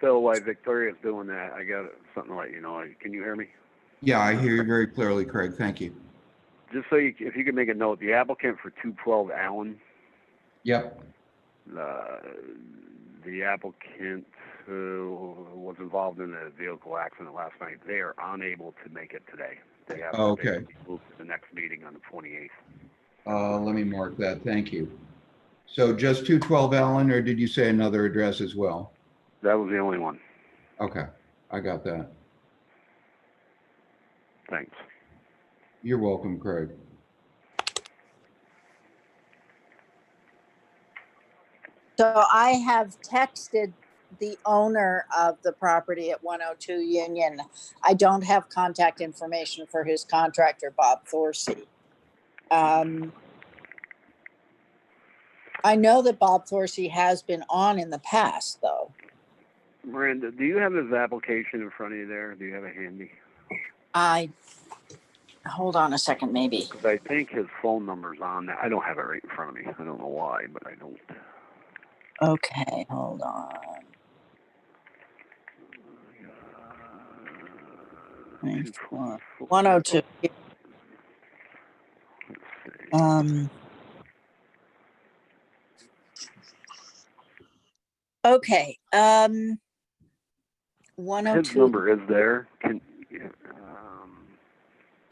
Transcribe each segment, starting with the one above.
Phil, while Victoria's doing that, I got something to let you know. Can you hear me? Yeah, I hear you very clearly, Craig. Thank you. Just so you, if you could make a note, the applicant for 212 Allen, Yep. the applicant was involved in a vehicle accident last night. They are unable to make it today. They have to move to the next meeting on the 28th. Let me mark that. Thank you. So just 212 Allen, or did you say another address as well? That was the only one. Okay, I got that. Thanks. You're welcome, Craig. So I have texted the owner of the property at 102 Union. I don't have contact information for his contractor, Bob Thorsey. I know that Bob Thorsey has been on in the past, though. Miranda, do you have his application in front of you there? Do you have it handy? Hold on a second, maybe. Because I think his phone number's on that. I don't have it right in front of me. I don't know why, but I don't. Okay, hold on. 102. Okay. 102. His number is there. Do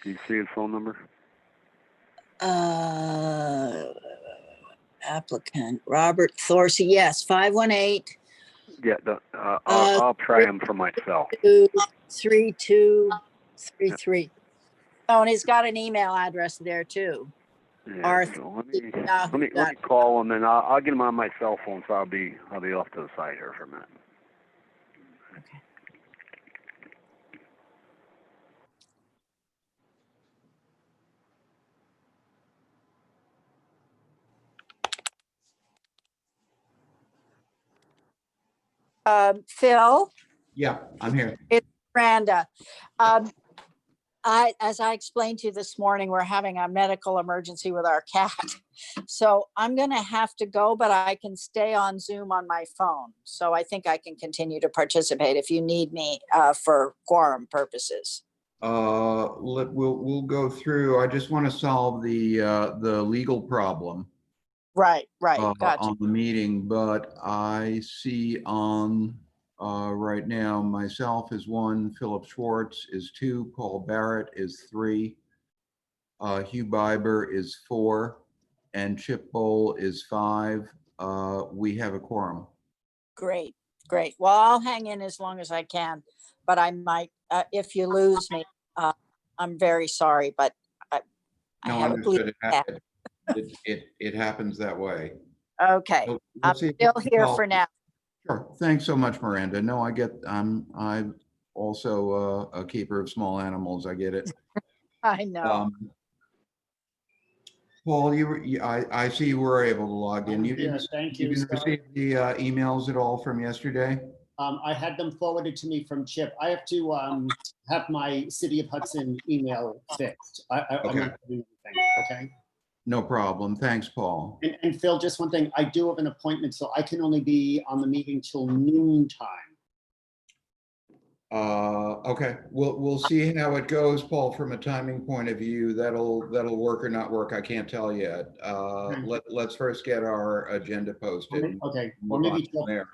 you see his phone number? Applicant Robert Thorsey. Yes, 518. Yeah, I'll try him for myself. 3233. Oh, and he's got an email address there too. Yeah, so let me call him, and I'll get him on my cell phone, so I'll be off to the side here for a minute. Okay. Phil? Yeah, I'm here. It's Miranda. As I explained to you this morning, we're having a medical emergency with our cat. So I'm going to have to go, but I can stay on Zoom on my phone. So I think I can continue to participate if you need me for quorum purposes. We'll go through. I just want to solve the legal problem. Right, gotcha. On the meeting, but I see on right now myself is 1, Philip Schwartz is 2, Paul Barrett is 3, Hugh Biber is 4, and Chip Bowl is 5. We have a quorum. Great. Well, I'll hang in as long as I can, but I might, if you lose me, I'm very sorry, but I have a bleeding cat. It happens that way. Okay, So I'm still here for now. Sure. Thanks so much, Miranda. No, I'm also a keeper of small animals. I get it. I know. Paul, I see you were able to log in. You didn't. Thank you. You Didn't receive the emails at all from yesterday? I had them forwarded to me from Chip. I have to have my City of Hudson email fixed. I'm not doing anything. Okay. No problem. Thanks, Paul. And Phil, just one thing. I do have an appointment, so I can only be on the meeting till noon time. Okay. We'll see how it goes, Paul. From a timing point of view, that'll work or not work. I can't tell yet. Let's first get our agenda posted. Okay. Or maybe there.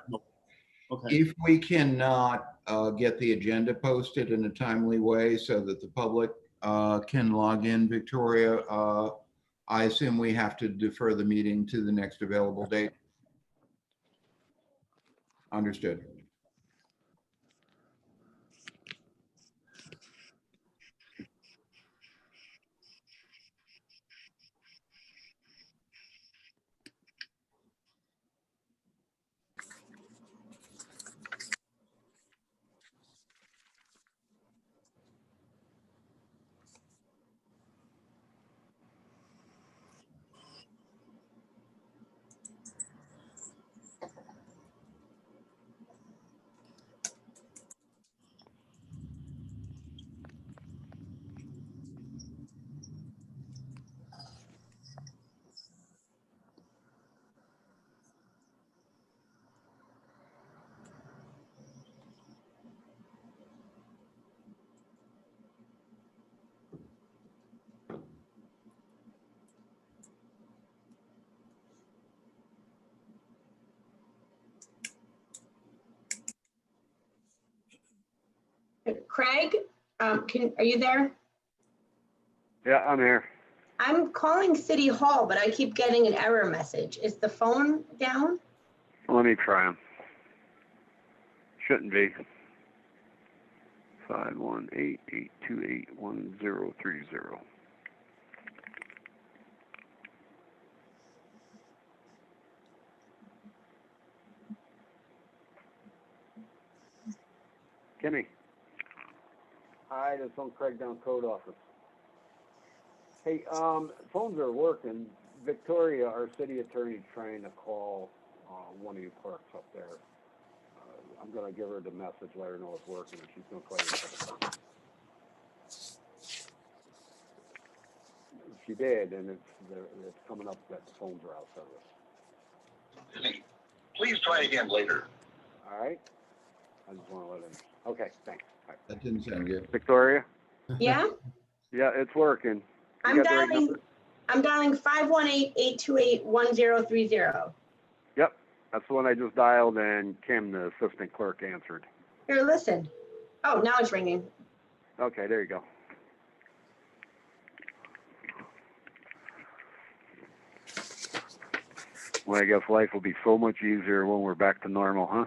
Okay. If we cannot get the agenda posted in a timely way so that the public can log in, Victoria, I assume we have to defer the meeting to the next available date. Understood. Craig, are you there? Yeah, I'm here. I'm calling City Hall, but I keep getting an error message. Is the phone down? Let me try them. Shouldn't be. 518-828-1030. Kimmy. Hi, this is from Craig down code office. Hey, phones are working. Victoria, our city attorney, trying to call one of you clerks up there. I'm gonna give her the message, let her know it's working, and she's gonna call you. She did, and it's coming up that the phones are out of service. Please try again later. All right. I just want to let him. Okay, thanks. All right. That didn't sound good. Victoria. Yeah? Yeah, it's working. You I'm got the right dialing, number? I'm dialing 518-828-1030. Yep, that's the one I just dialed, and Kim, the assistant clerk, answered. Here, listen. Oh, now it's ringing. Okay, there you go. Well, I guess life will be so much easier when we're back to normal, huh?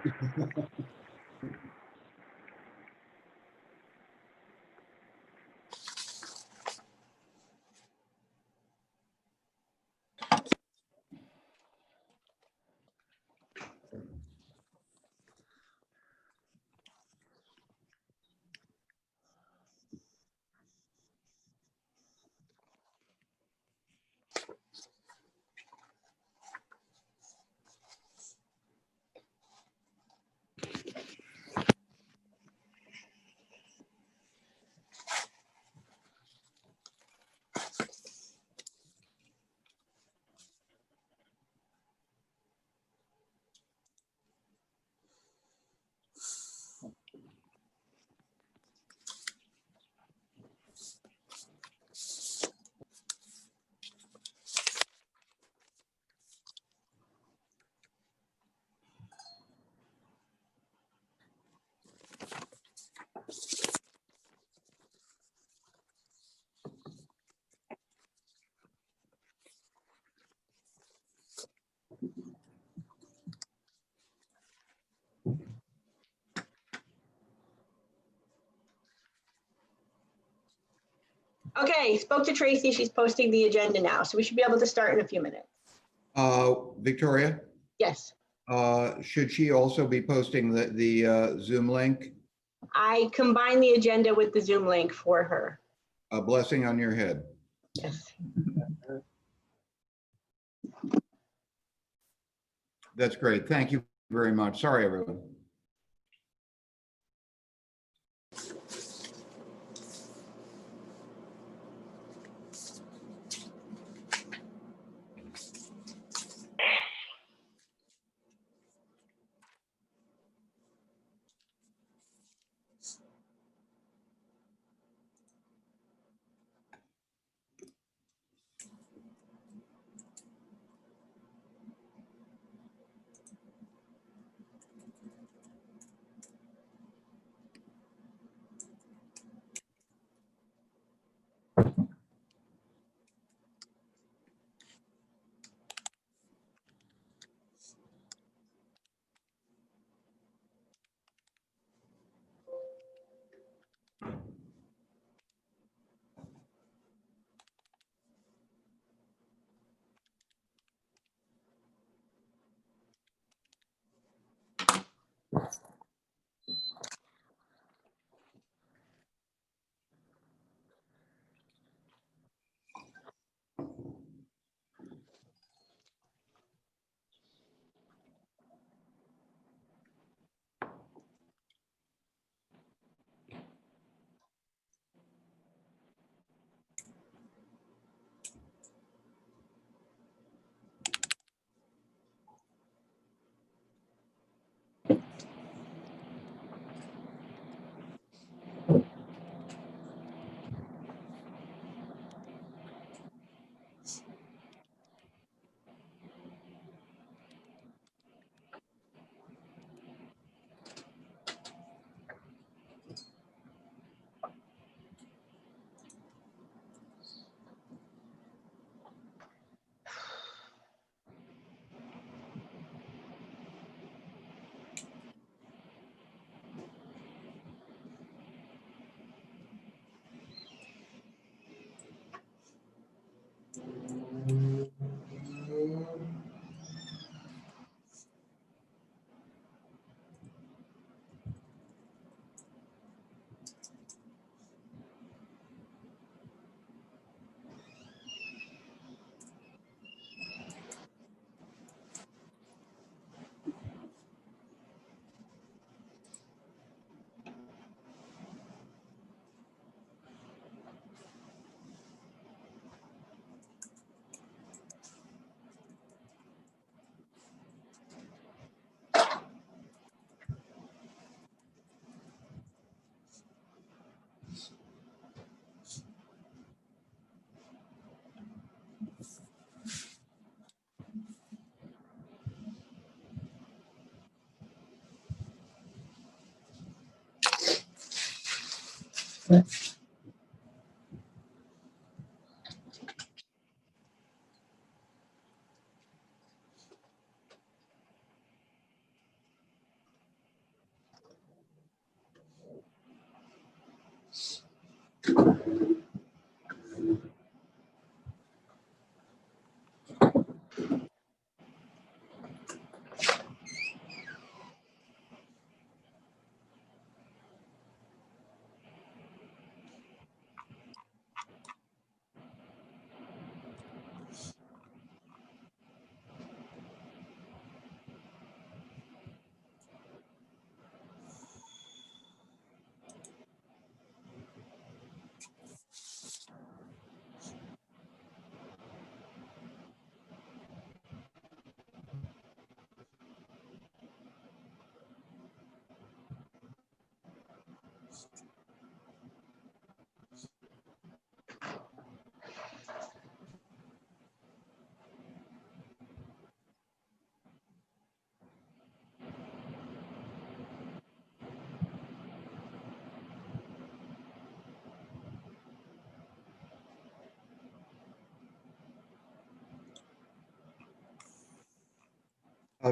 Okay, spoke to Tracy. She's posting the agenda now, so we should be able to start in a few minutes. Victoria, Yes, should she also be posting the Zoom link? I combined the agenda with the Zoom link for her. A blessing on your head. Yes. That's great. Thank you very much. Sorry, everyone.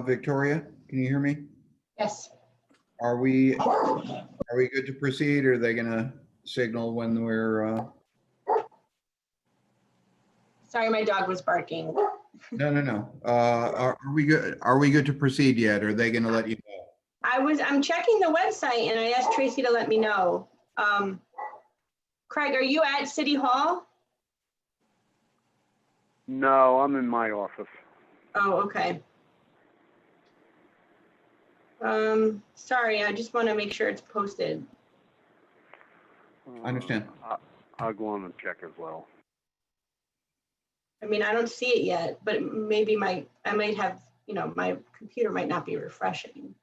Victoria, can you hear me? Yes. Are we good to proceed, or are they gonna signal when we're, Sorry, my dog was barking. no. Are we good to proceed yet? Are they gonna let you know? I'm checking the website and I asked Tracy to let me know. Craig, are you at City Hall? No, I'm in my office. Oh, okay. Sorry, I just want to make sure it's posted. I understand. I'll go on and check as well. I mean, I don't see it yet, but maybe I might have, my computer might not be refreshing.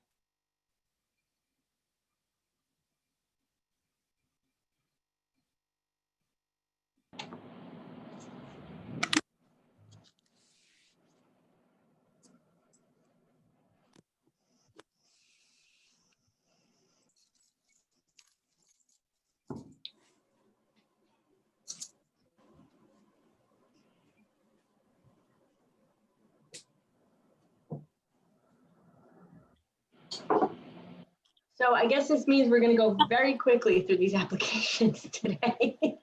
So I guess this means we're going to go very quickly through these applications today.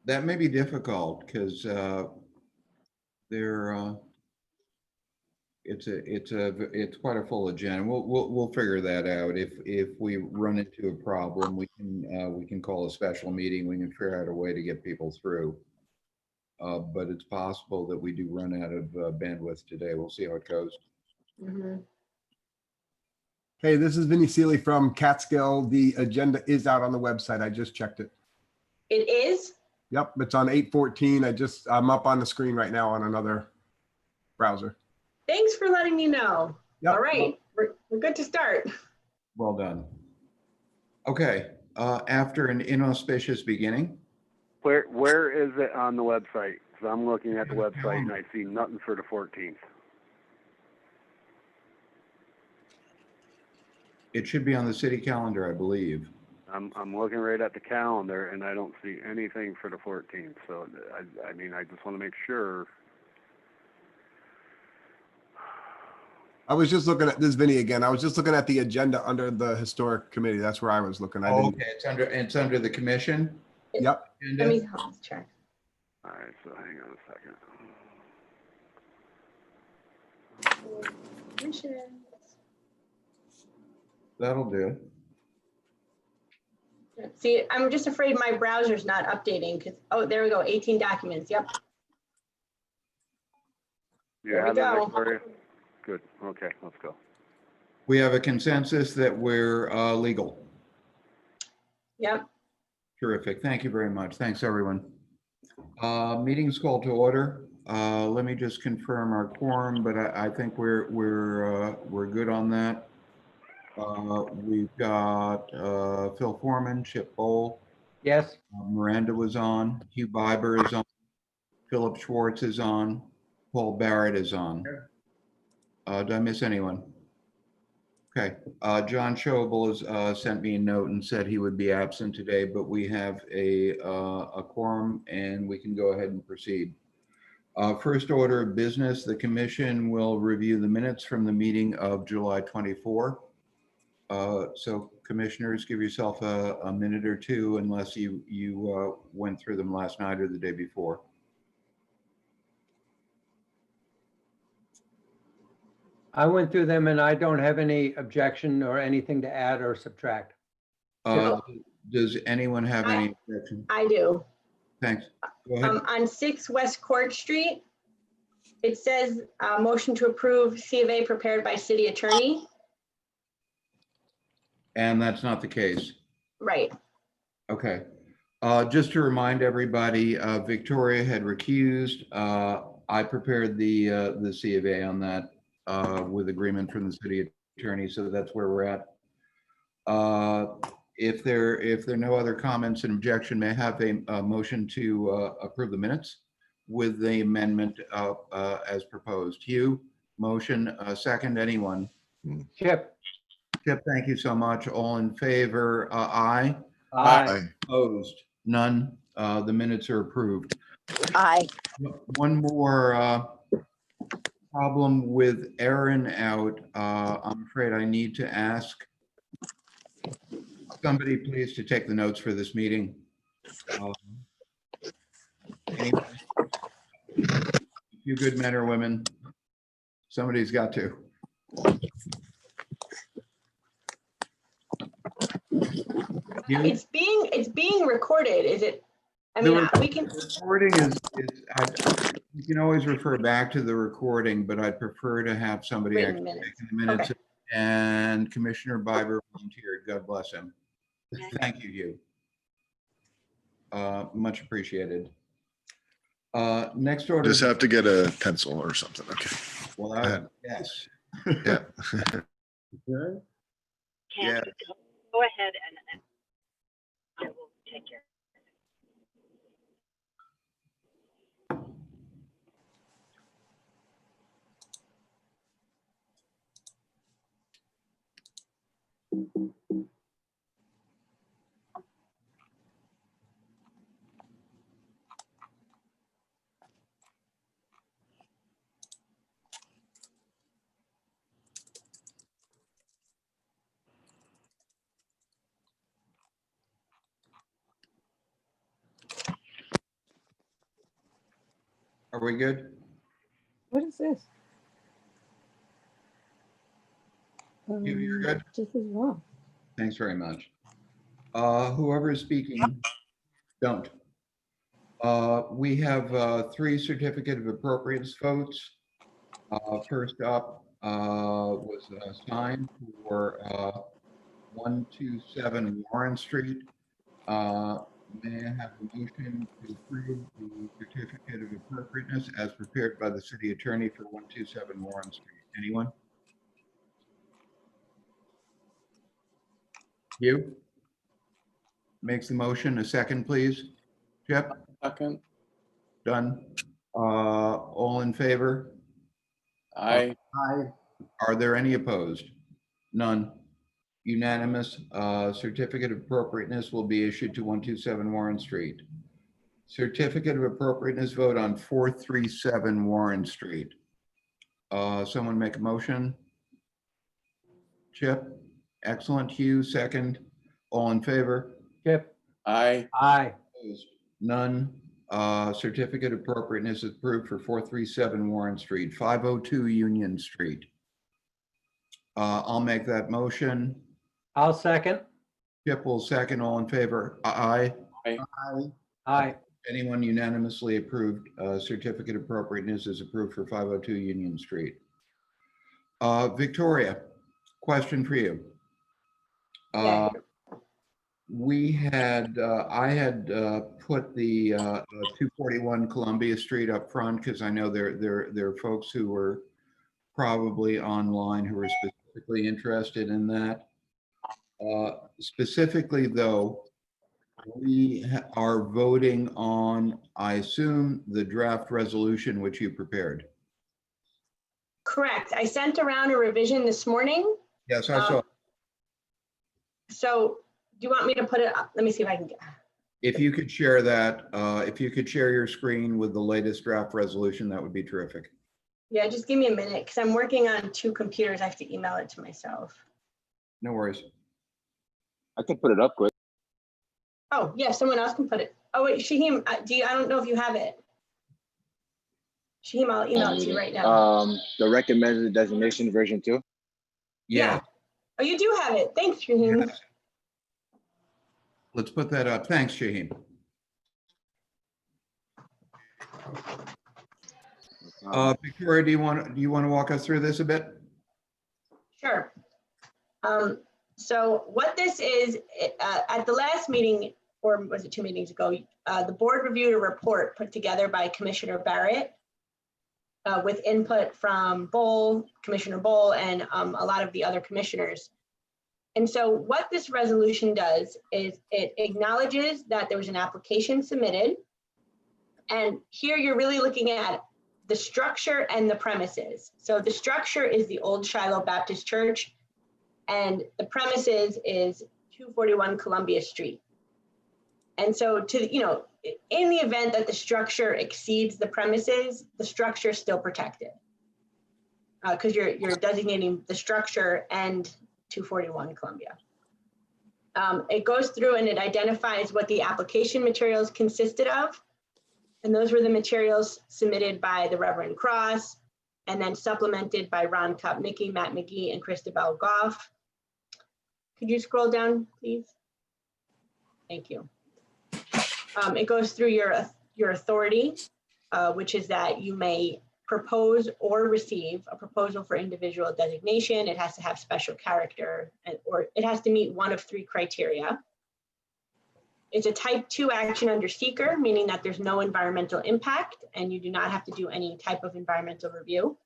That may be difficult because it's quite a full agenda. We'll figure that out. If we run into a problem, we can call a special meeting. We can figure out a way to get people through. But it's possible that we do run out of bandwidth today. We'll see how it goes. Mhm. Hey, this is Vinny Seeley from Catskill. The agenda is out on the website. I just checked it. It is? Yep, it's on 8/14. I'm up on the screen right now on another browser. Thanks for letting me know. Yep. All right, we're good to start. Well done. Okay, after an inauspicious beginning. Where is it on the website? Because I'm looking at the website and I see nothing for the 14th. It should be on the city calendar, I believe. I'm looking right at the calendar and I don't see anything for the 14th. So I mean, I just want to make sure. I was just looking at this, Vinny, again. I was just looking at the agenda under the historic committee. That's where I was looking. I didn't. Okay, it's under the commission. Yep. Let me check. All right, so hang on a second. That'll do. See, I'm just afraid my browser's not updating because, oh, there we go, 18 documents. Yep. You There we have it, go. Victoria? Good. Okay, let's go. We have a consensus that we're legal. Yep. Terrific. Thank you very much. Thanks, everyone. Meeting's called to order. Let me just confirm our quorum, but I think we're good on that. We've got Phil Foreman, Chip Bowl. Yes. Miranda was on. Hugh Biber is on. Philip Schwartz is on. Paul Barrett is on. Did I miss anyone? Okay, John Schobel has sent me a note and said he would be absent today, but we have a quorum and we can go ahead and proceed. First order of business, the commission will review the minutes from the meeting of July 24. So commissioners, give yourself a minute or two unless you went through them last night or the day before. I went through them and I don't have any objection or anything to add or subtract. Does anyone have any objection? I do. Thanks. Go ahead. On 6 West Court Street, it says, motion to approve C of A prepared by city attorney. And that's not the case. Right. Okay. Just to remind everybody, Victoria had recused. I prepared the C of A on that with agreement from the city attorney, so that's where we're at. If there are no other comments and objection, may I have a motion to approve the minutes with the amendment as proposed? Hugh, motion, second, anyone? Chip? Chip, thank you so much. All in favor, aye. Aye. Opposed? None. The minutes are approved. Aye. One more problem with Erin out. I'm afraid I need to ask somebody please to take the notes for this meeting. Anyway, you good men or women, somebody's got to. You? It's being recorded. Is it? I The mean, we can. recording you can always refer back to the recording, but I'd prefer to have somebody Written actually minutes. taking the minutes. Okay. And Commissioner Biber volunteered. God bless him. Thank you, Hugh. Much appreciated. Next order. Just have to get a pencil or something. Okay. Well, yes. Yeah. Yeah. Go ahead and I will take care. Are we good? What is this? You're good? This is wrong. Thanks very much. Whoever is speaking, don't. We have 3 certificate of appropriateness votes. First up was signed for 127 Warren Street. May I have a motion to approve the certificate of appropriateness as prepared by the city attorney for 127 Warren Street? Anyone? You? Makes the motion. A second, please. Chip? Second. Done. All in favor? Aye. Aye. Are there any opposed? None. Unanimous. Certificate of appropriateness will be issued to 127 Warren Street. Certificate of appropriateness vote on 437 Warren Street. Someone make a motion? Chip? Excellent. Hugh, second. All in favor? Chip? Aye. Aye. Opposed? None. Certificate of appropriateness is approved for 437 Warren Street, 502 Union Street. I'll make that motion. I'll second. Chip will second. All in favor? Aye. Aye. Aye. Anyone unanimously approved? Certificate of appropriateness is approved for 502 Union Street. Victoria, question for you. Yeah. I had put the 241 Columbia Street up front because I know there are folks who were probably online who are specifically interested in that. Specifically, though, we are voting on, I assume, the draft resolution which you prepared. Correct. I sent around a revision this morning. Yes, I saw. So do you want me to put it up? Let me see if I can get. If you could share that, if you could share your screen with the latest draft resolution, that would be terrific. Yeah, just give me a minute because I'm working on 2 computers. I have to email it to myself. No worries. I can put it up quick. Oh, yeah, someone else can put it. Oh, wait, Shaheem, I don't know if you have it. Shaheem, I'll email it to you right now. The recommended designation version 2. Yeah. Oh, you do have it. Thanks, Shaheem. Yes. Let's put that up. Thanks, Shaheem. Victoria, do you want to walk us through this a bit? Sure. So what this is, at the last meeting, or was it 2 meetings ago, the board reviewed a report put together by Commissioner Barrett with input from Commissioner Bowl, and a lot of the other commissioners. And so what this resolution does is it acknowledges that there was an application submitted. And here you're really looking at the structure and the premises. So the structure is the old Shiloh Baptist Church, and the premises is 241 Columbia Street. And so in the event that the structure exceeds the premises, the structure is still protected because you're designating the structure and 241 Columbia. It goes through and it identifies what the application materials consisted of. And those were the materials submitted by the Reverend Cross and then supplemented by Ron Kopnicki, Matt McGee, and Christabel Goff. Could you scroll down, please? Thank you. It goes through your authority, which is that you may propose or receive a proposal for individual designation. It has to have special character, or it has to meet one of 3 criteria. It's a type 2 action under seeker, meaning that there's no environmental impact and you do not have to do any type of environmental review.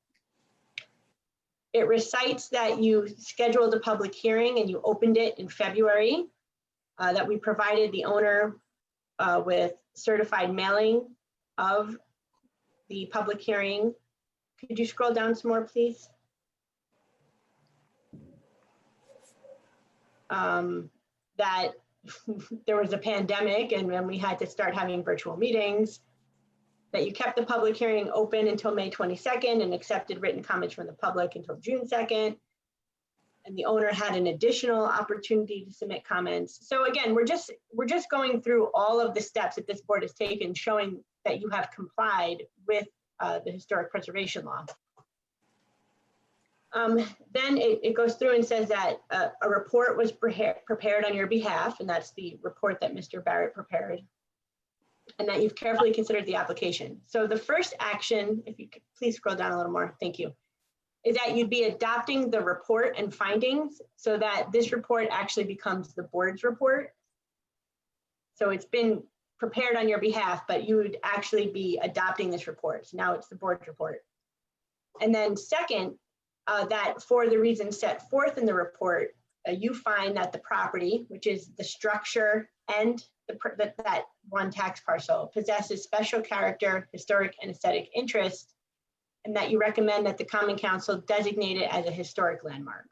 It recites that you scheduled a public hearing and you opened it in February, that we provided the owner with certified mailing of the public hearing. Could you scroll down some more, please? That there was a pandemic and then we had to start having virtual meetings, that you kept the public hearing open until May 22nd and accepted written comments from the public until June 2nd. And the owner had an additional opportunity to submit comments. So again, we're just going through all of the steps that this board has taken, showing that you have complied with the historic preservation law. Then it goes through and says that a report was prepared on your behalf, and that's the report that Mr. Barrett prepared, and that you've carefully considered the application. So the first action, if you could please scroll down a little more, thank you, is that you'd be adopting the report and findings so that this report actually becomes the board's report. So it's been prepared on your behalf, but you would actually be adopting this report. So now it's the board's report. And then second, that for the reasons set forth in the report, you find that the property, which is the structure and that one tax parcel, possesses special character, historic and aesthetic interest, and that you recommend that the Common Council designate it as a historic landmark.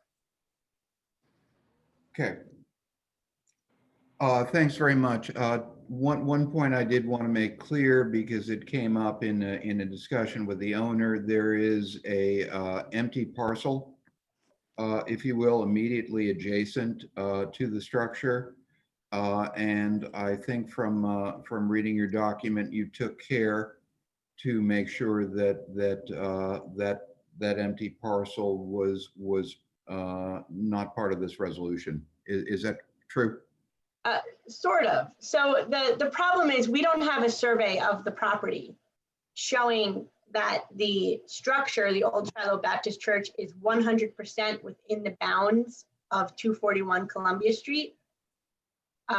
Okay. Thanks very much. One point I did want to make clear, because it came up in a discussion with the owner, there is a empty parcel, if you will, immediately adjacent to the structure. And I think from reading your document, you took care to make sure that that empty parcel was not part of this resolution. Is that true? Sort of. So the problem is we don't have a survey of the property showing that the structure, the old Shiloh Baptist Church, is 100% within the bounds of 241 Columbia Street.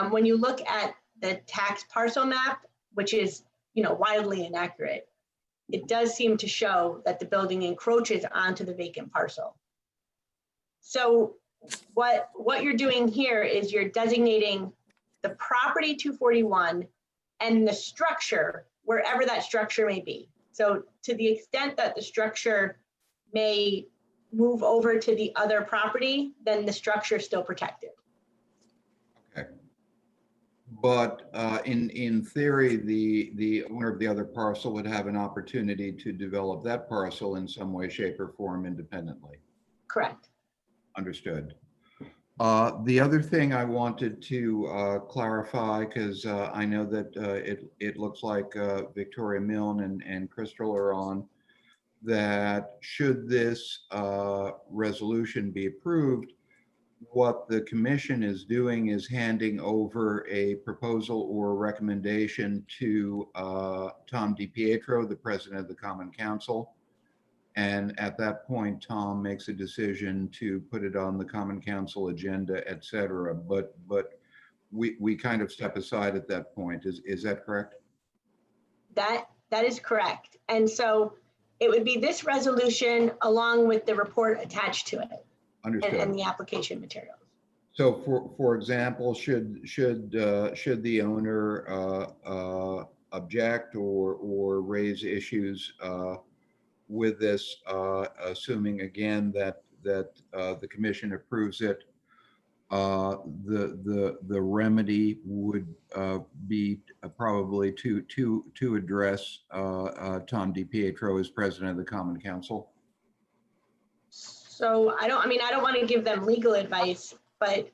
When you look at the tax parcel map, which is wildly inaccurate, it does seem to show that the building encroaches onto the vacant parcel. So what you're doing here is you're designating the property 241 and the structure wherever that structure may be. So to the extent that the structure may move over to the other property, then the structure is still protected. Okay. But in theory, the owner of the other parcel would have an opportunity to develop that parcel in some way, shape, or form independently. Correct. Understood. The other thing I wanted to clarify, because I know that it looks like Victoria Milne and Crystal are on, that should this resolution be approved, what the commission is doing is handing over a proposal or recommendation to Tom DiPietro, the president of the Common Council. And at that point, Tom makes a decision to put it on the Common Council agenda, et cetera. But we kind of step aside at that point. Is that correct? That is correct. And so it would be this resolution along with the report attached to it Understood. and the application materials. So for example, should the owner object or raise issues with this, assuming again that the commission approves it, the remedy would be probably to address Tom DiPietro as president of the Common Council? So I don't want to give them legal advice, but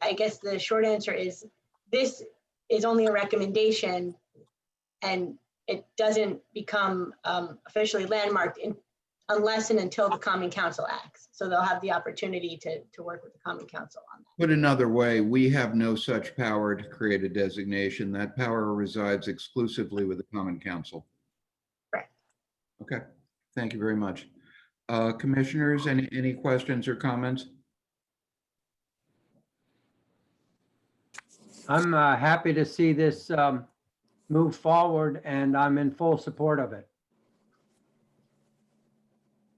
I guess the short answer is this is only a recommendation and it doesn't become officially landmarked unless and until the Common Council acts. So they'll have the opportunity to work with the Common Council on that. Put another way, we have no such power to create a designation. That power resides exclusively with the Common Council. Correct. Okay, thank you very much. Commissioners, any questions or comments? I'm happy to see this move forward, and I'm in full support of it.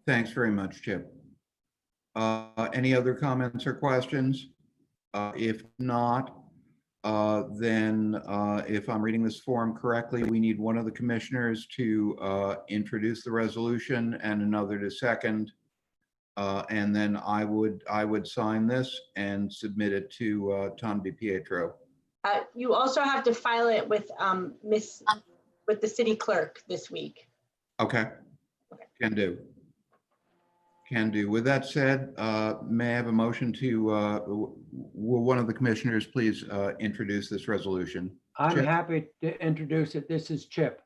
Thanks very much, Chip. Any other comments or questions? If not, then if I'm reading this form correctly, we need one of the commissioners to introduce the resolution and another to second. And then I would sign this and submit it to Tom DiPietro. You also have to file it with with the city clerk this week. Okay, can do. Can do. With that said, may I have a motion to, will one of the commissioners please introduce this resolution? I'm Chip? happy to introduce it. This is Chip.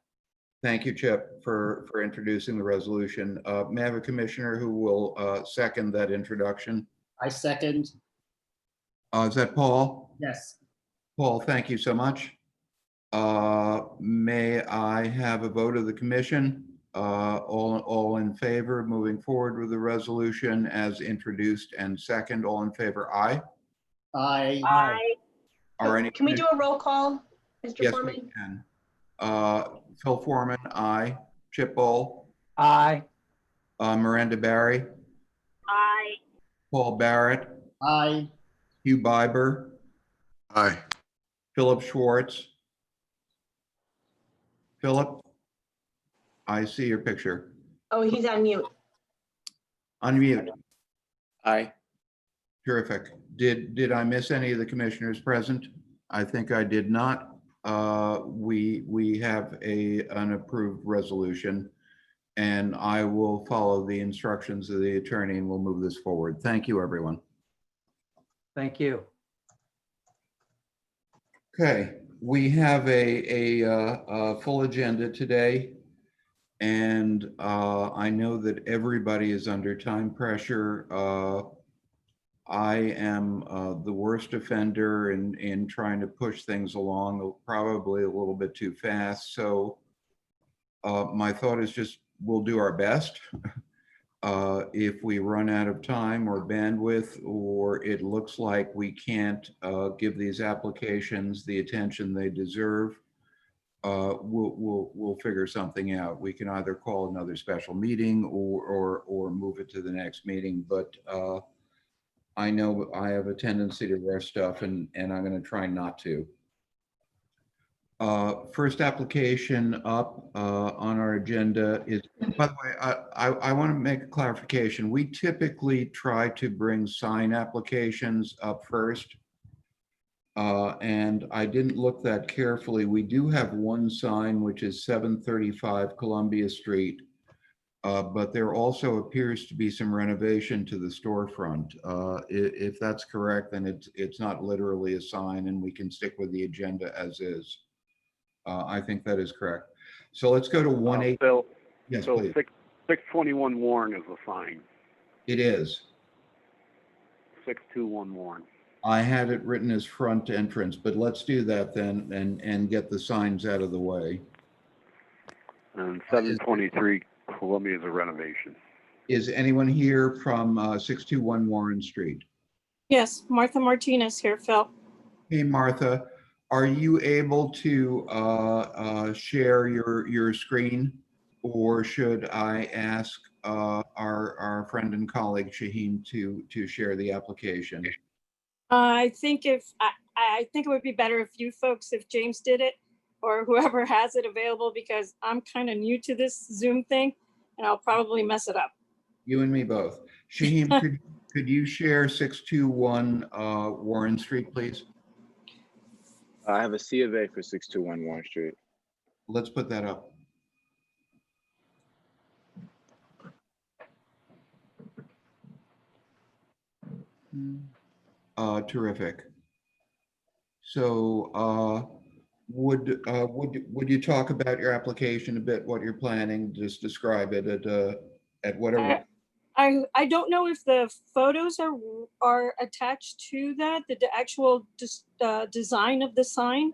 Thank you, Chip, for introducing the resolution. May I have a commissioner who will second that introduction? I second. Is that Paul? Yes. Paul, thank you so much. May I have a vote of the commission? All in favor of moving forward with the resolution as introduced and second, all in favor, aye? Aye. I, Are any? Can we do a roll call, Mr. Yes, Foreman? we can. Phil Foreman, aye. Chip Bull, Aye. Miranda Barry, I, Paul Barrett, Aye. Hugh Biber, Aye. Philip Schwartz. Philip, I see your picture. Oh, he's on mute. Unmute. Aye. Terrific. Did I miss any of the commissioners present? I think I did not. We have an approved resolution, and I will follow the instructions of the attorney and we'll move this forward. Thank you, everyone. Thank you. Okay, we have a full agenda today, and I know that everybody is under time pressure. I am the worst offender in trying to push things along, probably a little bit too fast. So my thought is just we'll do our best. If we run out of time or bandwidth, or it looks like we can't give these applications the attention they deserve, we'll figure something out. We can either call another special meeting or move it to the next meeting. But I know I have a tendency to rush stuff, and I'm going to try not to. First application up on our agenda is, by the way, I want to make a clarification. We typically try to bring sign applications up first. And I didn't look that carefully. We do have one sign, which is 735 Columbia Street. But there also appears to be some renovation to the storefront. If that's correct, then it's not literally a sign and we can stick with the agenda as is. I think that is correct. So let's go to 18. Phil, Yes, Phil, please. 621 Warren is a sign. It is. 621 Warren. I had it written as front entrance, but let's do that then and get the signs out of the way. And 723 Columbia is a renovation. Is anyone here from 621 Warren Street? Yes, Martha Martinez here, Phil. Hey, Martha, are you able to share your screen? Or should I ask our friend and colleague Shaheen to share the application? I think I think it would be better if James did it or whoever has it available, because I'm kind of new to this Zoom thing and I'll probably mess it up. You and me both. Shaheen, could you share 621 Warren Street, please? I have a C of A for 621 Warren Street. Let's put that up. Terrific. So would you talk about your application a bit, what you're planning? Just describe it at whatever. I don't know if the photos are attached to that, the actual design of the sign.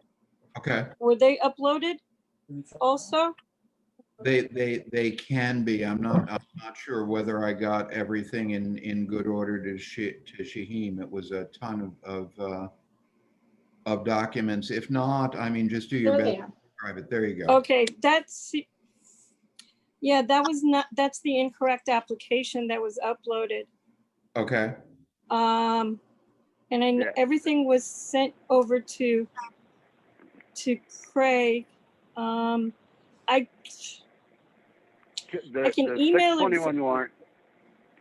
Okay. Were they uploaded also? They can be. I'm not sure whether I got everything in good order to Shaheen. It was a ton of documents. If not, I mean, just do your best to describe it. There you go. Okay, yeah, that's the incorrect application that was uploaded. Okay. And everything was sent over to Craig. I can email it.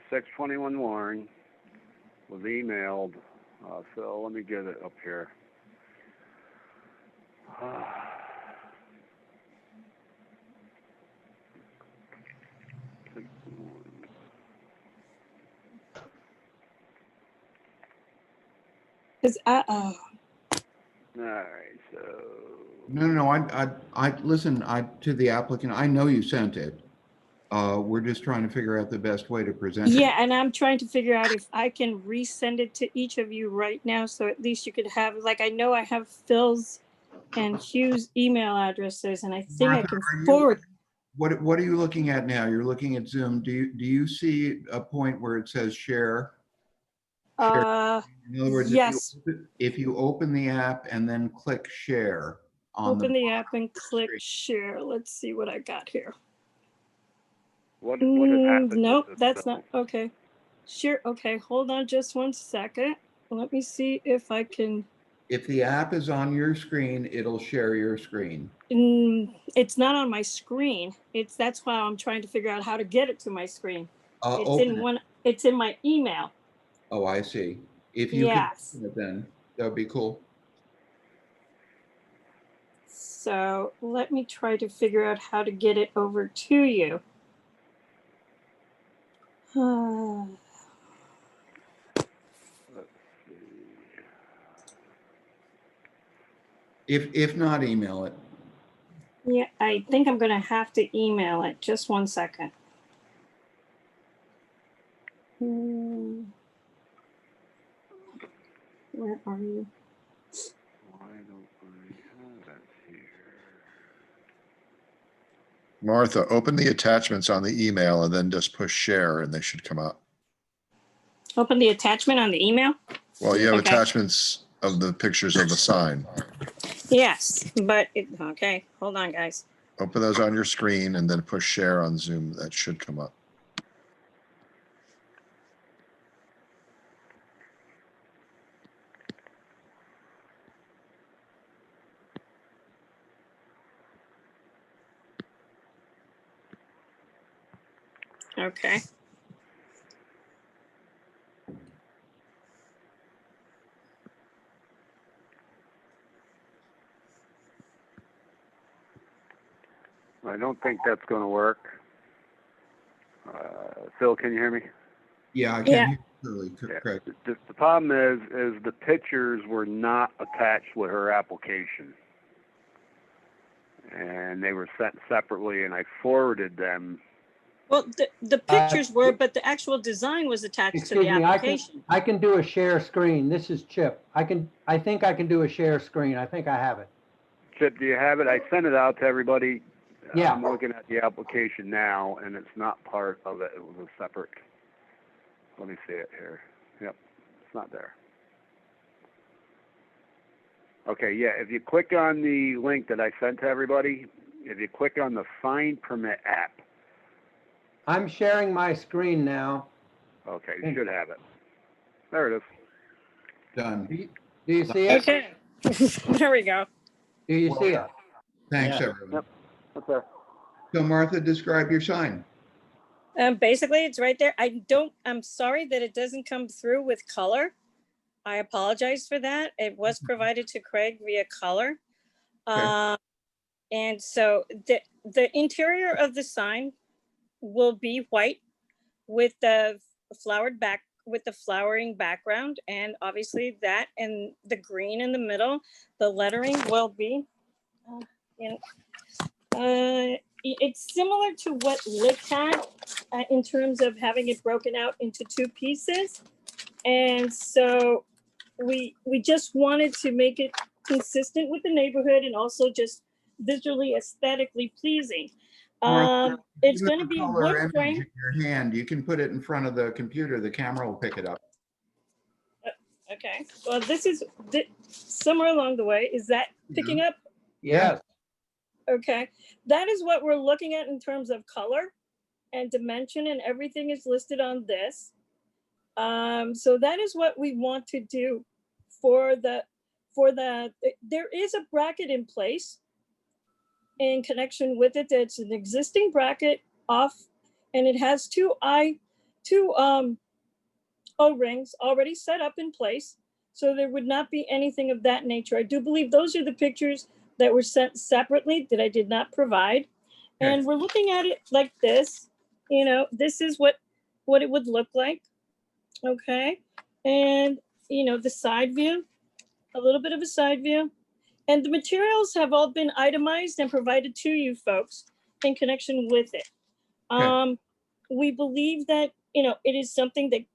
621 Warren was emailed. So let me get it up here. All right, so. No. I listen. To the applicant. I know you sent it. We're just trying to figure out the best way to present it. Yeah, and I'm trying to figure out if I can resend it to each of you right now, so at least you could have, like, I know I have Phil's and Hugh's email addresses, and I think Martha, I can forward. What are you looking at now? You're looking at Zoom. Do you see a point where it says share? In other words, Yes. if you open the app and then click share on Open the app and click share. Let's see what I got here. What has happened? Nope, that's not, okay. Sure, okay, hold on just 1 second. Let me see if I can. If the app is on your screen, it'll share your screen. It's not on my screen. That's why I'm trying to figure out how to get it to my screen. It's in my email. Oh, I see. If you can open it, then that would be cool. So let me try to figure out how to get it over to you. If not, email it. Yeah, I think I'm gonna have to email it. Just 1 second. Where are you? Why don't I have that here? Martha, open the attachments on the email and then just push share and they should come up. Open the attachment on the email? Well, you have Okay. attachments of the pictures of the sign. Yes, but okay, hold on, guys. Open those on your screen and then push share on Zoom. That should come up. Okay. I don't think that's gonna work. Phil, can you hear me? Yeah, I Yeah. can hear you clearly, Yeah. Craig. The problem is the pictures were not attached with her application. And they were sent separately, and I forwarded them. Well, the pictures were, but the actual design was attached to Excuse the me, application. I can do a share screen. This is Chip. I think I can do a share screen. I think I have it. Chip, do you have it? I sent it out to everybody. Yeah. I'm looking at the application now, and it's not part of it. It was a separate. Let me see it here. Yep, it's not there. Okay, yeah, if you click on the link that I sent to everybody, if you click on the Find Permit app, I'm sharing my screen now. okay, you should have it. There it is. Done. Do you see it? Okay. There we go. Do you see it? Thanks, Yeah. everyone. Yep. That's there. So Martha, describe your sign. Basically, it's right there. I'm sorry that it doesn't come through with color. I apologize for that. It was provided to Craig via color. Okay. And so the interior of the sign will be white with the flowering background, and obviously that and the green in the middle. The lettering will be, it's similar to what Lick had in terms of having it broken out into two pieces. And so we just wanted to make it consistent with the neighborhood and also just visually aesthetically pleasing. Martha, It's you have going to a be color wood image frame. in your hand. You can put it in front of the computer. The camera will pick it up. Okay, well, this is somewhere along the way. Is that picking up? Yes. Okay, that is what we're looking at in terms of color and dimension, and everything is listed on this. So that is what we want to do for there is a bracket in place in connection with it. That's an existing bracket off, and it has two O-rings already set up in place. So there would not be anything of that nature. I do believe those are the pictures that were sent separately that I did not provide. And Okay. we're looking at it like this, this is what it would look like. Okay. And, the side view, a little bit of a side view. And the materials have all been itemized and provided to you folks in connection with it. Okay. We believe that, it is something that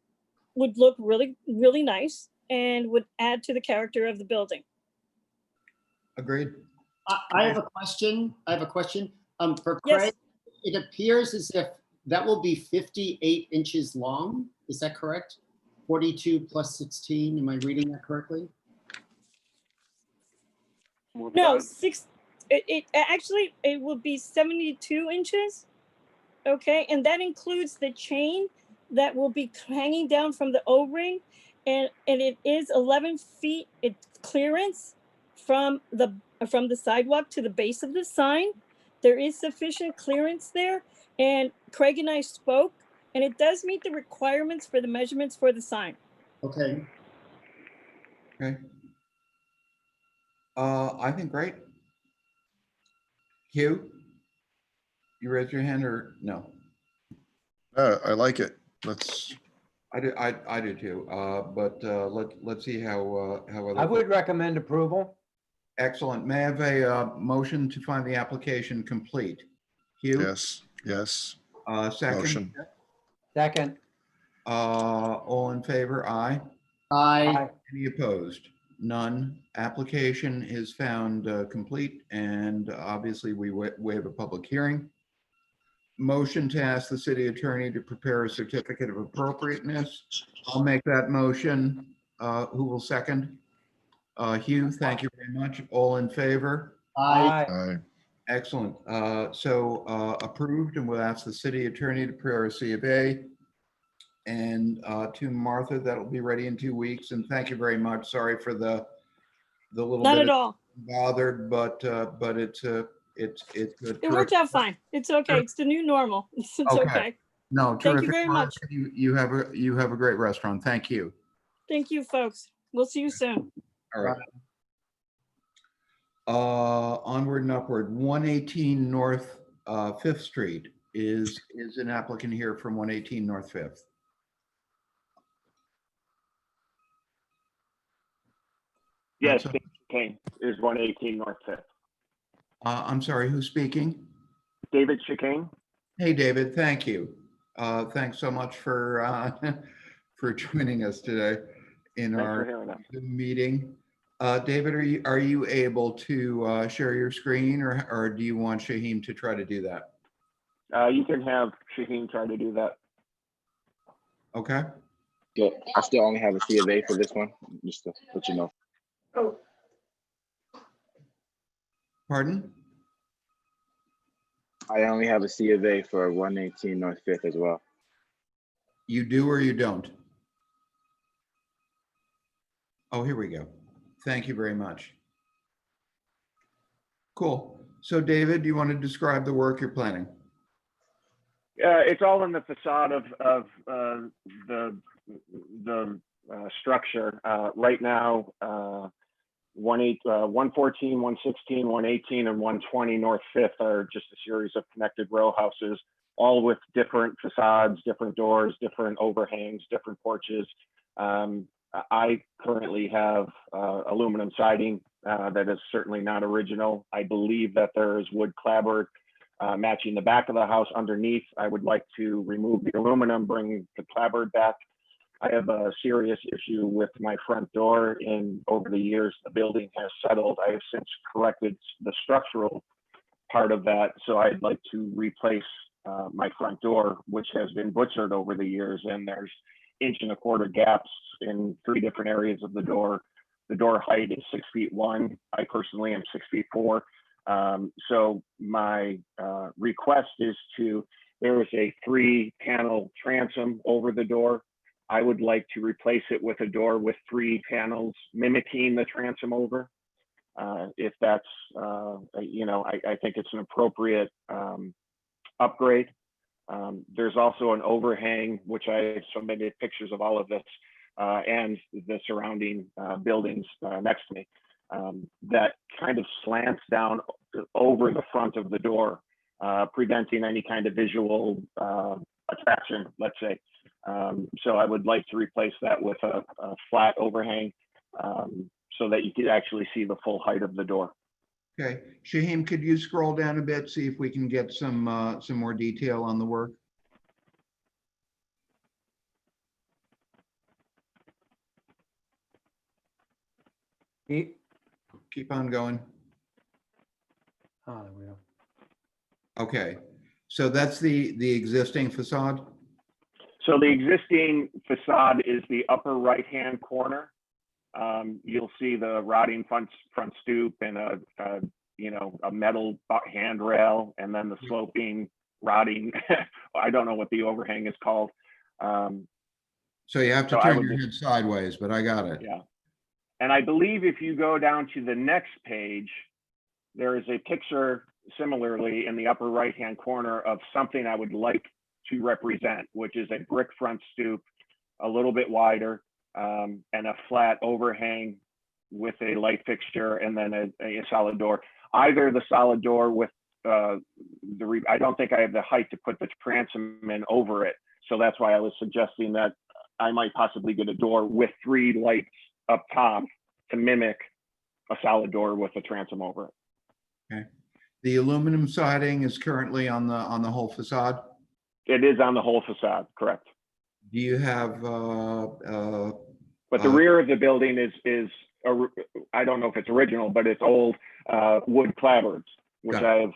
would look really, really nice and would add to the character of the building. Agreed. I have a question. For Yes. Craig, it appears as if that will be 58 inches long. Is that correct? 42 plus 16. Am I reading that correctly? No, it actually, it will be 72 inches. Okay, and that includes the chain that will be hanging down from the O-ring, and it is 11 feet clearance from the sidewalk to the base of the sign. There is sufficient clearance there, and Craig and I spoke, and it does meet the requirements for the measurements for the sign. Okay. Okay. I think great. Hugh, you raise your hand or no? I like it. Let's, I do too. But let's see how other. I would recommend approval. Excellent. May I have a motion to find the application complete? Hugh? yes, yes. Second? Motion. Second. All in favor? Aye. Aye. Any opposed? None. Application is found complete, and obviously we waive a public hearing. Motion to ask the city attorney to prepare a certificate of appropriateness. I'll make that motion. Who will second? Hugh, thank you very much. All in favor? Aye. Aye. Excellent. So approved, and we'll ask the city attorney to prepare a C of A. And to Martha, that'll be ready in 2 weeks. And thank you very much. Sorry for the little Not bit at all. bothered, but it's It worked out fine. It's okay. It's the new normal. It's Okay. okay. No, Thank you terrific very work. much. You have a great restaurant. Thank you. Thank you, folks. We'll see you soon. All right. Onward and upward, 118 North 5th Street is an applicant here from 118 North 5th. Yes, That's- David Chicane is 118 North 5th. I'm sorry, who's speaking? David Chicane? Hey, David, thank you. Thanks so much for for joining us today in Thanks for our hearing us. Zoom meeting. David, are you able to share your screen, or do you want Shaheem to try to do that? You can have Shaheen try to do that. Okay. Yeah, I still only have a C of A for this one, just to let you know. Oh, Pardon? I only have a C of A for 118 North 5th as well. You do or you don't? Oh, here we go. Thank you very much. Cool. So David, do you want to describe the work you're planning? It's all in the facade of the structure. Right now, 114, 116, 118, and 120 North 5th are just a series of connected row houses, all with different facades, different doors, different overhangs, different porches. I currently have aluminum siding that is certainly not original. I believe that there is wood clapboard matching the back of the house underneath. I would like to remove the aluminum, bring the clapboard back. I have a serious issue with my front door, and over the years, the building has settled. I have since corrected the structural part of that, so I'd like to replace my front door, which has been butchered over the years, and there's 1.25 inch gaps in 3 different areas of the door. The door height is 6'1". I personally am 6'4". So my request is there is a 3-panel transom over the door. I would like to replace it with a door with 3 panels mimicking the transom over. If that's, I think it's an appropriate upgrade. There's also an overhang, which I submitted pictures of all of this and the surrounding buildings next to me, that kind of slants down over the front of the door, preventing any kind of visual attraction, let's say. So I would like to replace that with a flat overhang so that you could actually see the full height of the door. Okay, Shaheem, could you scroll down a bit, see if we can get some more detail on the work? Keep on going. Oh, there we go. Okay, so that's the existing facade? So the existing facade is the upper right-hand corner. You'll see the rotting front stoop and a metal handrail, and then the sloping rotting. I don't know what the overhang is called. So you have to turn your head sideways, but I got it. Yeah. And I believe if you go down to the next page, there is a picture similarly in the upper right-hand corner of something I would like to represent, which is a brick front stoop, a little bit wider, and a flat overhang with a light fixture, and then a solid door. Either the solid door with I don't think I have the height to put the transom in over it. So that's why I was suggesting that I might possibly get a door with 3 lights up top to mimic a solid door with a transom over it. Okay. The aluminum siding is currently on the whole facade? It is on the whole facade, correct. Do you have but the rear of the building is I don't know if it's original, but it's old wood clapboards, which I have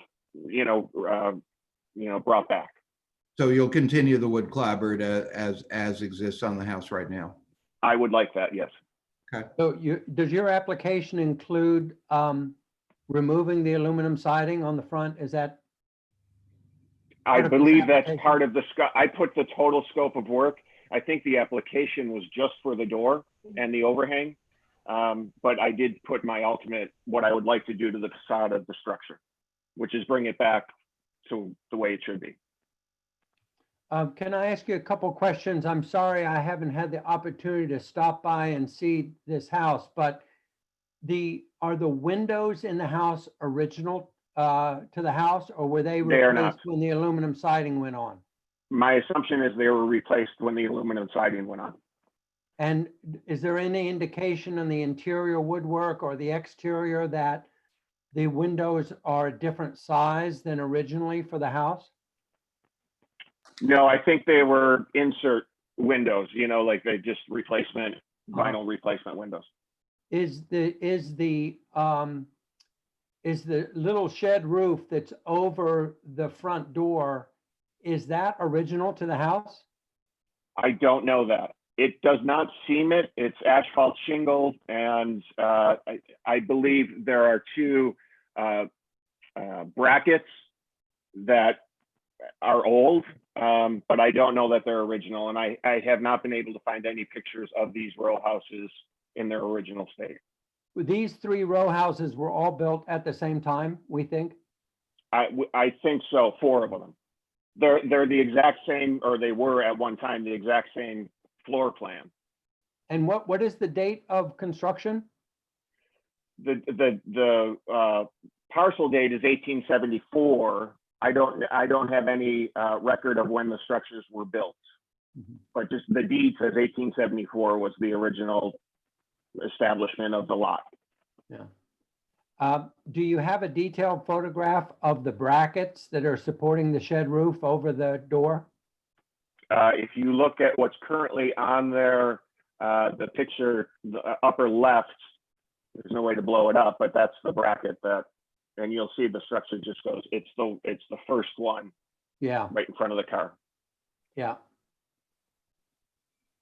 brought back. So you'll continue the wood clapboard as exists on the house right now? I would like that, yes. Okay. So does your application include removing the aluminum siding on the front? Is that? I believe that's part of the scope. I put the total scope of work. I think the application was just for the door and the overhang, but I did put my ultimate, what I would like to do to the facade of the structure, which is bring it back to the way it should be. Can I ask you a couple questions? I'm sorry I haven't had the opportunity to stop by and see this house, but are the windows in the house original to the house, or were they They are not. replaced when the aluminum siding went on? My assumption is they were replaced when the aluminum siding went on. And is there any indication in the interior woodwork or the exterior that the windows are a different size than originally for the house? No, I think they were insert windows, you know, like they just replacement, vinyl replacement windows. Is the little shed roof that's over the front door, is that original to the house? I don't know that. It does not seam it. It's asphalt shingle, and I believe there are two brackets that are old, but I don't know that they're original. And I have not been able to find any pictures of these row houses in their original state. These 3 row houses were all built at the same time, we think? I think so, 4 of them. They're the exact same, or they were at one time the exact same floor plan. And what is the date of construction? The parcel date is 1874. I don't have any record of when the structures were built, but just the deed says 1874 was the original establishment of the lot. Yeah. Do you have a detailed photograph of the brackets that are supporting the shed roof over the door? If you look at what's currently on there, the picture, the upper left, there's no way to blow it up, but that's the bracket and you'll see the structure just goes, it's the first one. Yeah. Right in front of the car. Yeah.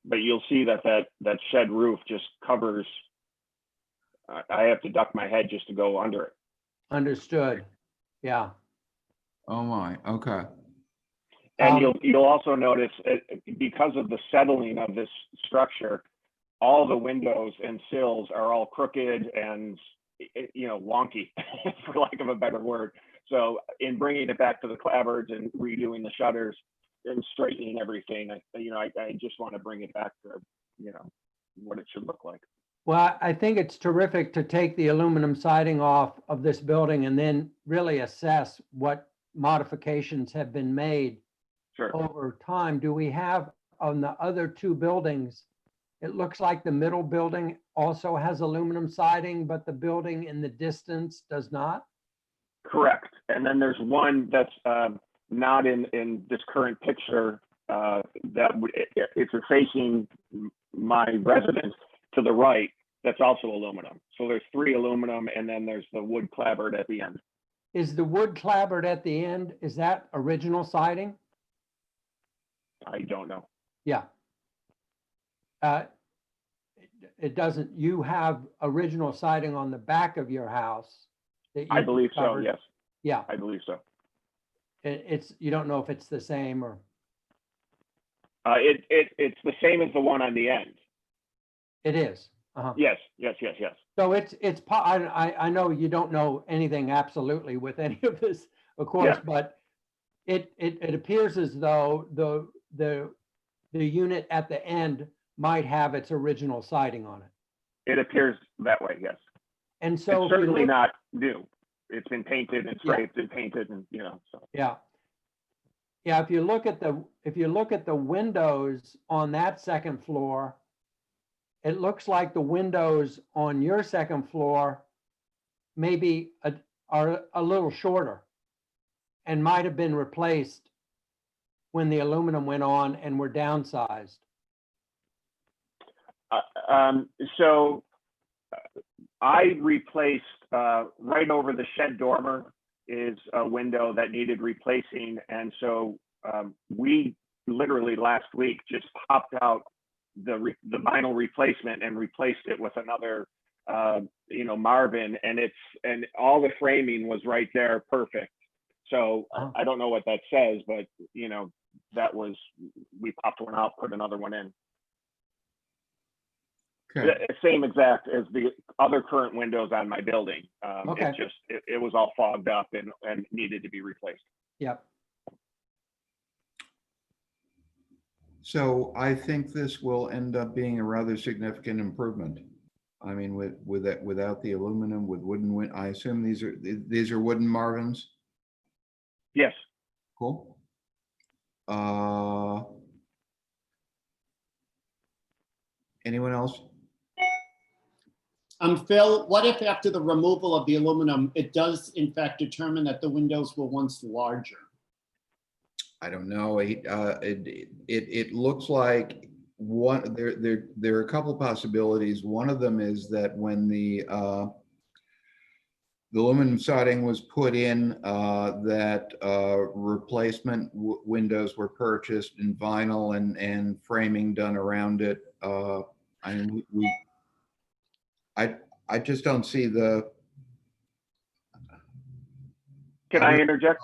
But you'll see that shed roof just covers, I have to duck my head just to go under it. Understood. Yeah. Oh my, okay. And you'll also notice because of the settling of this structure, all the windows and sills are all crooked and, you know, wonky, for lack of a better word. So in bringing it back to the clapboards and redoing the shutters and straightening everything, I just want to bring it back to, you know, what it should look like. Well, I think it's terrific to take the aluminum siding off of this building and then really assess what modifications have been made over time. Do we have on the other 2 buildings, it looks like the middle building also has aluminum siding, but the building in the distance does not? Correct. And then there's one that's not in this current picture it's facing my residence to the right. That's also aluminum. So there's 3 aluminum, and then there's the wood clapboard at the end. Is the wood clapboard at the end, is that original siding? I don't know. Yeah. It doesn't, you have original siding on the back of your house? That I believe so, covered? yes. Yeah. I believe so. You don't know if it's the same or? It's the same as the one on the end. It is? Yes. So I know you don't know anything absolutely with any of this, of course, but it appears as though the unit at the end might have its original siding on it. It appears that way, yes. And so it's certainly not new. It's been painted and scraped and painted, and you know. So. Yeah. Yeah. If you look at the windows on that second floor, it looks like the windows on your second floor maybe are a little shorter and might have been replaced when the aluminum went on and were downsized. So I replaced right over the shed dormer is a window that needed replacing. And so we literally last week just popped out the vinyl replacement and replaced it with another, Marvin, and all the framing was right there, perfect. So I don't know what that says, but we popped one out, put another one in. Okay. Same exact as the other current windows on my building. Okay. It was all fogged up and needed to be replaced. Yep. So I think this will end up being a rather significant improvement. I mean, with that, without the aluminum, with wooden, I assume these are wooden Marvins? Yes. Cool. Anyone else? Phil, what if after the removal of the aluminum, it does in fact determine that the windows were once larger? I don't know. It looks like there are a couple possibilities. One of them is that when the aluminum siding was put in, that replacement windows were purchased in vinyl and framing done around it. I mean, I just don't see the. Can I interject?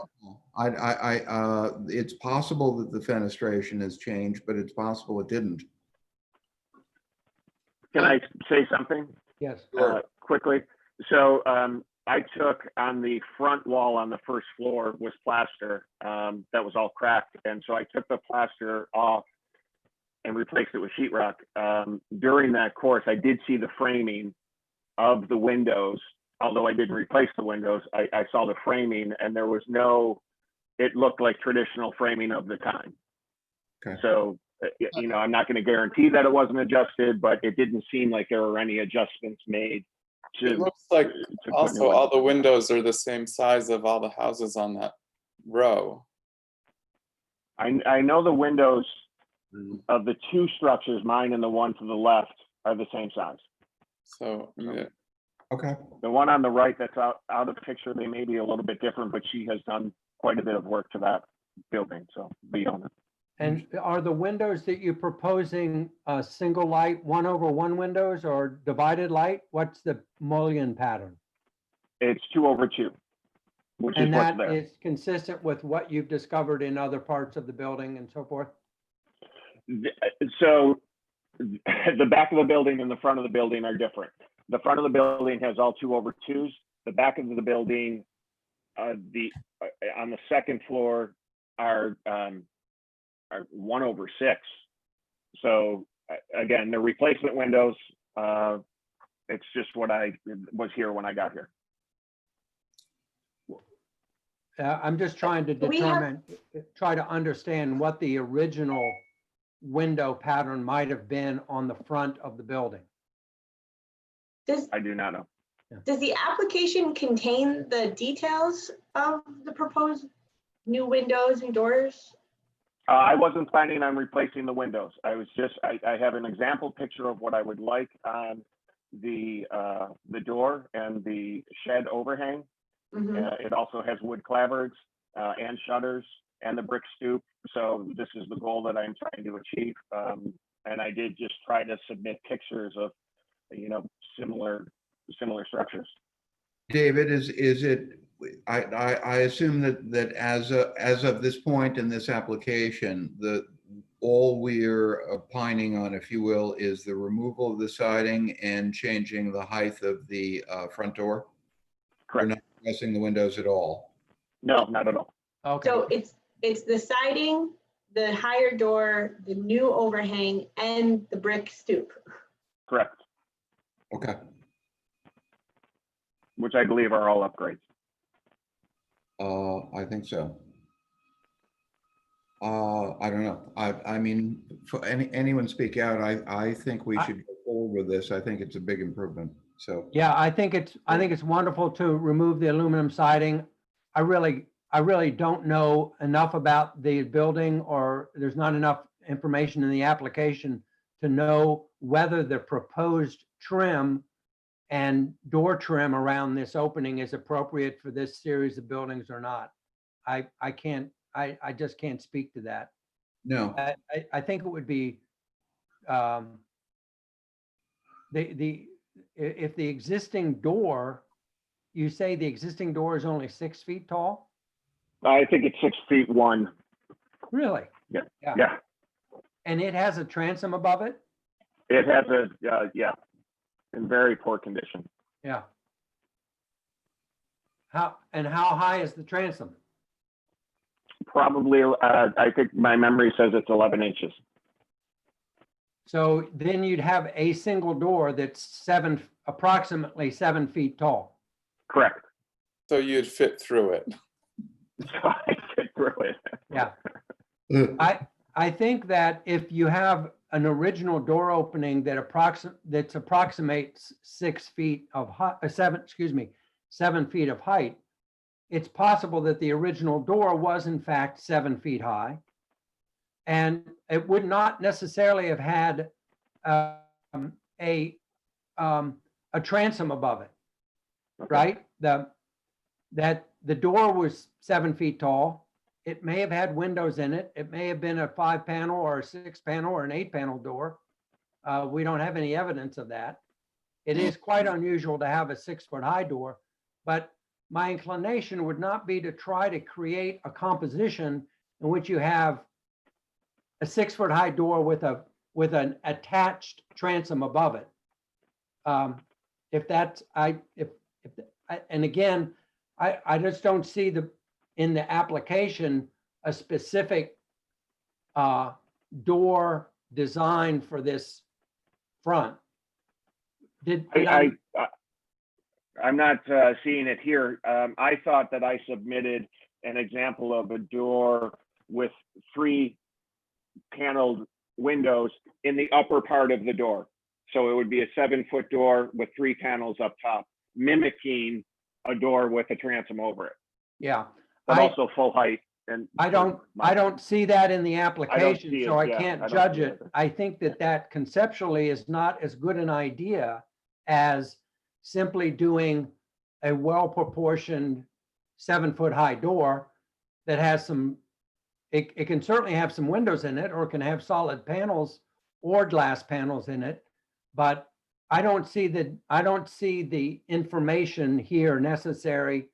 It's possible that the fenestration has changed, but it's possible it didn't. Can I say something? Yes. Quickly? So I took on the front wall on the first floor was plaster that was all cracked. And so I took the plaster off and replaced it with sheetrock. During that course, I did see the framing of the windows. Although I didn't replace the windows, I saw the framing and there was no, it looked like traditional framing of the time. Okay. So, you know, I'm not going to guarantee that it wasn't adjusted, but it didn't seem like there were any adjustments made. It looks like also all the windows are the same size of all the houses on that row. I know the windows of the two structures, mine and the one to the left, are the same size. So, I mean, okay. The one on the right that's out of the picture, they may be a little bit different, but she has done quite a bit of work to that building, so the owner. And are the windows that you're proposing single light, 1/1 windows or divided light? What's the mullion pattern? It's 2/2, which is And what's that there. is consistent with what you've discovered in other parts of the building and so forth? So the back of the building and the front of the building are different. The front of the building has all 2/2s. The back of the building, on the second floor are 1/6. So again, the replacement windows, it's just what I was here when I got here. I'm just trying to try to understand what the original window pattern might have been on the front of the building. I do not know. Does the application contain the details of the proposed new windows and doors? I wasn't planning on replacing the windows. I was just, I have an example picture of what I would like on the door and the shed overhang. It also has wood clapboards and shutters and the brick stoop. So this is the goal that I'm trying to achieve. And I did just try to submit pictures of, you know, similar structures. David, is it? I assume that as of this point in this application, all we're opining on, if you will, is the removal of the siding and changing the height of the front door. Correct. We're not addressing the windows at all. No, not at all. Okay. So it's the siding, the higher door, the new overhang, and the brick stoop. Correct. Okay. Which I believe are all upgrades. I think so. I don't know. I mean, for anyone speak out. I think we should go forward with this. I think it's a big improvement. So yeah, I think it's wonderful to remove the aluminum siding. I really don't know enough about the building, or there's not enough information in the application to know whether the proposed trim and door trim around this opening is appropriate for this series of buildings or not. I just can't speak to that. no. I think it would be if the existing door, you say the existing door is only 6 feet tall? I think it's 6'1". Really? Yeah. Yeah. Yeah. And it has a transom above it? It has a yeah, in very poor condition. Yeah. How high is the transom? Probably, I think my memory says it's 11 inches. So then you'd have a single door that's approximately 7 feet tall. Correct. So you'd fit through it. So I fit through it. Yeah. I think that if you have an original door opening that approximates 6 feet of height, 7 feet of height, it's possible that the original door was in fact 7 feet high. And it would not necessarily have had a transom above it, right? That the door was 7 feet tall. It may have had windows in it. It may have been a 5-panel or a 6-panel or an 8-panel door. We don't have any evidence of that. It is quite unusual to have a 6-foot high door, but my inclination would not be to try to create a composition in which you have a 6-foot high door with an attached transom above it. And again, I just don't see in the application a specific door design for this front. I'm not seeing it here. I thought that I submitted an example of a door with 3 paneled windows in the upper part of the door. So it would be a 7-foot door with 3 panels up top, mimicking a door with a transom over it. Yeah. But also full height. And I don't see that in the application, so I can't judge it. I think that conceptually is not as good an idea as simply doing a well-proportioned 7-foot high door that has some, it can certainly have some windows in it, or it can have solid panels or glass panels in it. But I don't see the information here necessary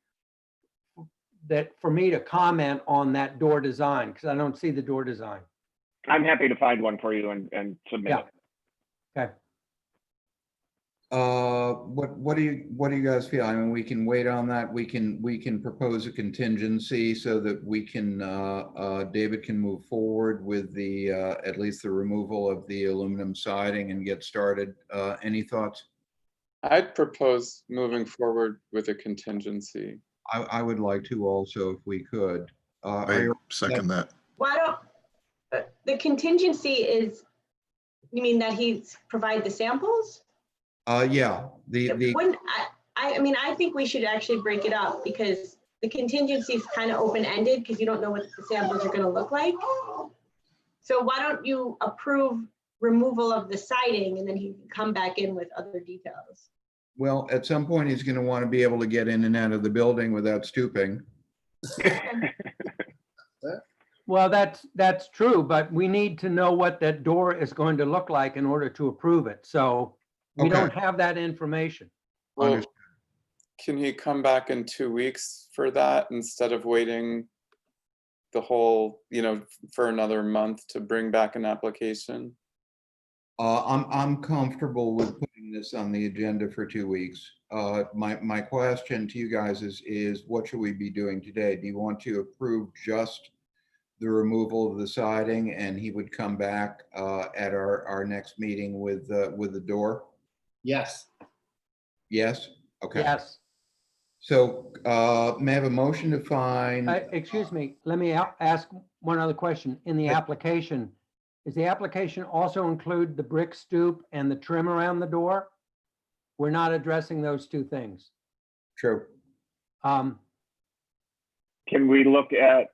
that for me to comment on that door design, because I don't see the door design. I'm happy to find one for you and submit it. Okay. What do you guys feel? I mean, we can wait on that. We can propose a contingency so that we can, David can move forward with the, at least the removal of the aluminum siding and get started. Any thoughts? I'd propose moving forward with a contingency. I would like to also, if we could. I second that. Why don't, the contingency is, you mean that he's provide the samples? Yeah, I think we should actually break it up, because the contingency is kind of open-ended because you don't know what the samples are going to look like. So why don't you approve removal of the siding and then he can come back in with other details? well, at some point, he's going to want to be able to get in and out of the building without stooping. Well, that's true, but we need to know what that door is going to look like in order to approve it. So we don't have that information. Well, can he come back in 2 weeks for that instead of waiting the whole, for another month to bring back an application? I'm comfortable with putting this on the agenda for 2 weeks. My question to you guys is what should we be doing today? Do you want to approve just the removal of the siding and he would come back at our next meeting with the door? Yes. Yes? Okay. Yes. So may I have a motion to find? Excuse me, let me ask one other question. In the application, does the application also include the brick stoop and the trim around the door? We're not addressing those 2 things. True. Can we look at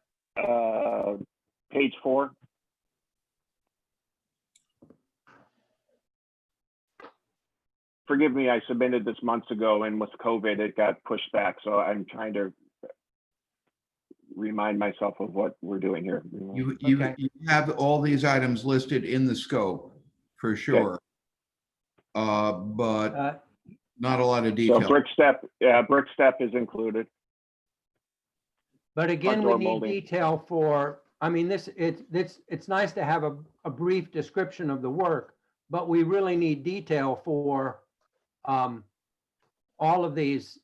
page 4? Forgive me, I submitted this months ago, and with COVID, it got pushed back. So I'm trying to remind myself of what we're doing here. You have all these items listed in the scope for sure, but not a lot of detail. So brick step is included. But again, we need detail for, it's nice to have a brief description of the work, but we really need detail for all of these,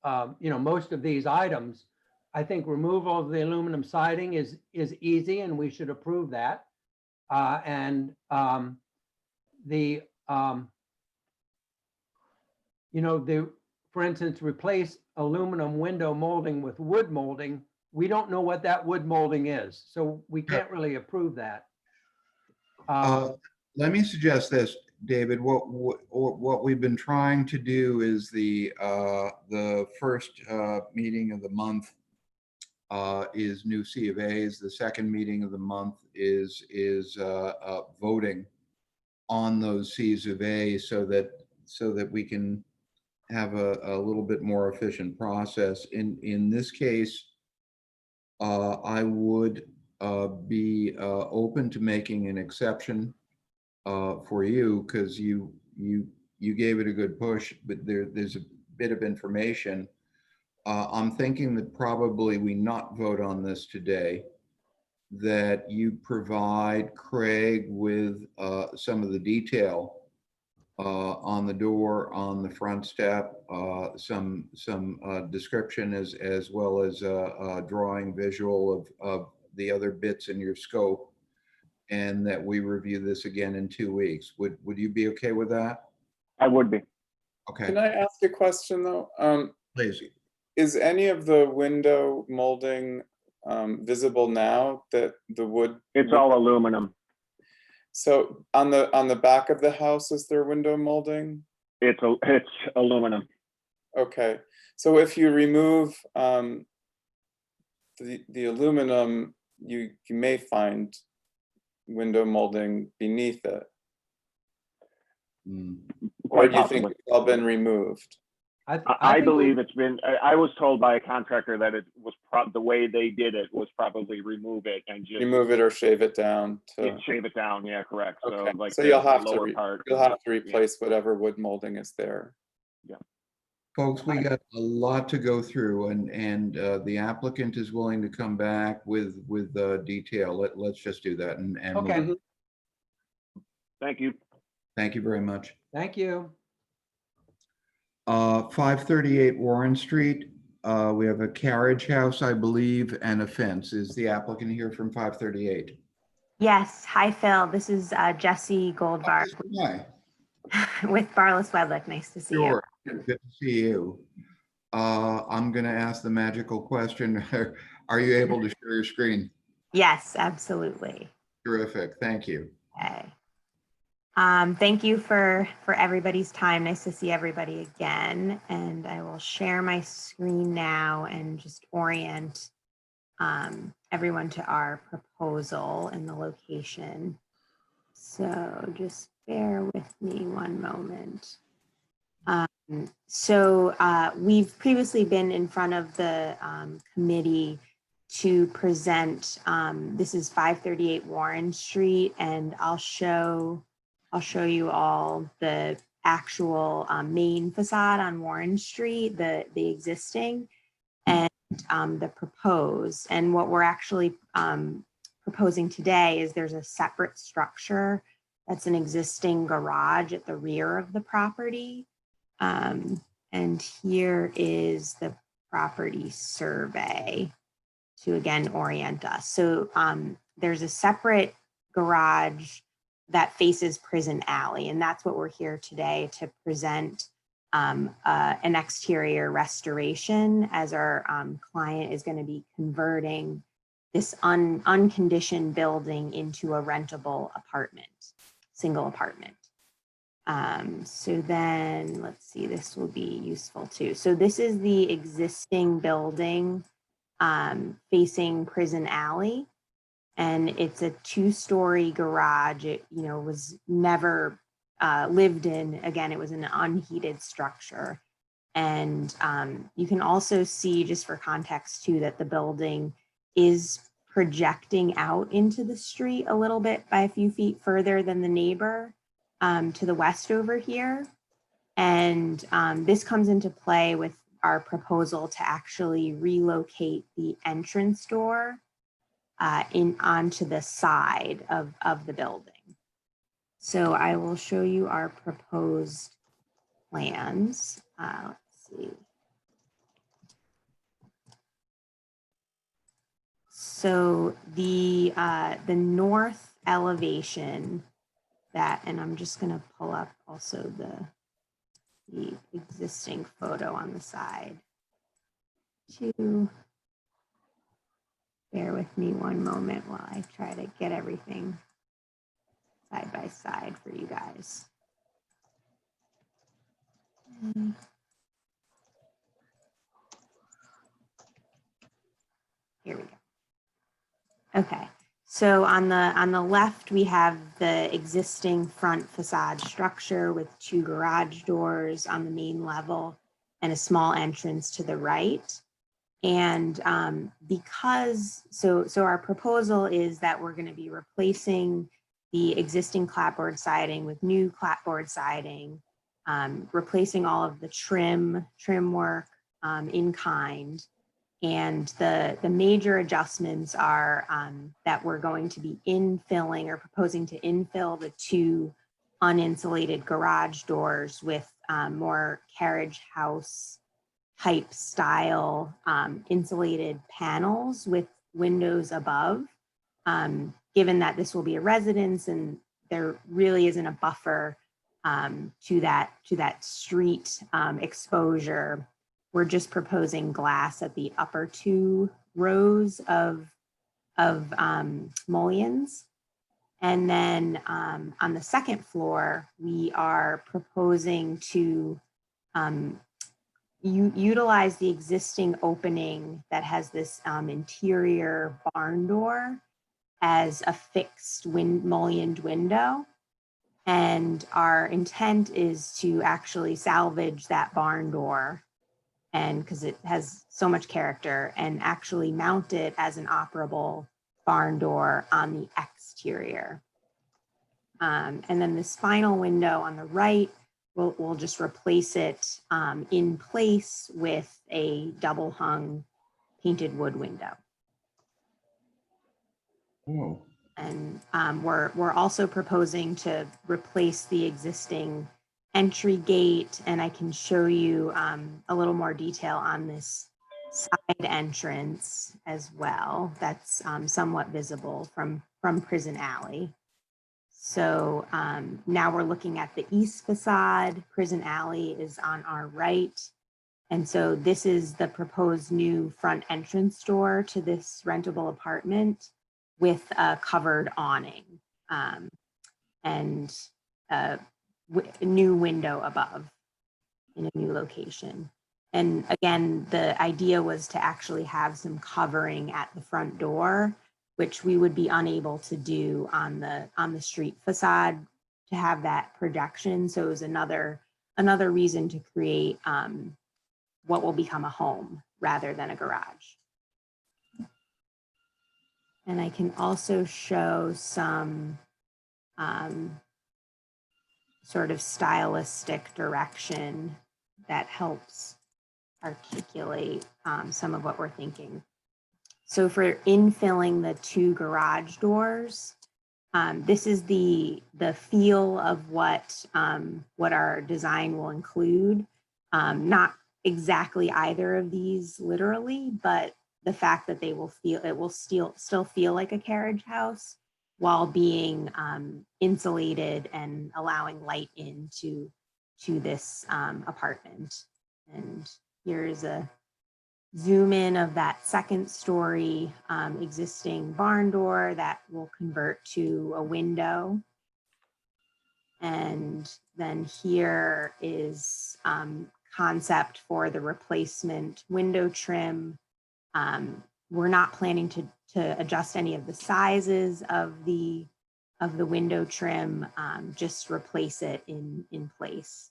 most of these items. I think removal of the aluminum siding is easy and we should approve that. the, for instance, replace aluminum window molding with wood molding, we don't know what that wood molding is, so we can't really approve that. Let me suggest this, David. What we've been trying to do is the first meeting of the month is new C of A's. The second meeting of the month is voting on those C's of A, so that we can have a little bit more efficient process. In this case, I would be open to making an exception for you, because you gave it a good push, but there's a bit of information. I'm thinking that probably we not vote on this today, that you provide Craig with some of the detail on the door, on the front step, some description as well as drawing visual of the other bits in your scope, and that we review this again in 2 weeks. Would you be okay with that? I would be. Okay. Can I ask a question though? Please. Is any of the window molding visible now, that the wood? It's all aluminum. So on the back of the house, is there window molding? It's aluminum. Okay, so if you remove the aluminum, you may find window molding beneath it. Or do you think it's all been removed? I believe it's been, I was told by a contractor that it was the way they did it was probably remove it and just remove it or shave it down to shave it down. Yeah, correct. Okay. So like so the you'll have lower to part. you'll have to replace whatever wood molding is there. Yeah. Folks, we got a lot to go through, and the applicant is willing to come back with detail. Let's just do that. And Okay. move. Thank you. Thank you very much. Thank you. 538 Warren Street. We have a carriage house, I believe, and a fence. Is the applicant here from 538? Yes. Hi, Phil. This is Jesse Goldvar Hi. with Barless Wedlick. Nice to see you. Sure. Good to see you. I'm going to ask the magical question. Are you able to share your screen? Yes, absolutely. Terrific. Thank you. Okay. Thank you for everybody's time. Nice to see everybody again. And I will share my screen now and just orient everyone to our proposal and the location. So just bear with me one moment. We've previously been in front of the committee to present, this is 538 Warren Street, and I'll show you all the actual main facade on Warren Street, the existing, and the proposed. And what we're actually proposing today is there's a separate structure that's an existing garage at the rear of the property. And here is the property survey to again orient us. So there's a separate garage that faces Prison Alley, and that's what we're here today to present an exterior restoration, as our client is going to be converting this unconditioned building into a rentable apartment, single apartment. So then let's see, this will be useful too. So this is the existing building facing Prison Alley, and it's a 2-story garage. It, was never lived in. Again, it was an unheated structure. And you can also see, just for context too, that the building is projecting out into the street a little bit by a few feet further than the neighbor to the west over here. And this comes into play with our proposal to actually relocate the entrance door onto the side of the building. So I will show you our proposed plans. Let's see. So the north elevation that, and I'm just gonna pull up also the existing photo on the side to bear with me one moment while I try to get everything side by side for you guys. Here we go. Okay, so on the left, we have the existing front facade structure with 2 garage doors on the main level and a small entrance to the right. And so our proposal is that we're going to be replacing the existing clapboard siding with new clapboard siding, replacing all of the trim work in kind. And the major adjustments are that we're going to be infilling or proposing to infill the 2 uninsulated garage doors with more carriage house type style insulated panels with windows above. Given that this will be a residence and there really isn't a buffer to that street exposure, we're just proposing glass at the upper 2 rows of mullions. And then on the second floor, we are proposing to utilize the existing opening that has this interior barn door as a fixed mullioned window. And our intent is to actually salvage that barn door, and because it has so much character, and actually mount it as an operable barn door on the exterior. And then this final window on the right, we'll just replace it in place with a double hung painted wood window. Whoa. And we're also proposing to replace the existing entry gate, and I can show you a little more detail on this side entrance as well. That's somewhat visible from Prison Alley. So now we're looking at the east facade. Prison Alley is on our right. And so this is the proposed new front entrance door to this rentable apartment with a covered awning and a new window above in a new location. And again, the idea was to actually have some covering at the front door, which we would be unable to do on the street facade to have that projection. So it was another reason to create what will become a home rather than a garage. And I can also show some sort of stylistic direction that helps articulate some of what we're thinking. So for infilling the 2 garage doors, this is the feel of what our design will include. Not exactly either of these literally, but the fact that it will still feel like a carriage house while being insulated and allowing light into this apartment. And here's a zoom in of that second story existing barn door that will convert to a window. And then here is concept for the replacement window trim. We're not planning to adjust any of the sizes of the window trim, just replace it in place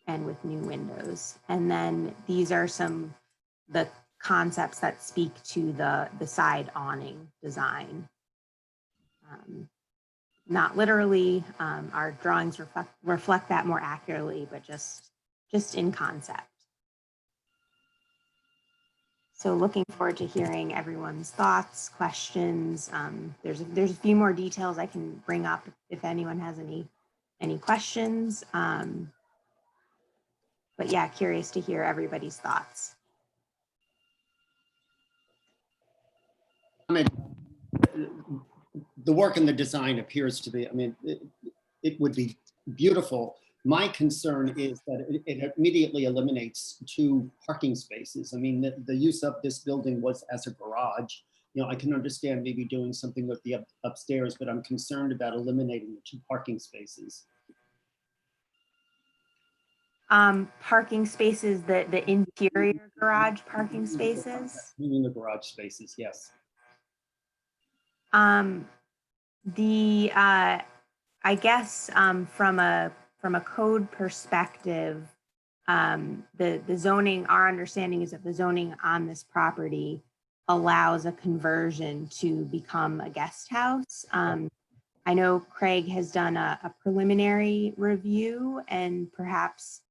and with new windows. And then these are the concepts that speak to the side awning design. Not literally, our drawings reflect that more accurately, but just in concept. So looking forward to hearing everyone's thoughts, questions. There's a few more details I can bring up if anyone has any questions. But yeah, curious to hear everybody's thoughts. the work and the design appears to be, I mean, it would be beautiful. My concern is that it immediately eliminates 2 parking spaces. I mean, the use of this building was as a garage. You know, I can understand maybe doing something with the upstairs, but I'm concerned about eliminating the 2 parking spaces. Parking spaces, the interior garage parking spaces. Meaning the garage spaces, yes. I guess from a code perspective, the zoning, our understanding is that the zoning on this property allows a conversion to become a guest house. I know Craig has done a preliminary review, and perhaps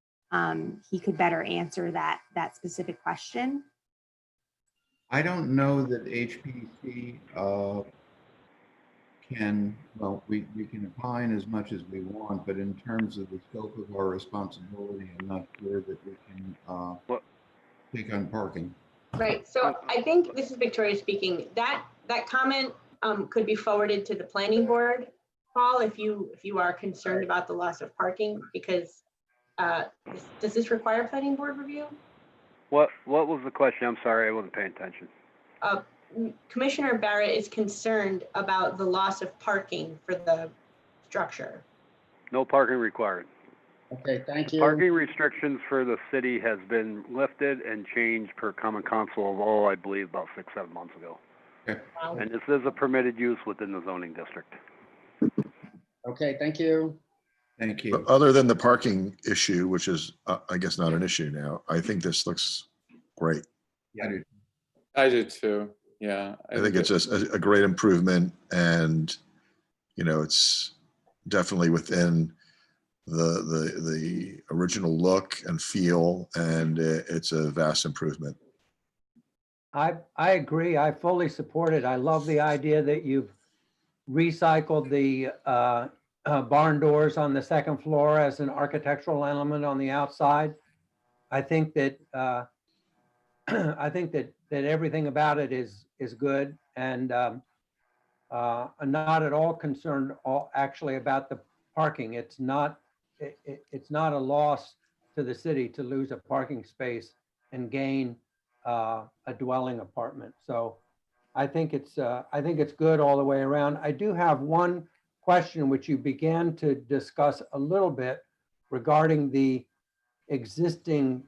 he could better answer that specific question. I don't know that HPC can, well, we can opine as much as we want, but in terms of the scope of our responsibility, I'm not sure that we can take on parking. Right, so I think, this is Victoria speaking, that comment could be forwarded to the planning board, Paul, if you are concerned about the loss of parking, because does this require planning board review? What was the question? I'm sorry, I wasn't paying attention. Commissioner Barrett is concerned about the loss of parking for the structure. No parking required. Okay, thank you. Parking restrictions for the city has been lifted and changed per common council of all, I believe, about 6-7 months ago. Okay. Wow. And this is a permitted use within the zoning district. Okay, thank you. Thank you. But other than the parking issue, which is, I guess, not an issue now, I think this looks great. I do too. Yeah. I think it's a great improvement, and, you know, it's definitely within the original look and feel, and it's a vast improvement. I agree. I fully support it. I love the idea that you've recycled the barn doors on the second floor as an architectural element on the outside. I think that that everything about it is good, and I'm not at all concerned actually about the parking. It's not a loss to the city to lose a parking space and gain a dwelling apartment. So I think it's good all the way around. I do have one question which you began to discuss a little bit regarding the existing,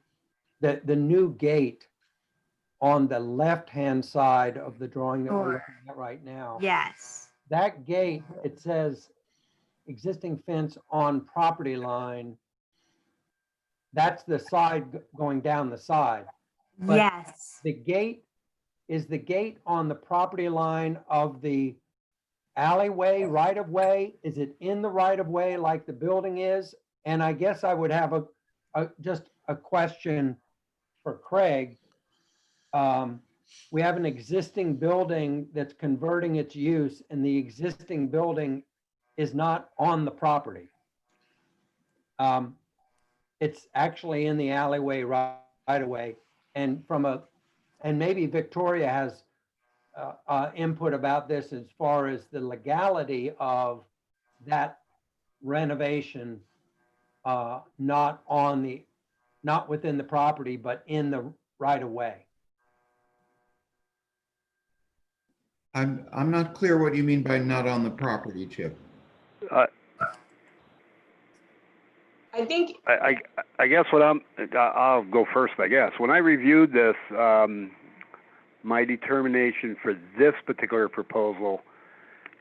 the new gate on the left-hand side of the drawing that we're Sure. looking at right now. Yes. That gate, it says existing fence on property line. That's the side going down the side. But Yes. the gate, is the gate on the property line of the alleyway, right of way? Is it in the right of way like the building is? And I guess I would have just a question for Craig. We have an existing building that's converting its use, and the existing building is not on the property. It's actually in the alleyway right away. And and maybe Victoria has input about this as far as the legality of that renovation, not within the property, but in the right of way. I'm not clear what you mean by not on the property, Chip. I think, I guess I'll go first, I guess. When I reviewed this, my determination for this particular proposal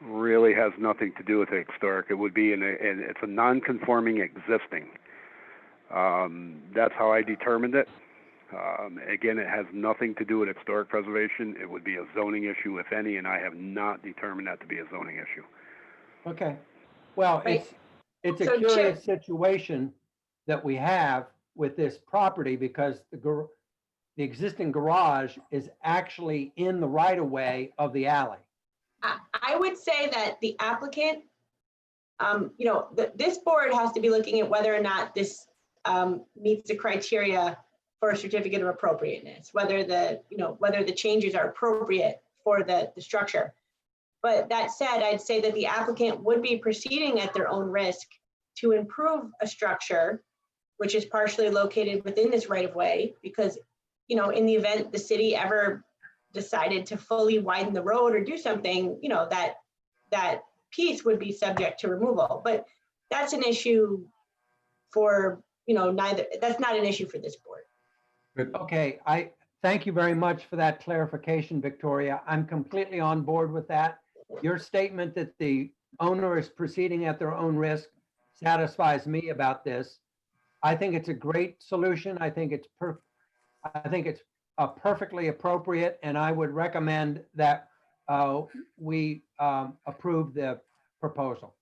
really has nothing to do with the historic. It would be it's a non-conforming existing. That's how I determined it. Again, it has nothing to do with historic preservation. It would be a zoning issue, if any, and I have not determined that to be a zoning issue. Okay. Well, Right. it's a So, curious Chip- situation that we have with this property, because the existing garage is actually in the right of way of the alley. I would say that the applicant, this board has to be looking at whether or not this meets the criteria for a certificate of appropriateness, whether the changes are appropriate for the structure. But that said, I'd say that the applicant would be proceeding at their own risk to improve a structure which is partially located within this right of way, because, you know, in the event the city ever decided to fully widen the road or do something, you know, that piece would be subject to removal. But that's an issue for, you know, that's not an issue for this board. Okay, I thank you very much for that clarification, Victoria. I'm completely on board with that. Your statement that the owner is proceeding at their own risk satisfies me about this. I think it's a great solution. I think it's perfectly appropriate, and I would recommend that we approve the proposal.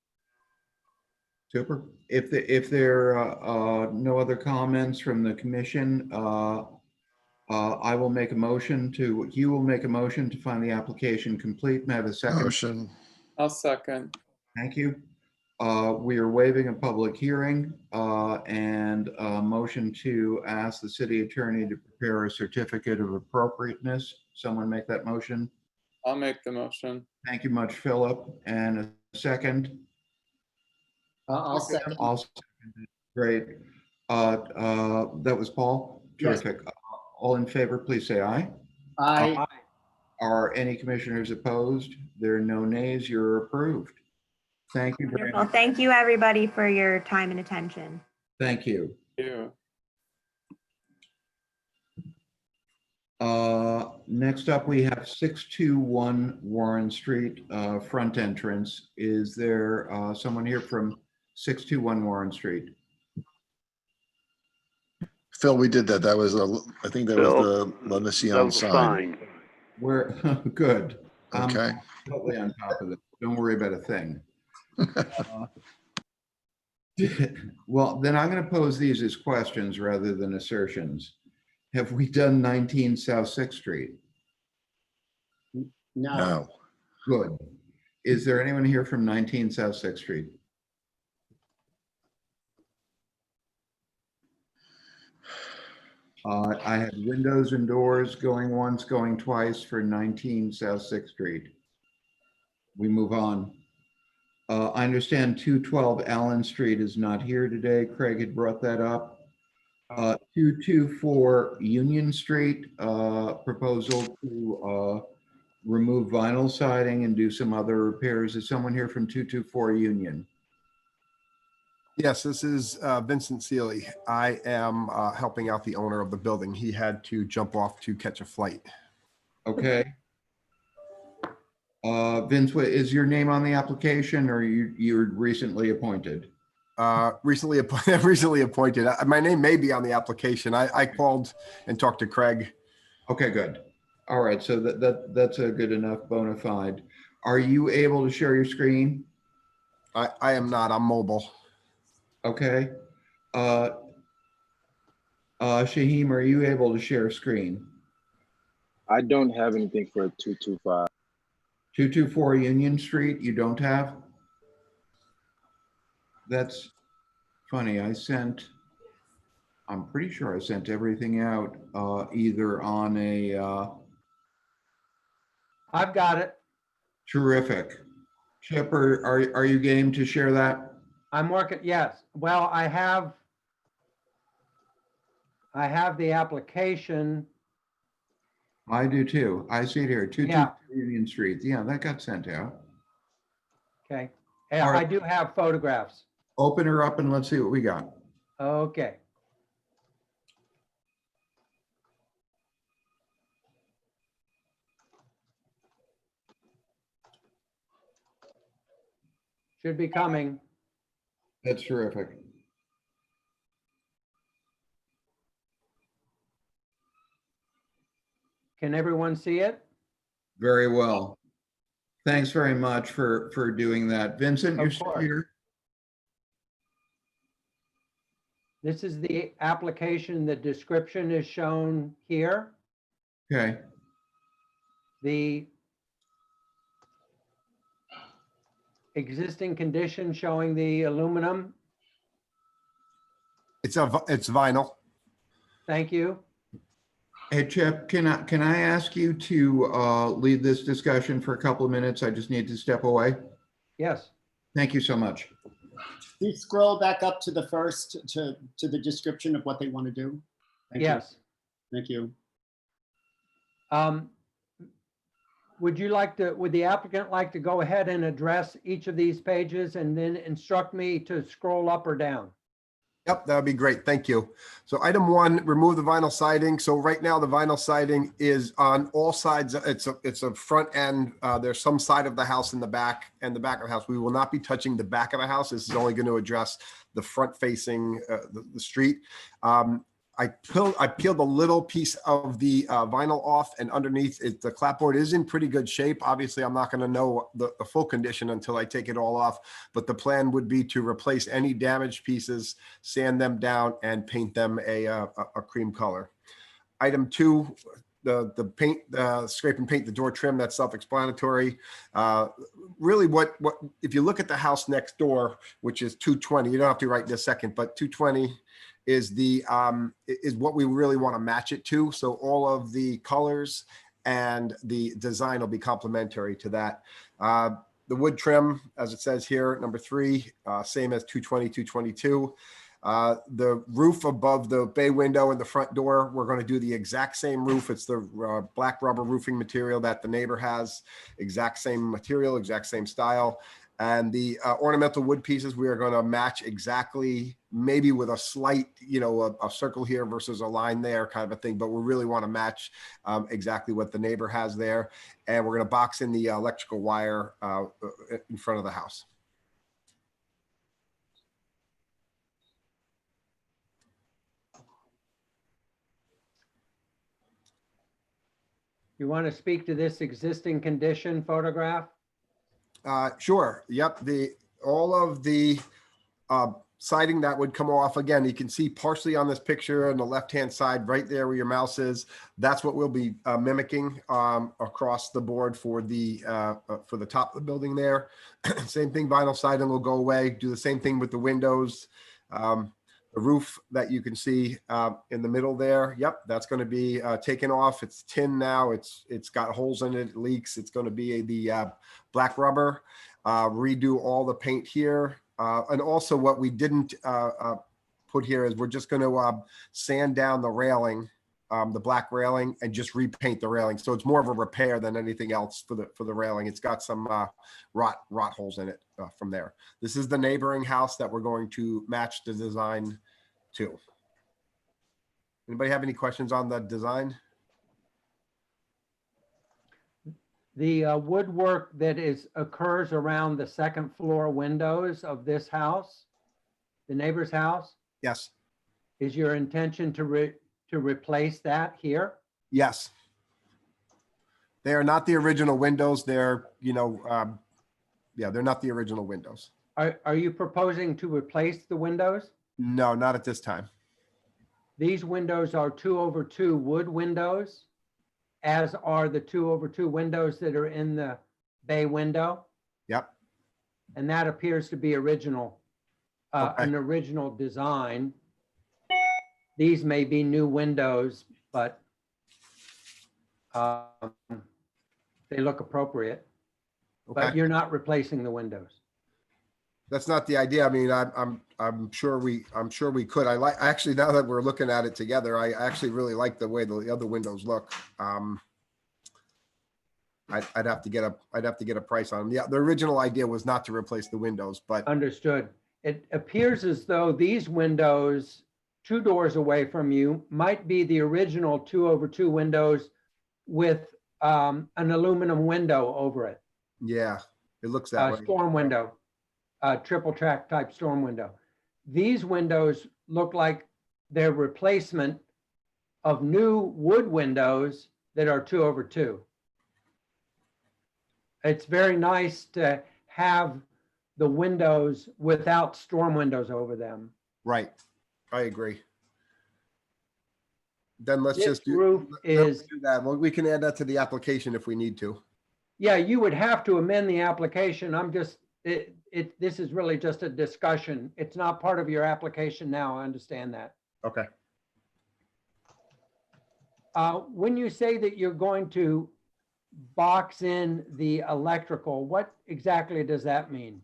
Super. If there are no other comments from the commission, I will make a motion to, you will make a motion to find the application complete. May I have a second? Motion. I'll second. Thank you. We are waiving a public hearing and a motion to ask the city attorney to prepare a certificate of appropriateness. Someone make that motion. I'll make the motion. Thank you much, Philip. And a second. I'll second. I'll second it. Great. That was Paul. Yes. Terrific. All in favor, please say aye. Aye. Are any commissioners opposed? There are no nays. You're approved. Thank you very Wonderful. much. Thank you, everybody, for your time and attention. Thank you. Thank you. Next up, we have 621 Warren Street, front entrance. Is there someone here from 621 Warren Street? Phil, we did that. That was, I think that was the La Mission sign. We're good. Okay. I'm totally on top of it. Don't worry about a thing. Well, then I'm going to pose these as questions rather than assertions. Have we done 19 South 6th Street? No. Good. Is there anyone here from 19 South 6th Street? I had windows and doors going once, going twice for 19 South 6th Street. We move on. I understand 212 Allen Street is not here today. Craig had brought that up. 224 Union Street, proposal to remove vinyl siding and do some other repairs. Is someone here from 224 Union? Yes, this is Vincent Seeley. I am helping out the owner of the building. He had to jump off to catch a flight. Okay. Vince, is your name on the application, or you're recently appointed? Recently appointed. My name may be on the application. I called and talked to Craig. Okay, good. All right, so that's a good enough bona fide. Are you able to share your screen? I am not. I'm mobile. Okay. Shaheem, are you able to share screen? I don't have anything for 225. 224 Union Street, you don't have? That's funny. I'm pretty sure I sent everything out either on a... I've got it. Terrific. Chip, are you game to share that? I'm working, yes. Well, I have the application. I do too. I see it here, 224 Union Street. Yeah, that got sent out. Okay. All I right. do have photographs. Open her up and let's see what we got. Okay. Should be coming. That's terrific. Can everyone see it? Very well. Thanks very much for doing that. Vincent, you're still here? This is the application. The description is shown here. Okay. The existing condition showing the aluminum. It's vinyl. Thank you. Hey, Chip, can I ask you to lead this discussion for a couple of minutes? I just need to step away. Yes. Thank you so much. Please scroll back up to the first, to the description of what they want to do. Thank you. Yes. Thank you. Would the applicant like to go ahead and address each of these pages and then instruct me to scroll up or down? Yep, that would be great. Thank you. So item 1, remove the vinyl siding. So right now the vinyl siding is on all sides. It's a front end. There's some side of the house in the back and the back of the house. We will not be touching the back of the house. This is only going to address the front facing the street. I peeled a little piece of the vinyl off, and underneath it, the clapboard is in pretty good shape. Obviously, I'm not going to know the full condition until I take it all off, but the plan would be to replace any damaged pieces, sand them down, and paint them a cream color. Item 2, the paint, scrape and paint the door trim, that's self-explanatory. Really what if you look at the house next door, which is 220, you don't have to write this second, but 220 is what we really want to match it to. So all of the colors and the design will be complementary to that. The wood trim, as it says here, number 3, same as 220, 222. The roof above the bay window and the front door, we're going to do the exact same roof. It's the black rubber roofing material that the neighbor has, exact same material, exact same style. And the ornamental wood pieces, we are going to match exactly, maybe with a slight, a circle here versus a line there kind of a thing, but we really want to match exactly what the neighbor has there. And we're going to box in the electrical wire in front of the house. You want to speak to this existing condition photograph? Sure. Yep. All of the siding that would come off, again, you can see partially on this picture on the left-hand side, right there where your mouse is. That's what we'll be mimicking across the board for the top of the building there. Same thing, vinyl siding will go away. Do the same thing with the windows. The roof that you can see in the middle there, yep, that's going to be taken off. It's tin now. It's got holes in it. It leaks. It's going to be the black rubber. Redo all the paint here. And also what we didn't put here is we're just going to sand down the railing, the black railing, and just repaint the railing. So it's more of a repair than anything else for the railing. It's got some rot holes in it from there. This is the neighboring house that we're going to match the design to. Anybody have any questions on the design? The woodwork that occurs around the second floor windows of this house, the neighbor's house, Yes. is your intention to replace that here? Yes. They are not the original windows. They're, yeah, they're not the original windows. Are you proposing to replace the windows? No, not at this time. These windows are 2/2 wood windows, as are the 2/2 windows that are in the bay window. Yep. And that appears to be original, Okay. an original design. These may be new windows, but they look appropriate. Okay. But you're not replacing the windows. That's not the idea. I mean, I'm sure we could. Actually, now that we're looking at it together, I actually really like the way the other windows look. I'd have to get a price on them. Yeah, the original idea was not to replace the windows, but Understood. It appears as though these windows, 2 doors away from you, might be the original 2/2 windows with an aluminum window over it. yeah, it looks that way. Storm window, triple track type storm window. These windows look like they're replacement of new wood windows that are 2/2. It's very nice to have the windows without storm windows over them. Right. I agree. Then let's This just do that. Well, we can add that to the application if we need to. Yeah, you would have to amend the application. This is really just a discussion. It's not part of your application now. I understand that. Okay. When you say that you're going to box in the electrical, what exactly does that mean?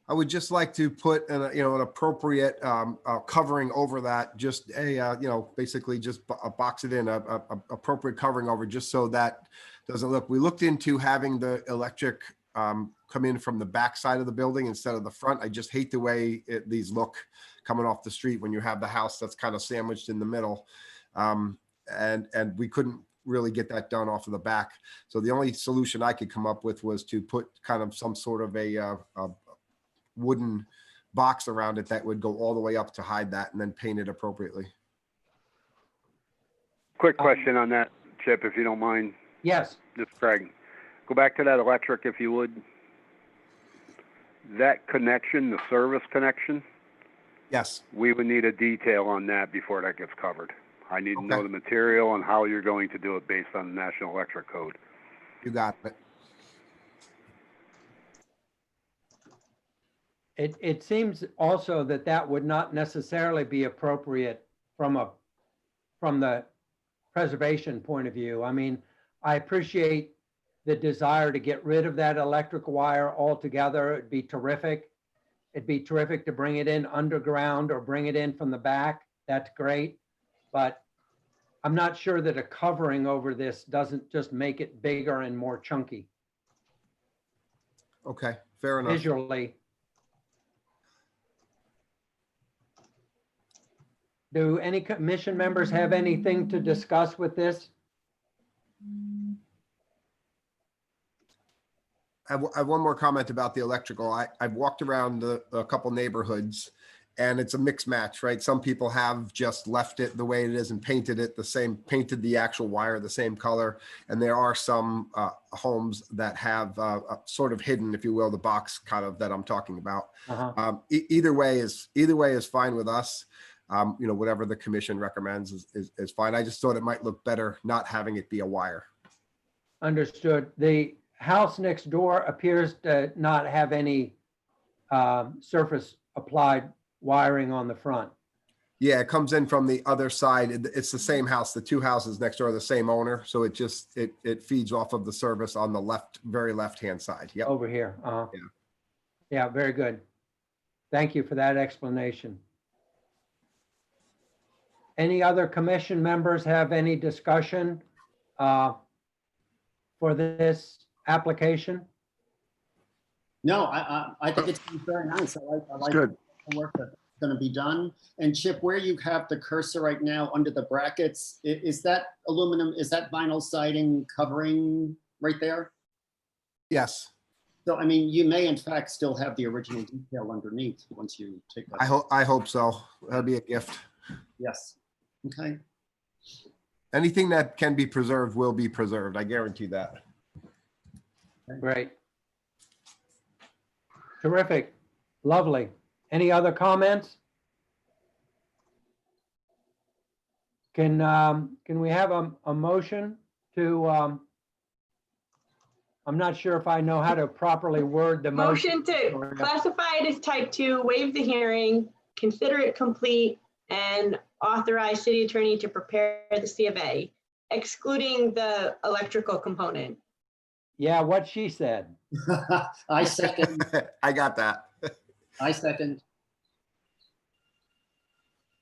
I would just like to put an appropriate covering over that, just basically just box it in, a appropriate covering over, just so that doesn't look. We looked into having the electric come in from the back side of the building instead of the front. I just hate the way these look coming off the street when you have the house that's kind of sandwiched in the middle. And we couldn't really get that done off of the back. So the only solution I could come up with was to put kind of some sort of a wooden box around it that would go all the way up to hide that, and then paint it appropriately. Quick question on that, Chip, if you don't mind. Yes. Just Craig. Go back to that electric, if you would. That connection, the service connection, Yes. we would need a detail on that before that gets covered. I need to know the material and how you're going to do it based on the National Electric Code. You got it. It seems also that that would not necessarily be appropriate from the preservation point of view. I mean, I appreciate the desire to get rid of that electric wire altogether. It'd be terrific. It'd be terrific to bring it in underground or bring it in from the back. That's great. But I'm not sure that a covering over this doesn't just make it bigger and more chunky Okay, fair enough. visually. Do any commission members have anything to discuss with this? I have one more comment about the electrical. I've walked around a couple neighborhoods, and it's a mixed match, right? Some people have just left it the way it is and painted it the same, painted the actual wire the same color. And there are some homes that have sort of hidden, if you will, the box kind of that I'm talking about. Either way is fine with us. Whatever the commission recommends is fine. I just thought it might look better not having it be a wire. Understood. The house next door appears to not have any surface applied wiring on the front. Yeah, it comes in from the other side. It's the same house. The two houses next door are the same owner. So it just, it feeds off of the service on the left, very left-hand side. Yep. Over here. Yeah. Yeah, very good. Thank you for that explanation. Any other commission members have any discussion for this application? No, I think it's very nice. I like Good. the work that's going to be done. And Chip, where you have the cursor right now under the brackets, is that aluminum, is that vinyl siding covering right there? Yes. So, I mean, you may in fact still have the original detail underneath once you take that. I hope so. That'd be a gift. Yes. Okay. Anything that can be preserved will be preserved. I guarantee that. Great. Terrific. Lovely. Any other comments? Can we have a motion to, I'm not sure if I know how to properly word the motion. Motion to classify it as type 2, waive the hearing, consider it complete, and authorize city attorney to prepare the C of A, excluding the electrical component. Yeah, what she said. I second. I got that. I second.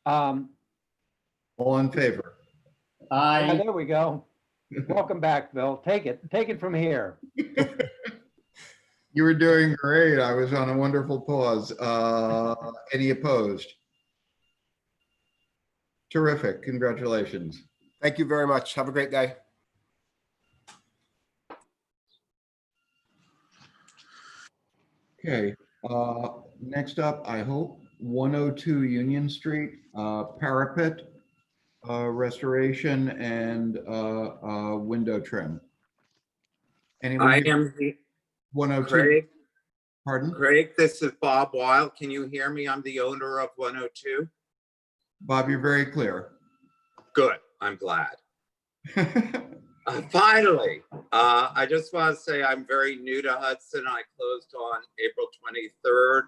All in favor? Yeah, there we go. Welcome back, Bill. Take it from here. You were doing great. I was on a wonderful pause. Any opposed? Terrific. Congratulations. Thank you very much. Have a great day. Okay, next up, I hope, 102 Union Street, parapet restoration and window trim. Anyone I here? am the 102. Craig. Pardon? Craig, this is Bob Weil. Can you hear me? I'm the owner of 102. Bob, you're very clear. Good. I'm glad. Finally, I just want to say I'm very new to Hudson. I closed on April 23rd,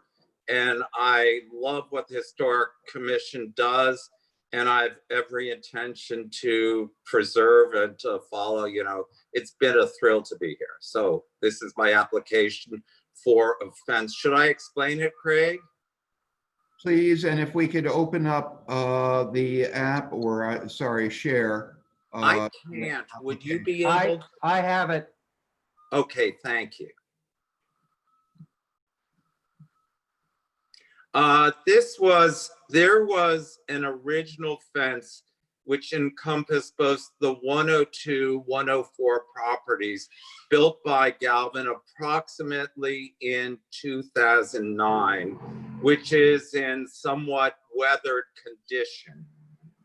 and I love what the Historic Commission does. and I have every intention to preserve and to follow. You know, it's been a thrill to be here. So this is my application for a fence. Should I explain it, Craig? Please, and if we could open up the app or, sorry, share. I can't. Would you be able? I have it. Okay, thank you. There was an original fence which encompassed both the 102, 104 properties built by Galvin approximately in 2009, which is in somewhat weathered condition.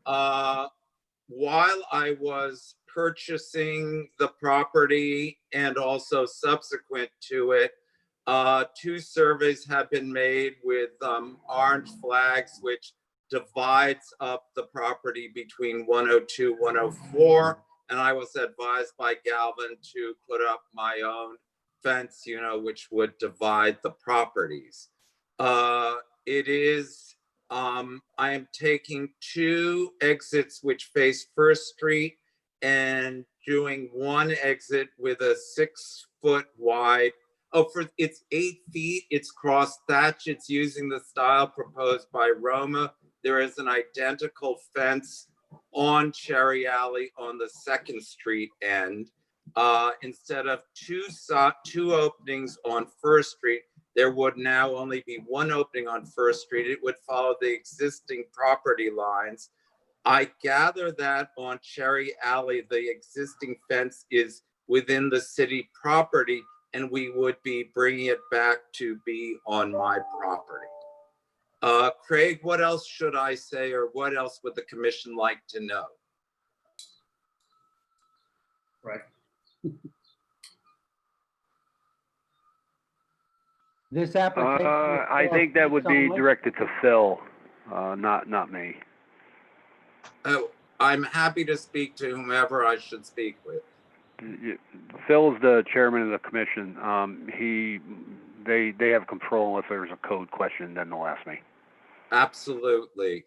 While I was purchasing the property and also subsequent to it, 2 surveys have been made with orange flags, which divides up the property between 102, 104. And I was advised by Galvin to put up my own fence, you know, which would divide the properties. I am taking 2 exits which face First Street and doing 1 exit with a 6-foot wide. It's 8 feet. It's cross thatch. It's using the style proposed by Roma. There is an identical fence on Cherry Alley on the 2nd Street end. Instead of 2 openings on First Street, there would now only be 1 opening on First Street. It would follow the existing property lines. I gather that on Cherry Alley, the existing fence is within the city property, and we would be bringing it back to be on my property. Craig, what else should I say, or what else would the commission like to know? Right. This application. I think that would be directed to Phil, not me. Oh, I'm happy to speak to whomever I should speak with. Phil's the chairman of the commission. They have control. If there's a code question, then they'll ask me. Absolutely.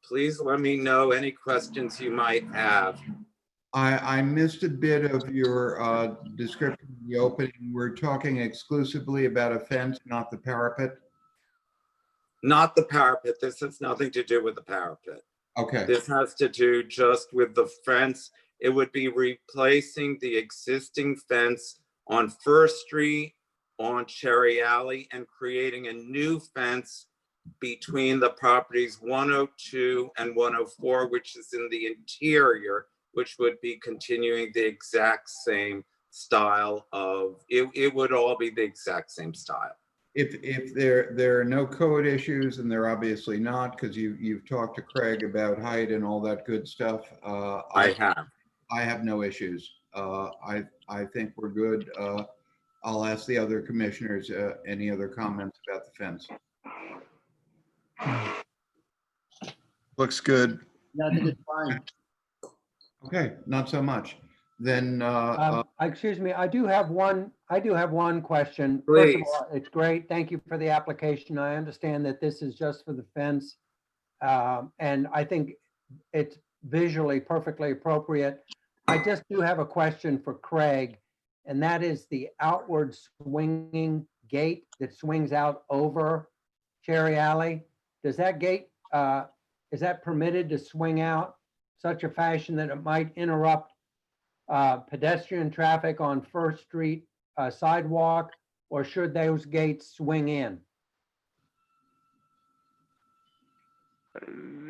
Please let me know any questions you might have. I missed a bit of your description of the opening. We're talking exclusively about a fence, not the parapet. Not the parapet. This has nothing to do with the parapet. Okay. This has to do just with the fence. It would be replacing the existing fence on First Street, on Cherry Alley, and creating a new fence between the properties 102 and 104, which is in the interior, which would be continuing the exact same style of, it would all be the exact same style. If there are no code issues, and they're obviously not, because you've talked to Craig about height and all that good stuff. I have no issues. I think we're good. I'll ask the other commissioners any other comments about the fence. Looks good. Yeah, I think it's fine. Okay, not so much. Then, excuse me, I do have one question. Please. First of all, it's great. Thank you for the application. I understand that this is just for the fence. And I think it's visually perfectly appropriate. I just do have a question for Craig, and that is the outward swinging gate that swings out over Cherry Alley. Does that gate, is that permitted to swing out such a fashion that it might interrupt pedestrian traffic on First Street sidewalk, or should those gates swing in?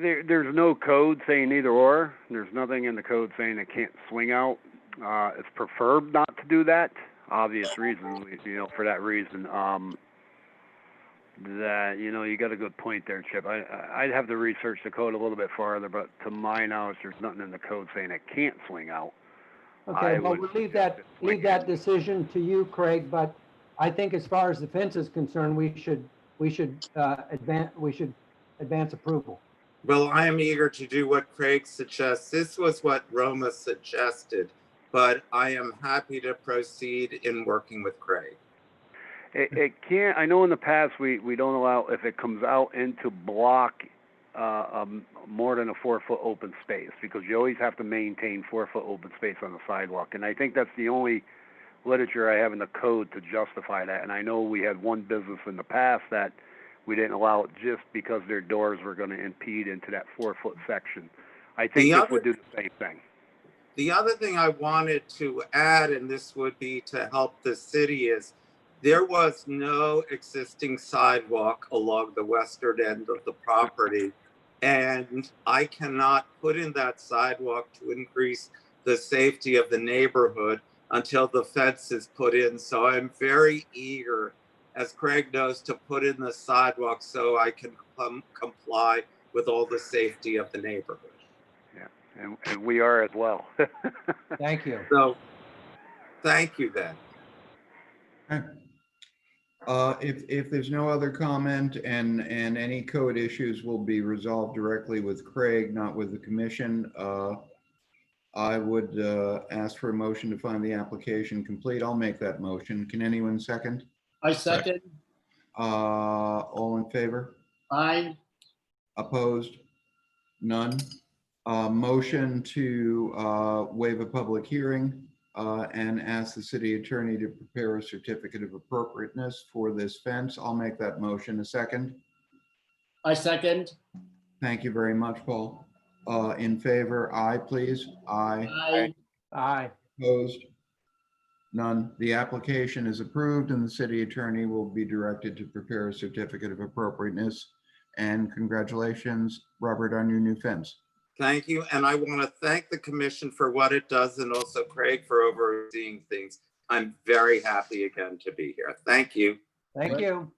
There's no code saying either or. There's nothing in the code saying it can't swing out. It's preferred not to do that. Obvious reasons, for that reason. That, you got a good point there, Chip. I'd have to research the code a little bit farther, but to my knowledge, there's nothing in the code saying it can't swing out. Okay, well, we'll leave that decision to you, Craig, but I think as far as the fence is concerned, we should advance approval. Well, I am eager to do what Craig suggests. This was what Roma suggested, but I am happy to proceed in working with Craig. It can't, I know in the past we don't allow, if it comes out into block more than a 4-foot open space, because you always have to maintain 4-foot open space on the sidewalk. And I think that's the only literature I have in the code to justify that. And I know we had one business in the past that we didn't allow it just because their doors were going to impede into that 4-foot section. I think this would do the same thing. The other thing I wanted to add, and this would be to help the city, is there was no existing sidewalk along the western end of the property. And I cannot put in that sidewalk to increase the safety of the neighborhood until the fence is put in. So I'm very eager, as Craig knows, to put in the sidewalk so I can comply with all the safety of the neighborhood. Yeah, and we are as well. Thank you. So, thank you then. If there's no other comment and any code issues will be resolved directly with Craig, not with the commission, I would ask for a motion to find the application complete. I'll make that motion. Can anyone second? I second. All in favor? Aye. Opposed? None. Motion to waive a public hearing and ask the city attorney to prepare a certificate of appropriateness for this fence. I'll make that motion. A second. I second. Thank you very much, Paul. In favor, aye, please. Aye. Aye. Aye. Opposed? None. The application is approved and the city attorney will be directed to prepare a certificate of appropriateness. And congratulations, Robert, on your new fence. Thank you. And I want to thank the commission for what it does, and also Craig for overseeing things. I'm very happy again to be here. Thank you. Thank you.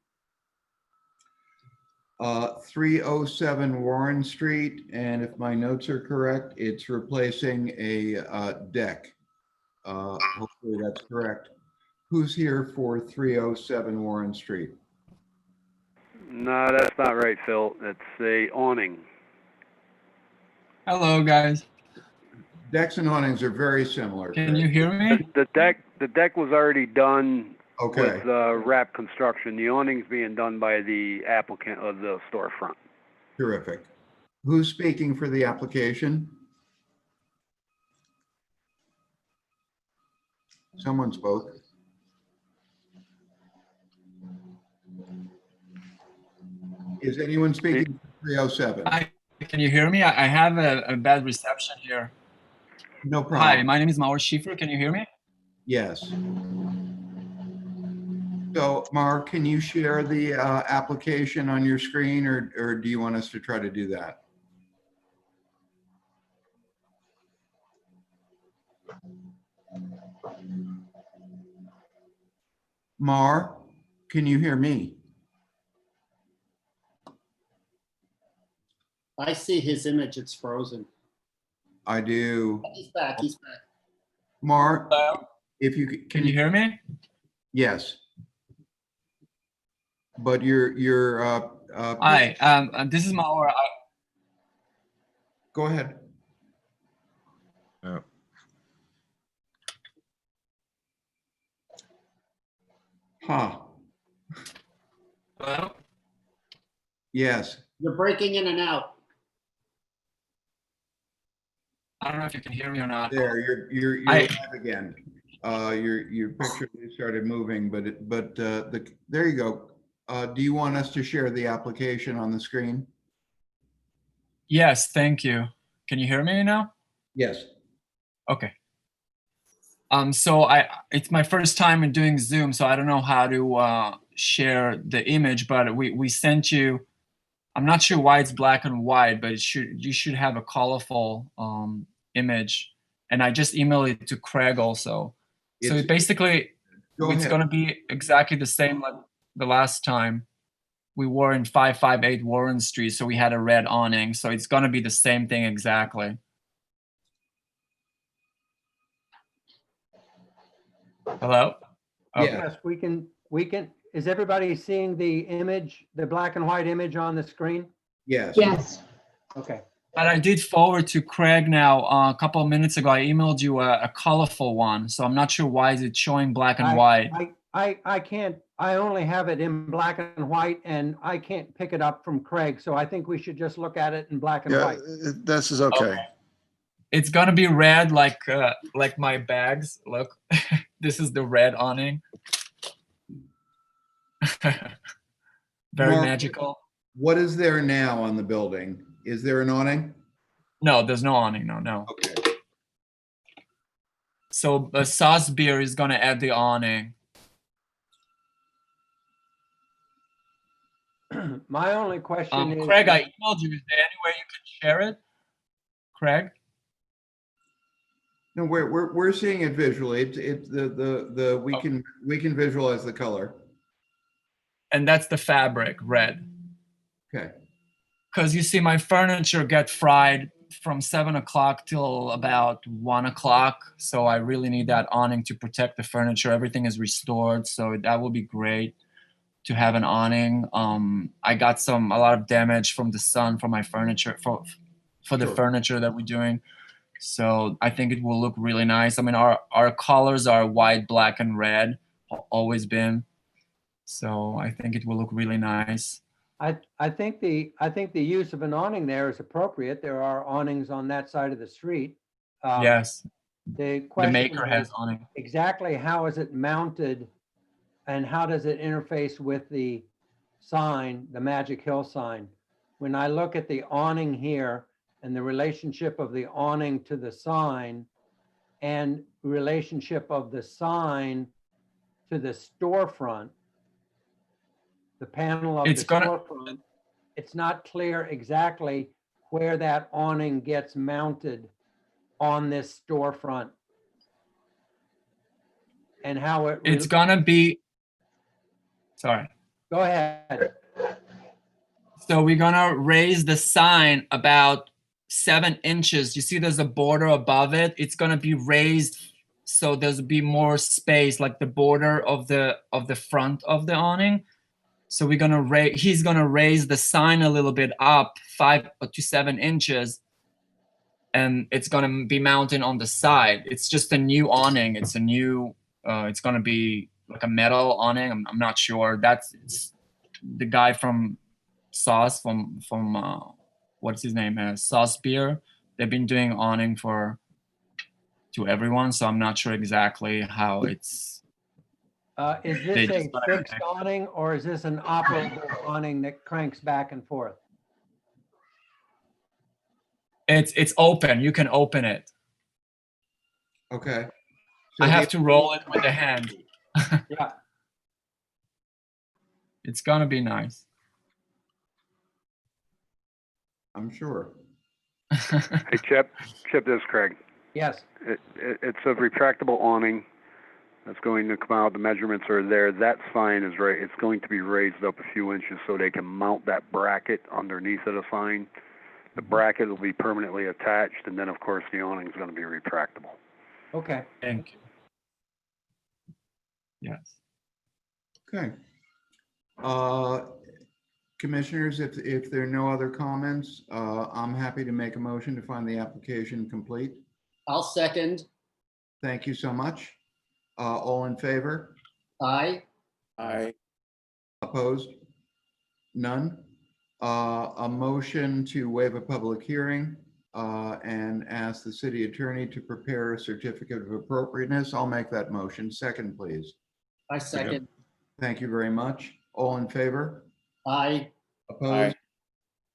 307 Warren Street, and if my notes are correct, it's replacing a deck. Hopefully that's correct. Who's here for 307 Warren Street? No, that's not right, Phil. It's a awning. Hello, guys. Decks and awnings are very similar. Can you hear me? The deck was already done. Okay. With wrap construction. The awning's being done by the applicant of the storefront. Terrific. Who's speaking for the application? Someone spoke. Is anyone speaking for 307? Hi, can you hear me? I have a bad reception here. No problem. Hi, my name is Maur Schiffer. Can you hear me? Yes. So, Mark, can you share the application on your screen, or do you want us to try to do that? Mar, can you hear me? I see his image. It's frozen. I do. He's back. He's back. Mar, Hello? if you Can you hear me? Yes. But you're Hi, this is Maur. Go ahead. Yeah. Huh. Hello? Yes. You're breaking in and out. I don't know if you can hear me or not. There, you're live again. Your picture started moving, but there you go. Do you want us to share the application on the screen? Yes, thank you. Can you hear me now? Yes. Okay. So it's my first time in doing Zoom, so I don't know how to share the image, but we sent you. I'm not sure why it's black and white, but you should have a colorful image, and I just emailed it to Craig also. So it's basically it's going to be exactly the same like the last time. We were in 558 Warren Street, so we had a red awning. So it's going to be the same thing exactly. Hello? Okay. Yes, we can, is everybody seeing the image, the black and white image on the screen? Yes. Yes. Okay. But I did forward to Craig now a couple of minutes ago. I emailed you a colorful one, so I'm not sure why is it showing black and white. I can't I only have it in black and white and I can't pick it up from Craig. So I think we should just look at it in black and Yeah, white. this is okay. It's gonna be red like my bags. Look, this is the red awning. Very Mark, magical. what is there now on the building? Is there an awning? No, there's no awning. No. Okay. So Sauce Beer is gonna add the awning. My only question is. Craig, I emailed you. Is there any way you could share it? Craig? No, we're seeing it visually. It's we can visualize the color. And that's the fabric, red. Okay. Because you see, my furniture get fried from 7 o'clock till about 1 o'clock. So I really need that awning to protect the furniture. Everything is restored. So that will be great to have an awning. I got a lot of damage from the sun for my furniture, for the furniture that we're doing. So I think it will look really nice. I mean, our colors are white, black, and red, always been. So I think it will look really nice. I think the use of an awning there is appropriate. There are awnings on that side of the street. Yes. The question maker has is awning. exactly how is it mounted and how does it interface with the sign, the Magic Hill sign? When I look at the awning here and the relationship of the awning to the sign and relationship of the sign to the storefront, the panel of the storefront, it's not clear exactly where that awning gets mounted on this storefront and how it. It's gonna be, sorry. Go ahead. So we're gonna raise the sign about 7 inches. You see there's a border above it. It's gonna be raised so there's be more space, like the border of the front of the awning. So we're gonna he's gonna raise the sign a little bit up 5 to 7 inches, and it's gonna be mounted on the side. It's just a new awning. It's a new. It's gonna be like a metal awning. I'm not sure. It's the guy from Sauce from what's his name? Sauce Beer. They've been doing awning to everyone, so I'm not sure exactly how it's. Is this a fixed awning or is this an operable awning that cranks back and forth? It's open. You can open it. Okay. I have to roll it with the hand. Yeah. It's gonna be nice. I'm sure. Hey, Chip, this is Craig. Yes. It's a retractable awning that's going to come out. The measurements are there. That sign is right. It's going to be raised up a few inches so they can mount that bracket underneath of the sign. The bracket will be permanently attached, and then, of course, the awning is going to be retractable. Okay. Thank you. Yes. Okay. Commissioners, if there are no other comments, I'm happy to make a motion to find the application complete. I'll second. Thank you so much. All in favor? Aye. Aye. Opposed? None. A motion to waive a public hearing and ask the city attorney to prepare a certificate of appropriateness. I'll make that motion. Second, please. I second. Thank you very much. All in favor? Aye. Opposed?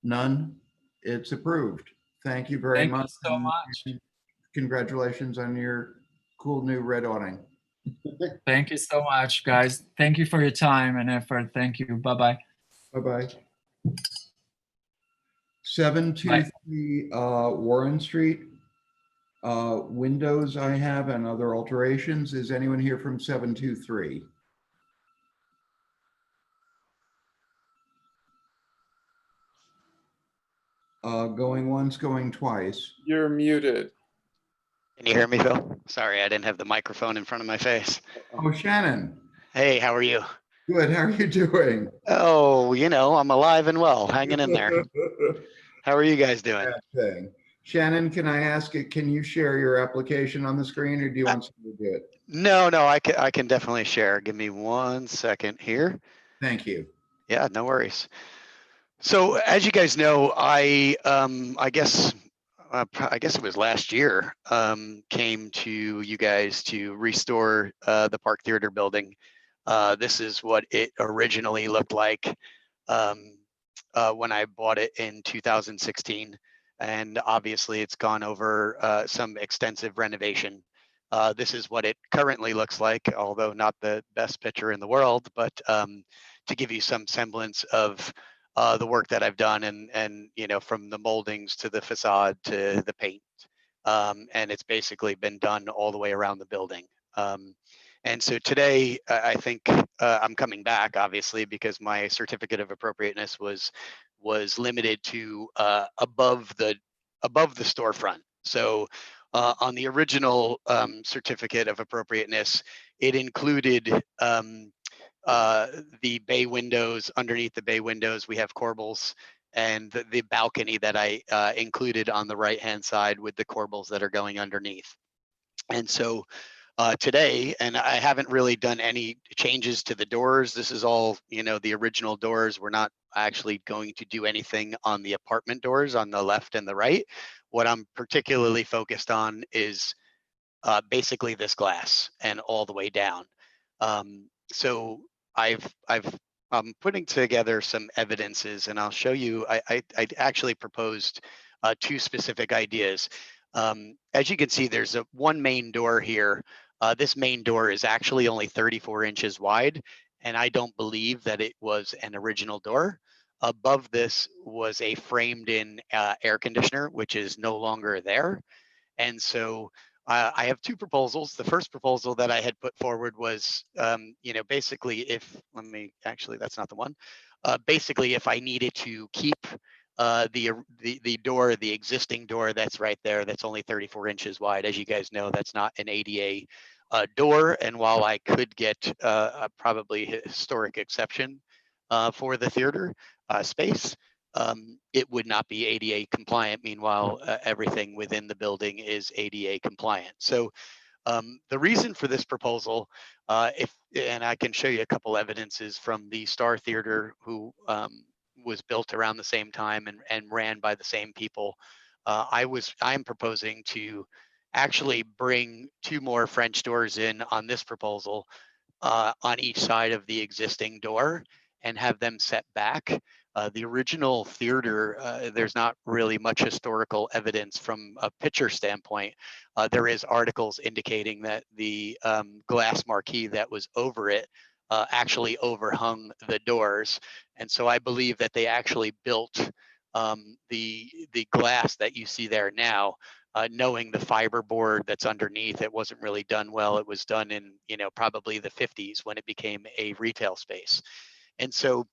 None. It's approved. Thank you very much. Thank you so much. Congratulations on your cool new red awning. Thank you so much, guys. Thank you for your time and effort. Thank you. Bye-bye. Bye-bye. 723 Warren Street. Windows I have and other alterations. Is anyone here from 723? Going once, going twice. You're muted. Can you hear me, Phil? Sorry, I didn't have the microphone in front of my face. Oh, Shannon. Hey, how are you? Good. How are you doing? Oh, I'm alive and well, hanging in there. How are you guys doing? Shannon, can I ask it? Can you share your application on the screen or do you want someone to do it? No, I can definitely share. Give me 1 second here. Thank you. Yeah, no worries. So as you guys know, I guess it was last year, came to you guys to restore the Park Theater building. This is what it originally looked like when I bought it in 2016. And obviously it's gone over some extensive renovation. This is what it currently looks like, although not the best picture in the world, but to give you some semblance of the work that I've done, and you know, from the moldings to the facade to the paint, and it's basically been done all the way around the building. And so today, I think I'm coming back, obviously, because my certificate of appropriateness was limited to above the storefront. So on the original certificate of appropriateness, it included the bay windows. Underneath the bay windows, we have corbels, and the balcony that I included on the right-hand side with the corbels that are going underneath. And so today, and I haven't really done any changes to the doors. This is all, you know, the original doors. We're not actually going to do anything on the apartment doors on the left and the right. What I'm particularly focused on is basically this glass and all the way down. So I'm putting together some evidences, and I'll show you. I actually proposed 2 specific ideas. As you can see, there's one main door here. This main door is actually only 34 inches wide, and I don't believe that it was an original door. Above this was a framed-in air conditioner, which is no longer there. And so I have 2 proposals. The first proposal that I had put forward was, you know, basically that's not the one. Basically, if I needed to keep the door, the existing door that's right there, that's only 34 inches wide. As you guys know, that's not an ADA door. And while I could get a probably historic exception for the theater space, it would not be ADA compliant. Meanwhile, everything within the building is ADA compliant. So the reason for this proposal, and I can show you a couple evidences from the Star Theater, who was built around the same time and ran by the same people. I'm proposing to actually bring 2 more French doors in on this proposal on each side of the existing door and have them set back. The original theater, there's not really much historical evidence from a picture standpoint. There is articles indicating that the glass marquee that was over it actually overhung the doors. And so I believe that they actually built the glass that you see there now, knowing the fiberboard that's underneath. It wasn't really done well. It was done in, you know, probably the 50s when it became a retail space. And so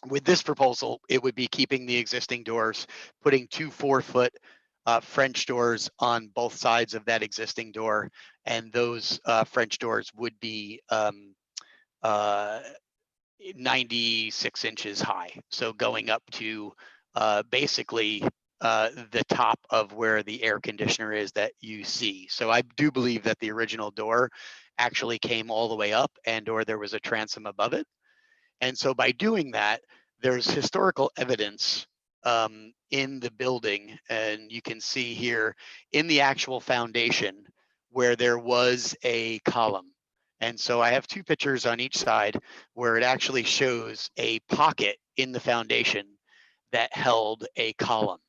with this proposal, it would be keeping the existing doors, putting 2 4-foot French doors on both sides of that existing door. And those French doors would be 96 inches high. So going up to basically the top of where the air conditioner is that you see. So I do believe that the original door actually came all the way up, and or there was a transom above it. And so by doing that, there's historical evidence in the building, and you can see here in the actual foundation where there was a column. And so I have 2 pictures on each side where it actually shows a pocket in the foundation that held a column.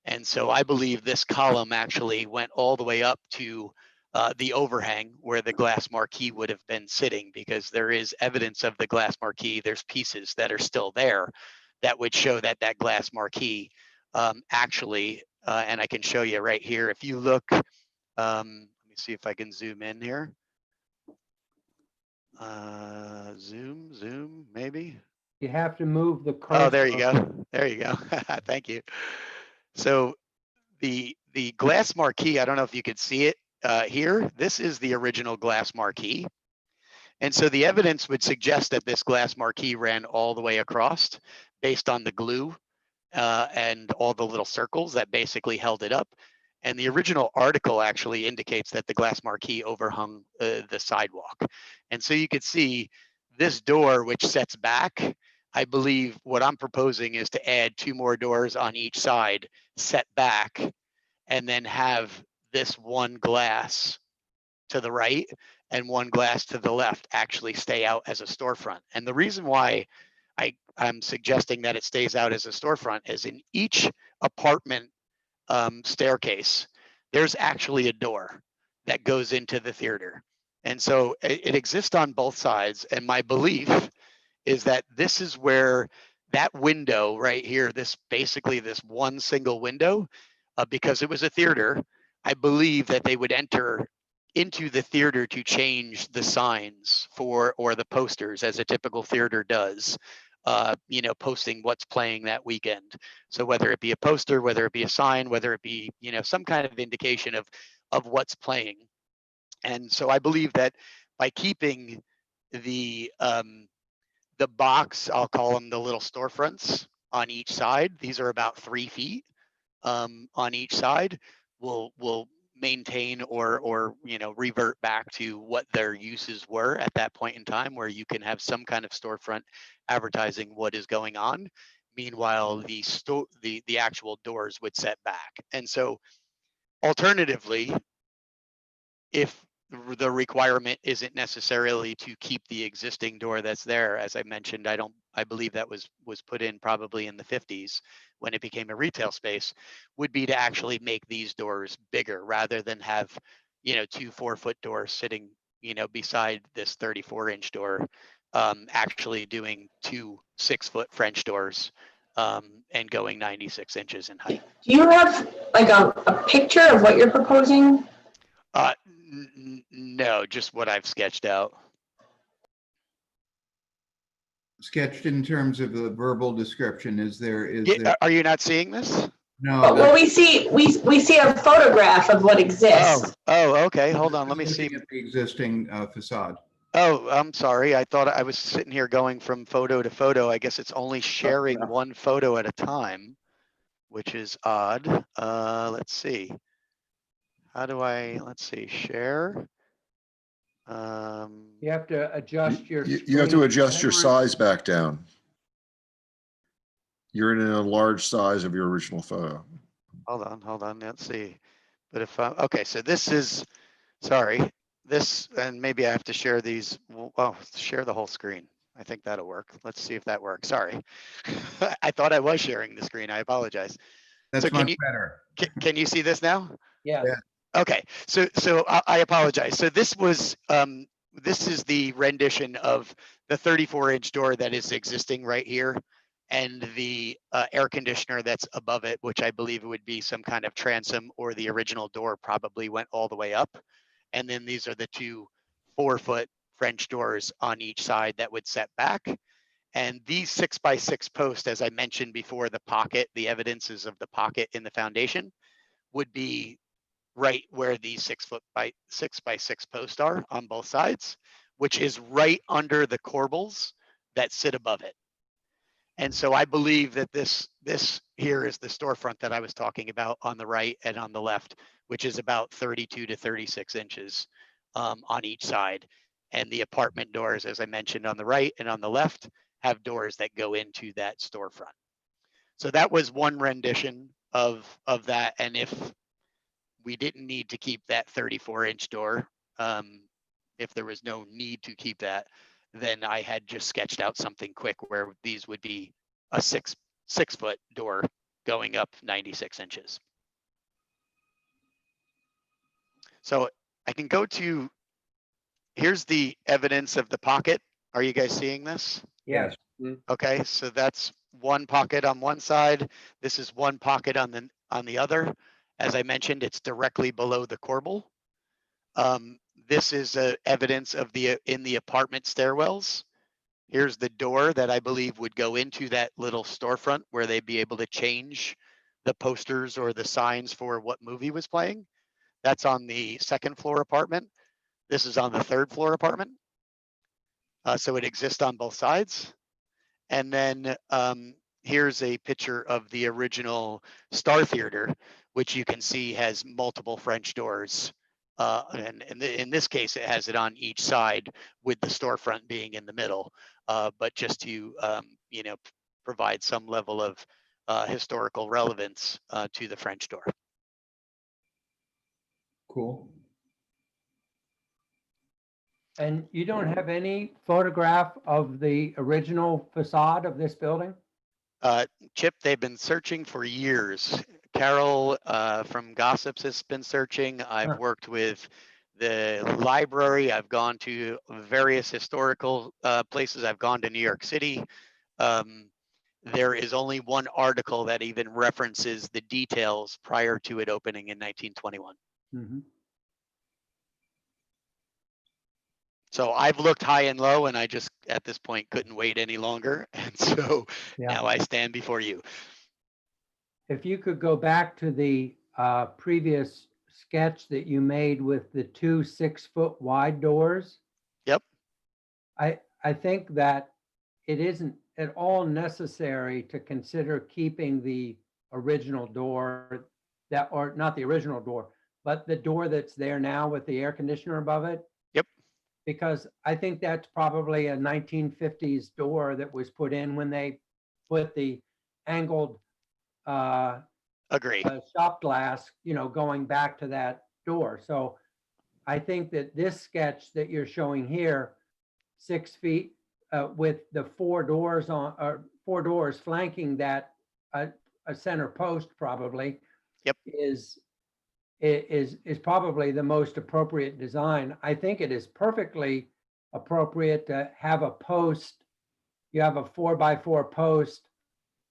And so I believe this column actually went all the way up to the overhang where the glass marquee would have been sitting, because there is evidence of the glass marquee. There's pieces that are still there that would show that that glass marquee actually, and I can show you right here. If you look, let me see if I can zoom in here. Zoom, maybe. You have to move the cursor. Oh, there you go. There you go. Thank you. So the glass marquee, I don't know if you could see it here. This is the original glass marquee. And so the evidence would suggest that this glass marquee ran all the way across based on the glue and all the little circles that basically held it up. And the original article actually indicates that the glass marquee overhung the sidewalk. And so you could see this door, which sets back. I believe what I'm proposing is to add 2 more doors on each side, set back, and then have this one glass to the right and one glass to the left actually stay out as a storefront. And the reason why I'm suggesting that it stays out as a storefront is in each apartment staircase, there's actually a door that goes into the theater. And so it exists on both sides. And my belief is that this is where that window right here, this basically this one single window, because it was a theater, I believe that they would enter into the theater to change the signs or the posters as a typical theater does, you know, posting what's playing that weekend. So whether it be a poster, whether it be a sign, whether it be, you know, some kind of indication of what's playing. And so I believe that by keeping the box, I'll call them the little storefronts on each side, these are about 3 feet on each side, will maintain or you know, revert back to what their uses were at that point in time, where you can have some kind of storefront advertising what is going on. Meanwhile, the actual doors would set back. And so alternatively, if the requirement isn't necessarily to keep the existing door that's there, as I mentioned, I believe that was put in probably in the 50s when it became a retail space, would be to actually make these doors bigger rather than have, you know, 2 4-foot doors sitting, you know, beside this 34-inch door, actually doing 2 6-foot French doors and going 96 inches in height. Do you have like a picture of what you're proposing? No, just what I've sketched out. Sketched in terms of the verbal description, there? Are you not seeing this? No. Well, we see a photograph of what exists. Oh, okay. Hold on. Let me see. At the existing facade. Oh, I'm sorry. I thought I was sitting here going from photo to photo. I guess it's only sharing one photo at a time, which is odd. Let's see. How do let's see, share. You have to adjust your You have to adjust your size back down. You're in a large size of your original photo. Hold on. Let's see. But if okay, so this is, sorry, this, and maybe I have to share these. Oh, share the whole screen. I think that'll work. Let's see if that works. Sorry. I thought I was sharing the screen. I apologize. That's much better. Can you see this now? Yeah. Okay, so I apologize. So this was this is the rendition of the 34-inch door that is existing right here, and the air conditioner that's above it, which I believe would be some kind of transom, or the original door probably went all the way up. And then these are the 2 4-foot French doors on each side that would set back. And these 6x6 posts, as I mentioned before, the pocket, the evidences of the pocket in the foundation would be right where these 6x6 posts are on both sides, which is right under the corbels that sit above it. And so I believe that this here is the storefront that I was talking about on the right and on the left, which is about 32 to 36 inches on each side. And the apartment doors, as I mentioned, on the right and on the left, have doors that go into that storefront. So that was one rendition of that. And if we didn't need to keep that 34-inch door, if there was no need to keep that, then I had just sketched out something quick where these would be a 6-foot door going up 96 inches. So I can go to, here's the evidence of the pocket. Are you guys seeing this? Yes. Okay, so that's one pocket on one side. This is one pocket on the other. As I mentioned, it's directly below the corbel. This is evidence of in the apartment stairwells. Here's the door that I believe would go into that little storefront where they'd be able to change the posters or the signs for what movie was playing. That's on the 2nd floor apartment. This is on the 3rd floor apartment. So it exists on both sides. And then here's a picture of the original Star Theater, which you can see has multiple French doors. And in this case, it has it on each side with the storefront being in the middle, but just to, you know, provide some level of historical relevance to the French door. Cool. And you don't have any photograph of the original facade of this building? Chip, they've been searching for years. Carol from Gossips has been searching. I've worked with the library. I've gone to various historical places. I've gone to New York City. There is only one article that even references the details prior to it opening in 1921. Mm-hmm. So I've looked high and low, and I just, at this point, couldn't wait any longer. And so now I stand before you. If you could go back to the previous sketch that you made with the 2 6-foot wide doors. Yep. I think that it isn't at all necessary to consider keeping the original door that, or not the original door, but the door that's there now with the air conditioner above it. Yep. Because I think that's probably a 1950s door that was put in when they put the angled agree shop glass, you know, going back to that door. So I think that this sketch that you're showing here, 6 feet with the 4 doors on, or 4 doors flanking that a center post probably. Yep. Is probably the most appropriate design. I think it is perfectly appropriate to have a post. You have a 4x4 post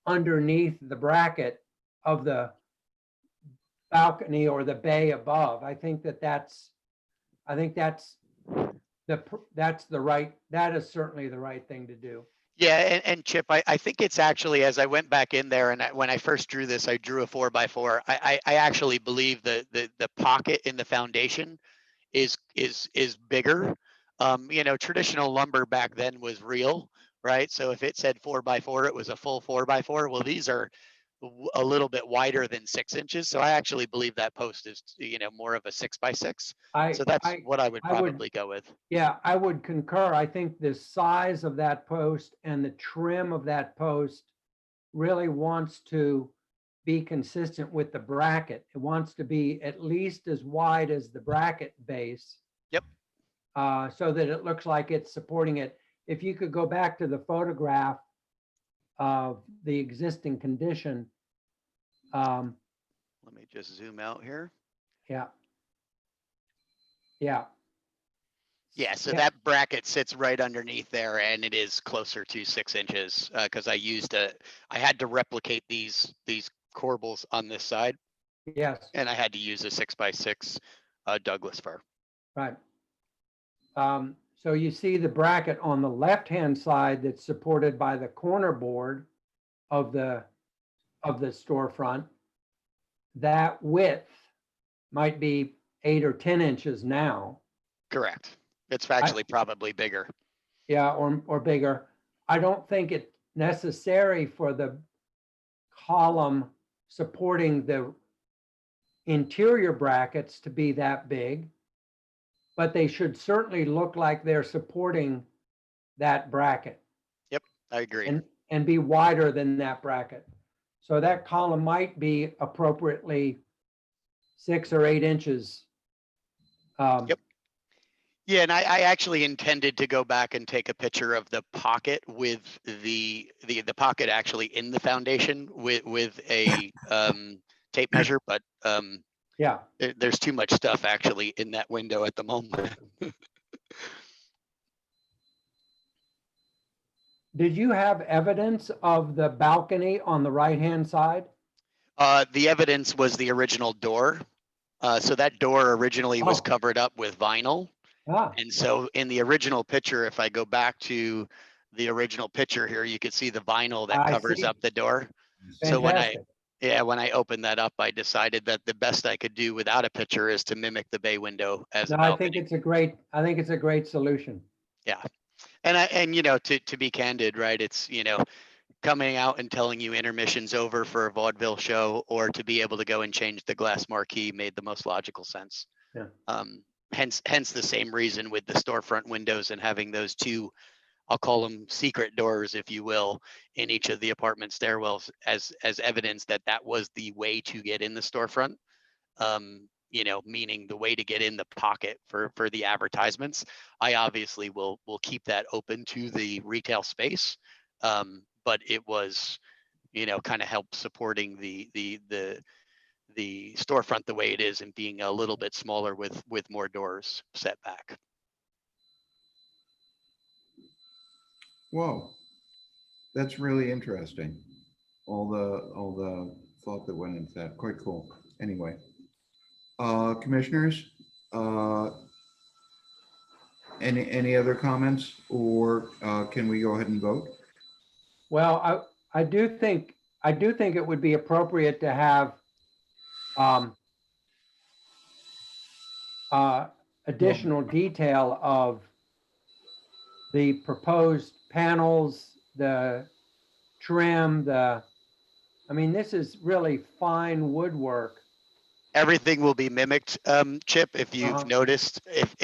underneath the bracket of the balcony or the bay above. I think that's that is certainly the right thing to do. Yeah, and Chip, I think it's actually, as I went back in there and when I first drew this, I drew a 4x4. I actually believe the pocket in the foundation is bigger. You know, traditional lumber back then was real, right? So if it said 4x4, it was a full 4x4. Well, these are a little bit wider than 6 inches. So I actually believe that post is, you know, more of a 6x6. So that's what I would probably go with. Yeah, I would concur. I think the size of that post and the trim of that post really wants to be consistent with the bracket. It wants to be at least as wide as the bracket base. Yep. So that it looks like it's supporting it. If you could go back to the photograph of the existing condition. Let me just zoom out here. Yeah. Yeah. Yeah, so that bracket sits right underneath there, and it is closer to 6 inches because I had to replicate these corbels on this side. Yes. And I had to use a 6x6 Douglas fir. Right. So you see the bracket on the left-hand side that's supported by the corner board of the storefront. That width might be 8 or 10 inches now. Correct. It's actually probably bigger. Yeah, or bigger. I don't think it's necessary for the column supporting the interior brackets to be that big, but they should certainly look like they're supporting that bracket. Yep, I agree. And be wider than that bracket. So that column might be appropriately 6 or 8 inches. Yep. Yeah, and I actually intended to go back and take a picture of the pocket with the pocket actually in the foundation with a tape measure, but yeah, there's too much stuff actually in that window at the moment. Did you have evidence of the balcony on the right-hand side? The evidence was the original door. So that door originally was covered up with vinyl. And so in the original picture, if I go back to the original picture here, you can see the vinyl that covers up the door. Fantastic. So when I opened that up, I decided that the best I could do without a picture is to mimic the bay window as a balcony. I think it's a great solution. Yeah. And you know, to be candid, right, it's, you know, coming out and telling you intermission's over for a vaudeville show, or to be able to go and change the glass marquee made the most logical sense. Yeah. Hence the same reason with the storefront windows and having those two, I'll call them secret doors, if you will, in each of the apartment stairwells as evidence that that was the way to get in the storefront. Meaning the way to get in the pocket for the advertisements. I obviously will keep that open to the retail space, but it was, kind of help supporting the storefront the way it is and being a little bit smaller with more doors set back. Whoa, that's really interesting. All the thought that went into that. Quite cool. Anyway. Commissioners, any other comments, or can we go ahead and vote? Well, I do think it would be appropriate to have additional detail of the proposed panels, the trim, this is really fine woodwork. Everything will be mimicked, Chip. If you've noticed, if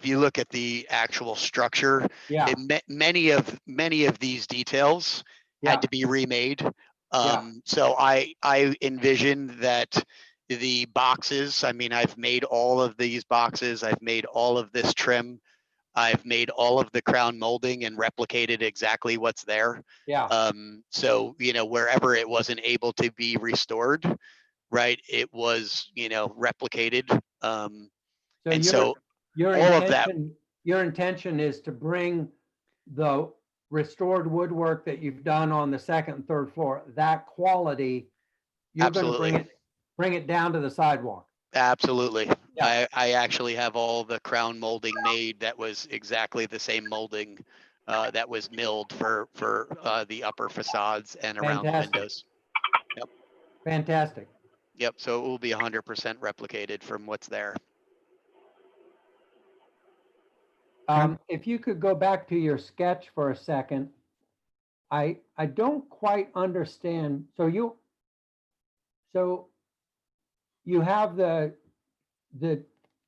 you look at the actual structure, many of these details had to be remade. So I envision that the boxes, I've made all of these boxes, I've made all of this trim, I've made all of the crown molding and replicated exactly what's there. So, wherever it wasn't able to be restored, right, it was, replicated. Your intention is to bring the restored woodwork that you've done on the second and third floor, that quality, you're going to bring it down to the sidewalk. Absolutely. I actually have all the crown molding made that was exactly the same molding that was milled for the upper facades and around the windows. Yep. Fantastic. Yep. So it will be 100% replicated from what's there. If you could go back to your sketch for a second, I don't quite understand. So you have the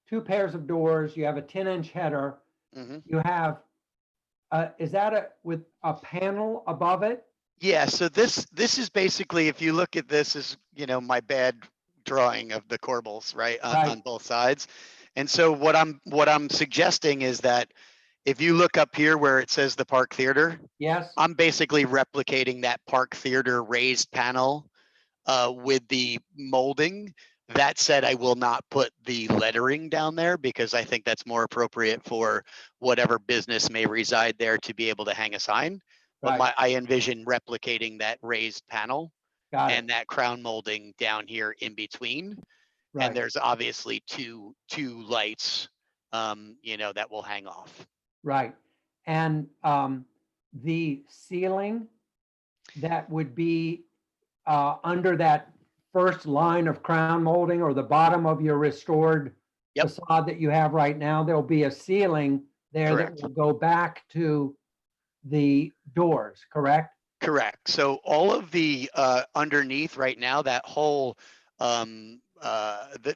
two pairs of doors. You have a 10-inch header. Mm-hmm. You have is that with a panel above it? Yeah, so this is basically, if you look at this as, my bad drawing of the corbels, right, on both sides. And so what I'm suggesting is that if you look up here where it says the Park Theater, yes, I'm basically replicating that Park Theater raised panel with the molding. That said, I will not put the lettering down there because I think that's more appropriate for whatever business may reside there to be able to hang a sign. But I envision replicating that raised panel and that crown molding down here in between. And there's obviously two lights, that will hang off. Right. And the ceiling that would be under that first line of crown molding, or the bottom of your restored facade that you have right now, there'll be a ceiling there that will go back to the doors, correct? Correct. So all of the underneath right now, that whole that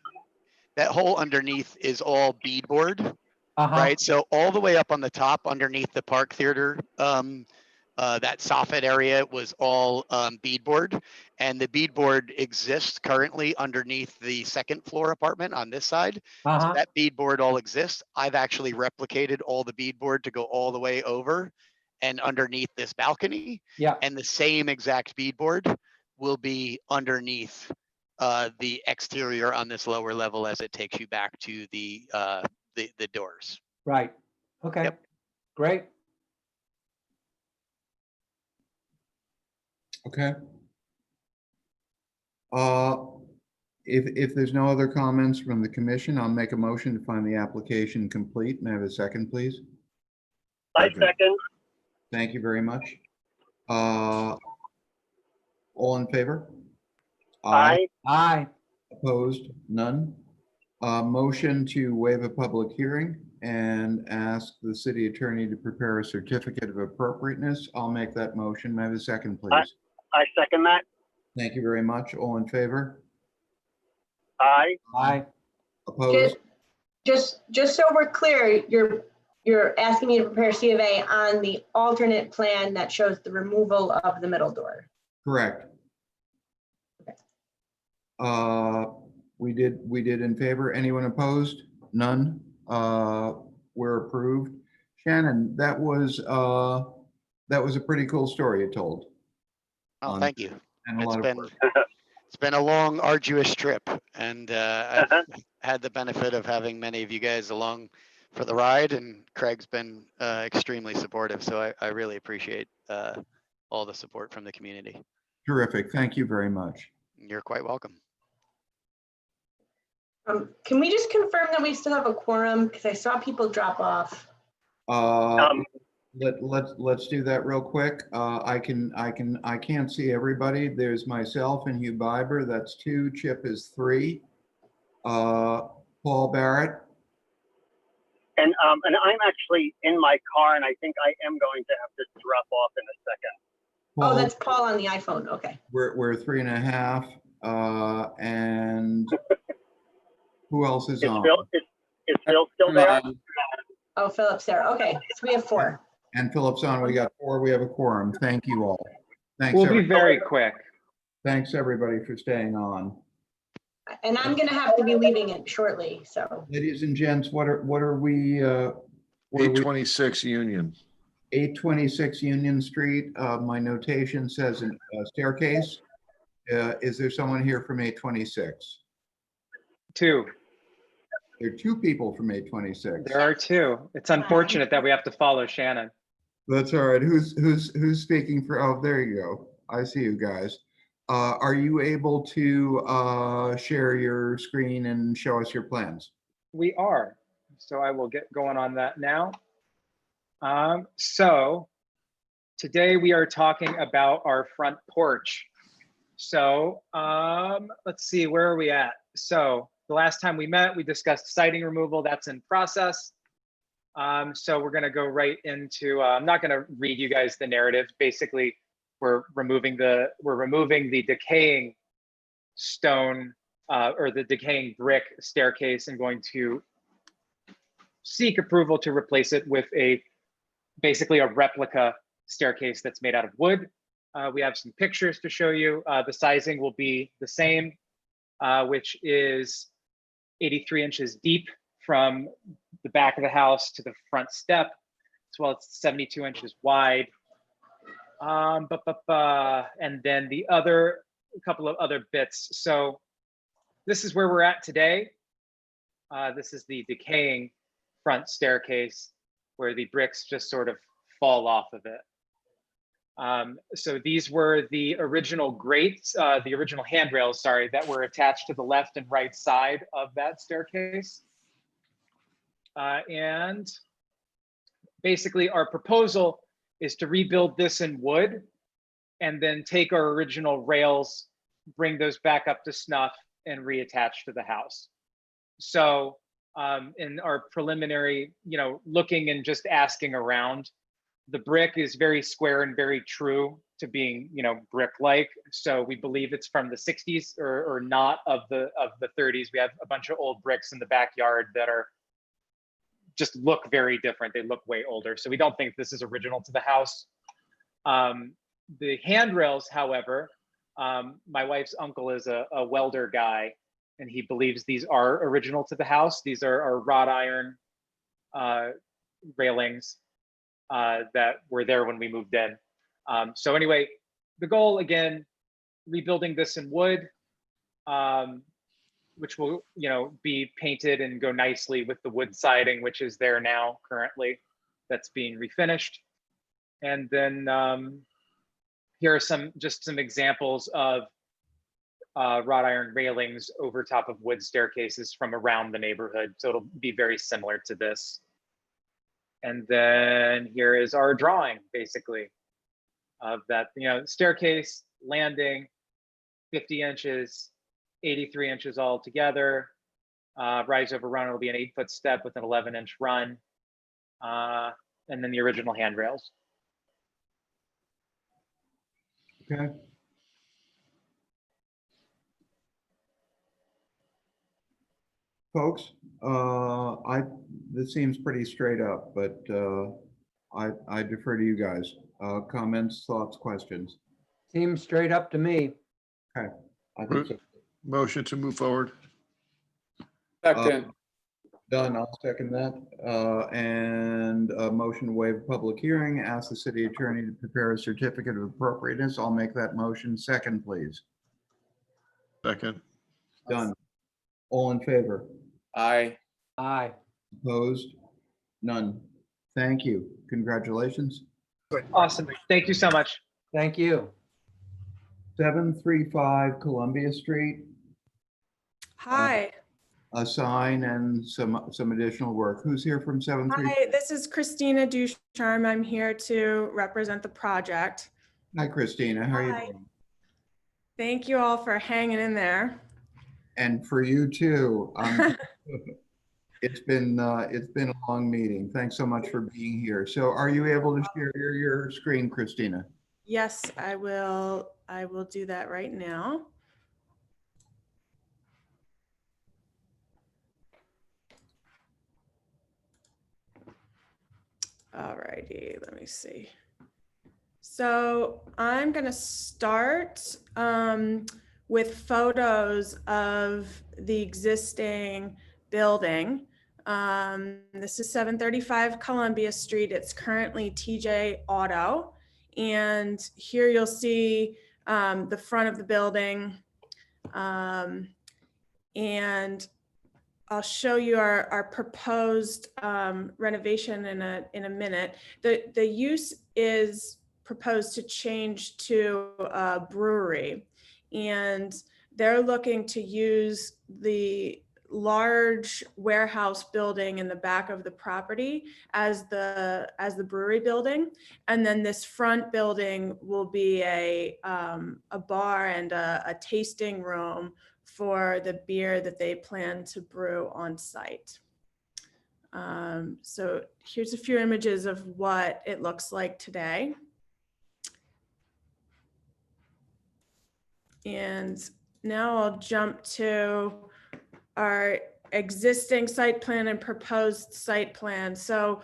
whole underneath is all beadboard, right? So all the way up on the top underneath the Park Theater, that soffit area was all beadboard, and the beadboard exists currently underneath the second floor apartment on this side. So that beadboard all exists. I've actually replicated all the beadboard to go all the way over and underneath this balcony. And the same exact beadboard will be underneath the exterior on this lower level as it takes you back to the doors. Right. Okay. Great. Okay. If there's no other comments from the commission, I'll make a motion to find the application complete. May I have a second, please? I second. Thank you very much. All in favor? Aye. Aye. Opposed? None. Motion to waive a public hearing. and ask the city attorney to prepare a certificate of appropriateness. I'll make that motion. May I have a second, please? I second that. Thank you very much. All in favor? Aye. Aye. Opposed? Just so we're clear, you're asking me to prepare C of A on the alternate plan that shows the removal of the middle door. Correct. We did in favor. Anyone opposed? None. We're approved. Shannon, that was a pretty cool story you told. Oh, thank you. And a lot of work. It's been a long, arduous trip, and I've had the benefit of having many of you guys along for the ride, and Craig's been extremely supportive. So I really appreciate all the support from the community. Terrific. Thank you very much. You're quite welcome. Can we just confirm that we still have a quorum? Because I saw people drop off. Let's do that real quick. I can't see everybody. There's myself and Hugh Biber. That's 2. Chip is 3. Paul Barrett. And I'm actually in my car, and I think I am going to have to drop off in a second. Oh, that's Paul on the iPhone. Okay. We're 3.5. And who else is on? Is Phil still there? Oh, Philip's there. Okay, so we have 4. And Philip's on. We got 4. We have a quorum. Thank you all. Thanks. We'll be very quick. Thanks everybody for staying on. And I'm going to have to be leaving it shortly. So, ladies and gents, what are we? 826 Union. 826 Union Street. My notation says a staircase. Is there someone here from 826? 2. There are 2 people from 826. There are 2. It's unfortunate that we have to follow Shannon. That's all right. Who's speaking for? Oh, there you go. I see you guys. Are you able to share your screen and show us your plans? We are. So I will get going on that now. So today we are talking about our front porch. So let's see, where are we at? So the last time we met, we discussed siding removal. That's in process. So we're going to go right into, I'm not going to read you guys the narrative. Basically, we're removing the decaying stone or the decaying brick staircase and going to seek approval to replace it with basically a replica staircase that's made out of wood. We have some pictures to show you. The sizing will be the same, which is 83 inches deep from the back of the house to the front step, as well as 72 inches wide. And then a couple of other bits. So this is where we're at today. This is the decaying front staircase where the bricks just sort of fall off of it. So these were the original grates, the original handrails, sorry, that were attached to the left and right side of that staircase. And basically our proposal is to rebuild this in wood and then take our original rails, bring those back up to snuff and reattach to the house. So in our preliminary, looking and just asking around, the brick is very square and very true to being, brick-like. So we believe it's from the 60s or not of the 30s. We have a bunch of old bricks in the backyard that just look very different. They look way older. So we don't think this is original to the house. The handrails, however, my wife's uncle is a welder guy, and he believes these are original to the house. These are wrought iron railings that were there when we moved in. So anyway, the goal, again, rebuilding this in wood, which will be painted and go nicely with the wood siding, which is there now currently, that's being refinished. And then here are some examples of wrought iron railings over top of wood staircases from around the neighborhood. So it'll be very similar to this. And then here is our drawing, basically, of that, staircase, landing, 50 inches, 83 inches all together. Rise over run will be an 8-foot step with an 11-inch run. And then the original handrails. Okay. Folks, this seems pretty straight up, but I defer to you guys. Comments, thoughts, questions? Seems straight up to me. Okay, I think so. Motion to move forward. Second. Done, I'll second that. And a motion to waive public hearing, ask the city attorney to prepare a certificate of appropriateness. I'll make that motion. Second, please. Second. Done. All in favor? Aye. Aye. Opposed? None. Thank you. Congratulations. Awesome. Thank you so much. Thank you. 735 Columbia Street. Hi. A sign and some additional work. Who's here from 735? Hi, this is Christina Ducharme. I'm here to represent the project. Hi, Christina. How are you Hi. doing? Thank you all for hanging in there. And for you too. It's been a long meeting. Thanks so much for being here. So are you able to share your screen, Christina? Yes, I will do that right now. All righty, let me see. So I'm going to start with photos of the existing building. This is 735 Columbia Street. It's currently TJ Auto. And here you'll see the front of the building. And I'll show you our proposed renovation in a minute. The use is proposed to change to a brewery, and they're looking to use the large warehouse building in the back of the property as the brewery building, and then this front building will be a bar and a tasting room for the beer that they plan to brew on site. So here's a few images of what it looks like today. And now I'll jump to our existing site plan and proposed site plan. So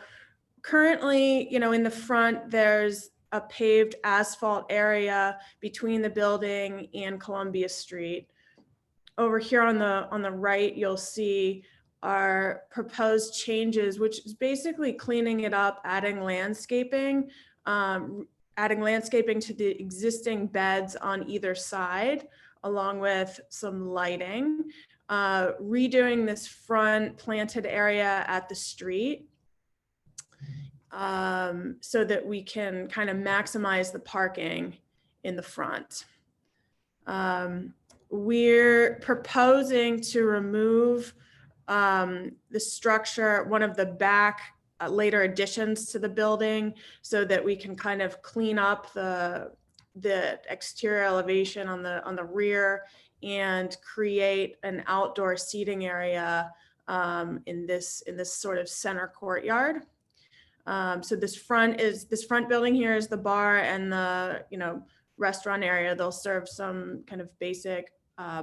currently, in the front, there's a paved asphalt area between the building and Columbia Street. Over here on the right, you'll see our proposed changes, which is basically cleaning it up, adding landscaping to the existing beds on either side, along with some lighting, redoing this front planted area at the street so that we can kind of maximize the parking in the front. We're proposing to remove the structure, one of the back later additions to the building, so that we can kind of clean up the exterior elevation on the rear and create an outdoor seating area in this sort of center courtyard. So this front building here is the bar and the restaurant area. They'll serve some kind of basic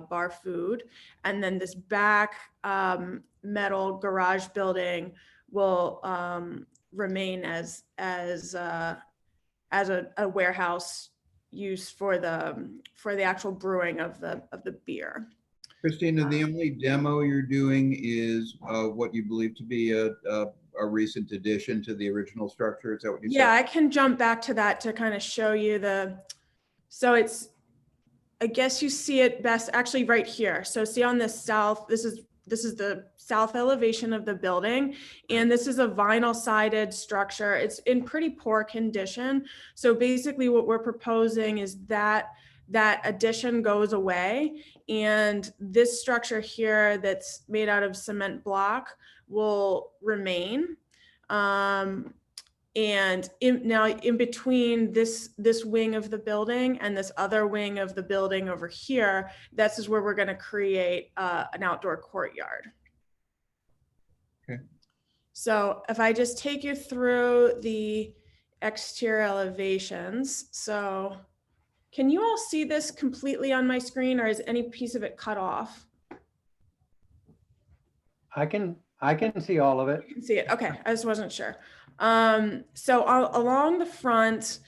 bar food, and then this back metal garage building will remain as a warehouse use for the actual brewing of the beer. Christina, the only demo you're doing is what you believe to be a recent addition to the original structure. Is that what you said? Yeah, I can jump back to that to kind of show you so it's, I guess you see it best actually right here. So see on the south, this is the south elevation of the building, and this is a vinyl sided structure. It's in pretty poor condition. So basically what we're proposing is that addition goes away, and this structure here that's made out of cement block will remain. And in between this wing of the building and this other wing of the building over here, this is where we're going to create an outdoor courtyard. Okay. So if I just take you through the exterior elevations, so can you all see this completely on my screen, or is any piece of it cut off? I can see all of it. You can see it. Okay, I just wasn't sure. So along the front,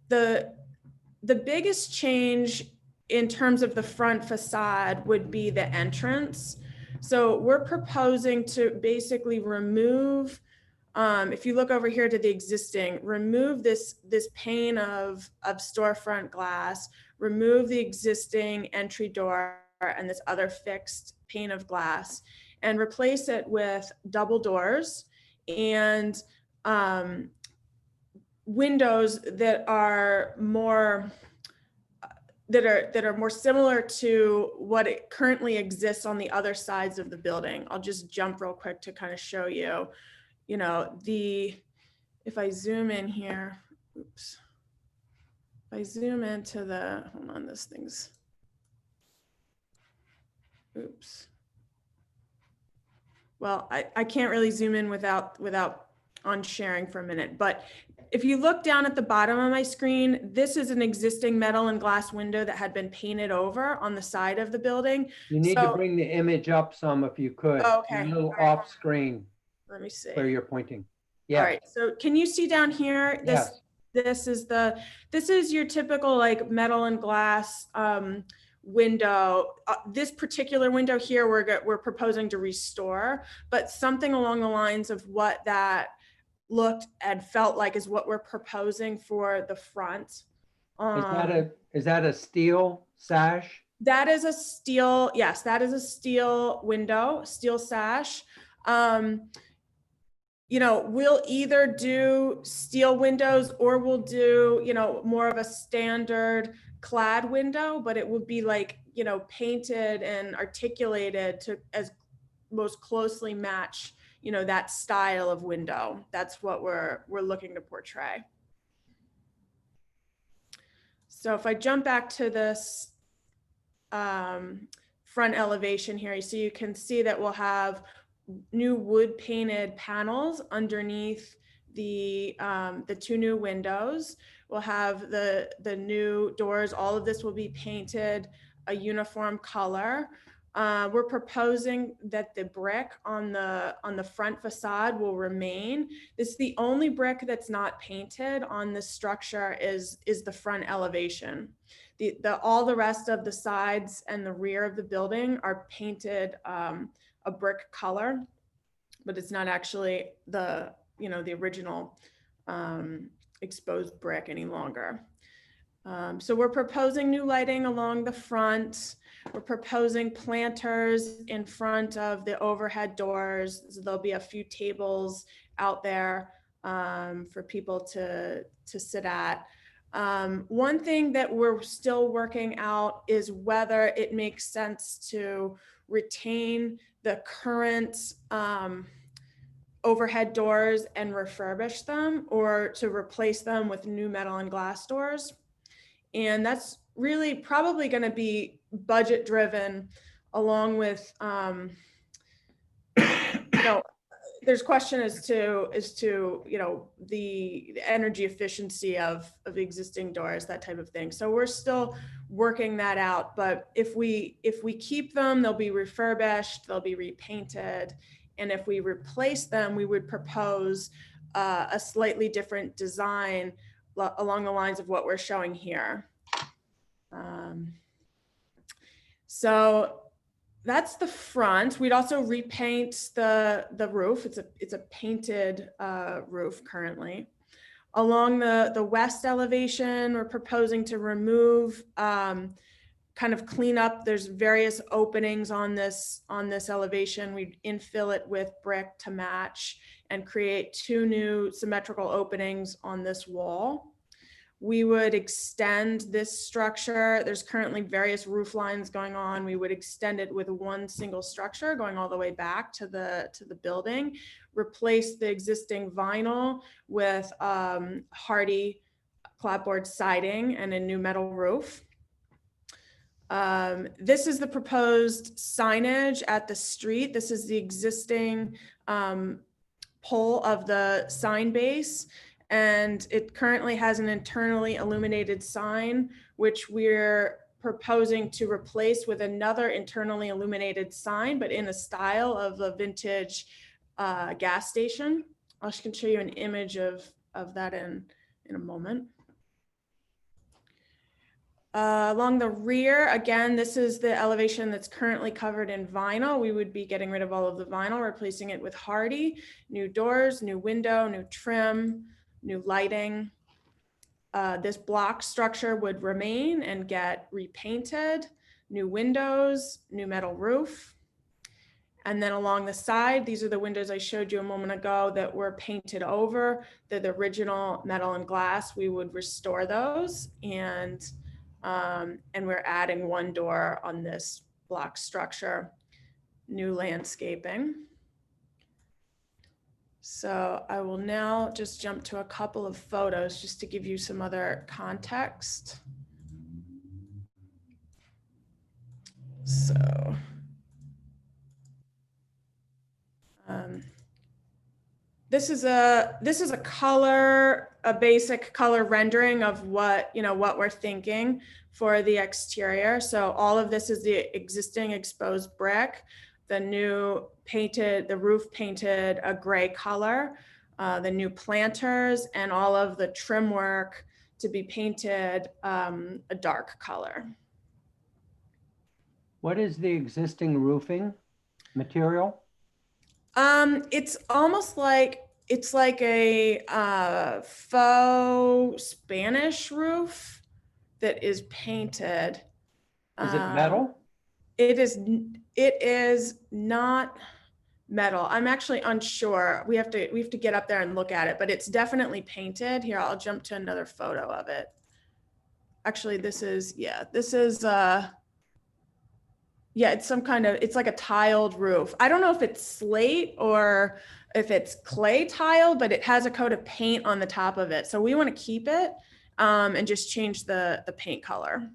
the biggest change in terms of the front facade would be the entrance. So we're proposing to basically remove, if you look over here to the existing, remove this pane of storefront glass, remove the existing entry door and this other fixed pane of glass, and replace it with double doors and windows that are more similar to what it currently exists on the other sides of the building. I'll just jump real quick to kind of show you, if I zoom in here, oops. If I zoom into hold on, this thing's, oops. Well, I can't really zoom in without on sharing for a minute, but if you look down at the bottom of my screen, this is an existing metal and glass window that had been painted over on the side of the building. You need to bring the image up some if you could. Oh, okay. A little off screen. Let me see. Where you're pointing. Yeah. All right. So can you see down here? Yes. This is your typical like metal and glass window. This particular window here, we're proposing to restore, but something along the lines of what that looked and felt like is what we're proposing for the front. Is that a steel sash? That is a steel, yes, that is a steel window, steel sash. We'll either do steel windows or we'll do, more of a standard clad window, but it would be like, painted and articulated to as most closely match, that style of window. That's what we're looking to portray. So if I jump back to this front elevation here, so you can see that we'll have new wood painted panels underneath the two new windows. We'll have the new doors. All of this will be painted a uniform color. We're proposing that the brick on the front facade will remain. This is the only brick that's not painted on this structure is the front elevation. All the rest of the sides and the rear of the building are painted a brick color, but it's not actually the original exposed brick any longer. So we're proposing new lighting along the front. We're proposing planters in front of the overhead doors. So there'll be a few tables out there for people to sit at. One thing that we're still working out is whether it makes sense to retain the current overhead doors and refurbish them, or to replace them with new metal and glass doors. And that's really probably going to be budget driven, along with there's question as to the energy efficiency of existing doors, that type of thing. So we're still working that out, but if we keep them, they'll be refurbished, they'll be repainted, and if we replace them, we would propose a slightly different design along the lines of what we're showing here. So that's the front. We'd also repaint the roof. It's a painted roof currently. Along the west elevation, we're proposing to remove, kind of clean up. There's various openings on this elevation. We'd infill it with brick to match and create two new symmetrical openings on this wall. We would extend this structure. There's currently various roof lines going on. We would extend it with one single structure going all the way back to the building, replace the existing vinyl with hardy clapboard siding and a new metal roof. This is the proposed signage at the street. This is the existing pole of the sign base. And it currently has an internally illuminated sign, which we're proposing to replace with another internally illuminated sign, but in a style of a vintage gas station. I can show you an image of that in a moment. Along the rear, again, this is the elevation that's currently covered in vinyl. We would be getting rid of all of the vinyl, replacing it with hardy, new doors, new window, new trim, new lighting. This block structure would remain and get repainted, new windows, new metal roof. And then along the side, these are the windows I showed you a moment ago that were painted over. They're the original metal and glass. We would restore those, and we're adding one door on this block structure, new landscaping. So I will now just jump to a couple of photos just to give you some other context. So this is a basic color rendering of what we're thinking for the exterior. So all of this is the existing exposed brick, the roof painted a gray color, the new planters, and all of the trim work to be painted a dark color. What is the existing roofing material? It's almost like a faux Spanish roof that is painted. Is it metal? It is not metal. I'm actually unsure. We have to get up there and look at it, but it's definitely painted. Here, I'll jump to another photo of it. Actually, this is it's some kind of, it's like a tiled roof. I don't know if it's slate or if it's clay tile, but it has a coat of paint on the top of it. So we want to keep it and just change the paint color.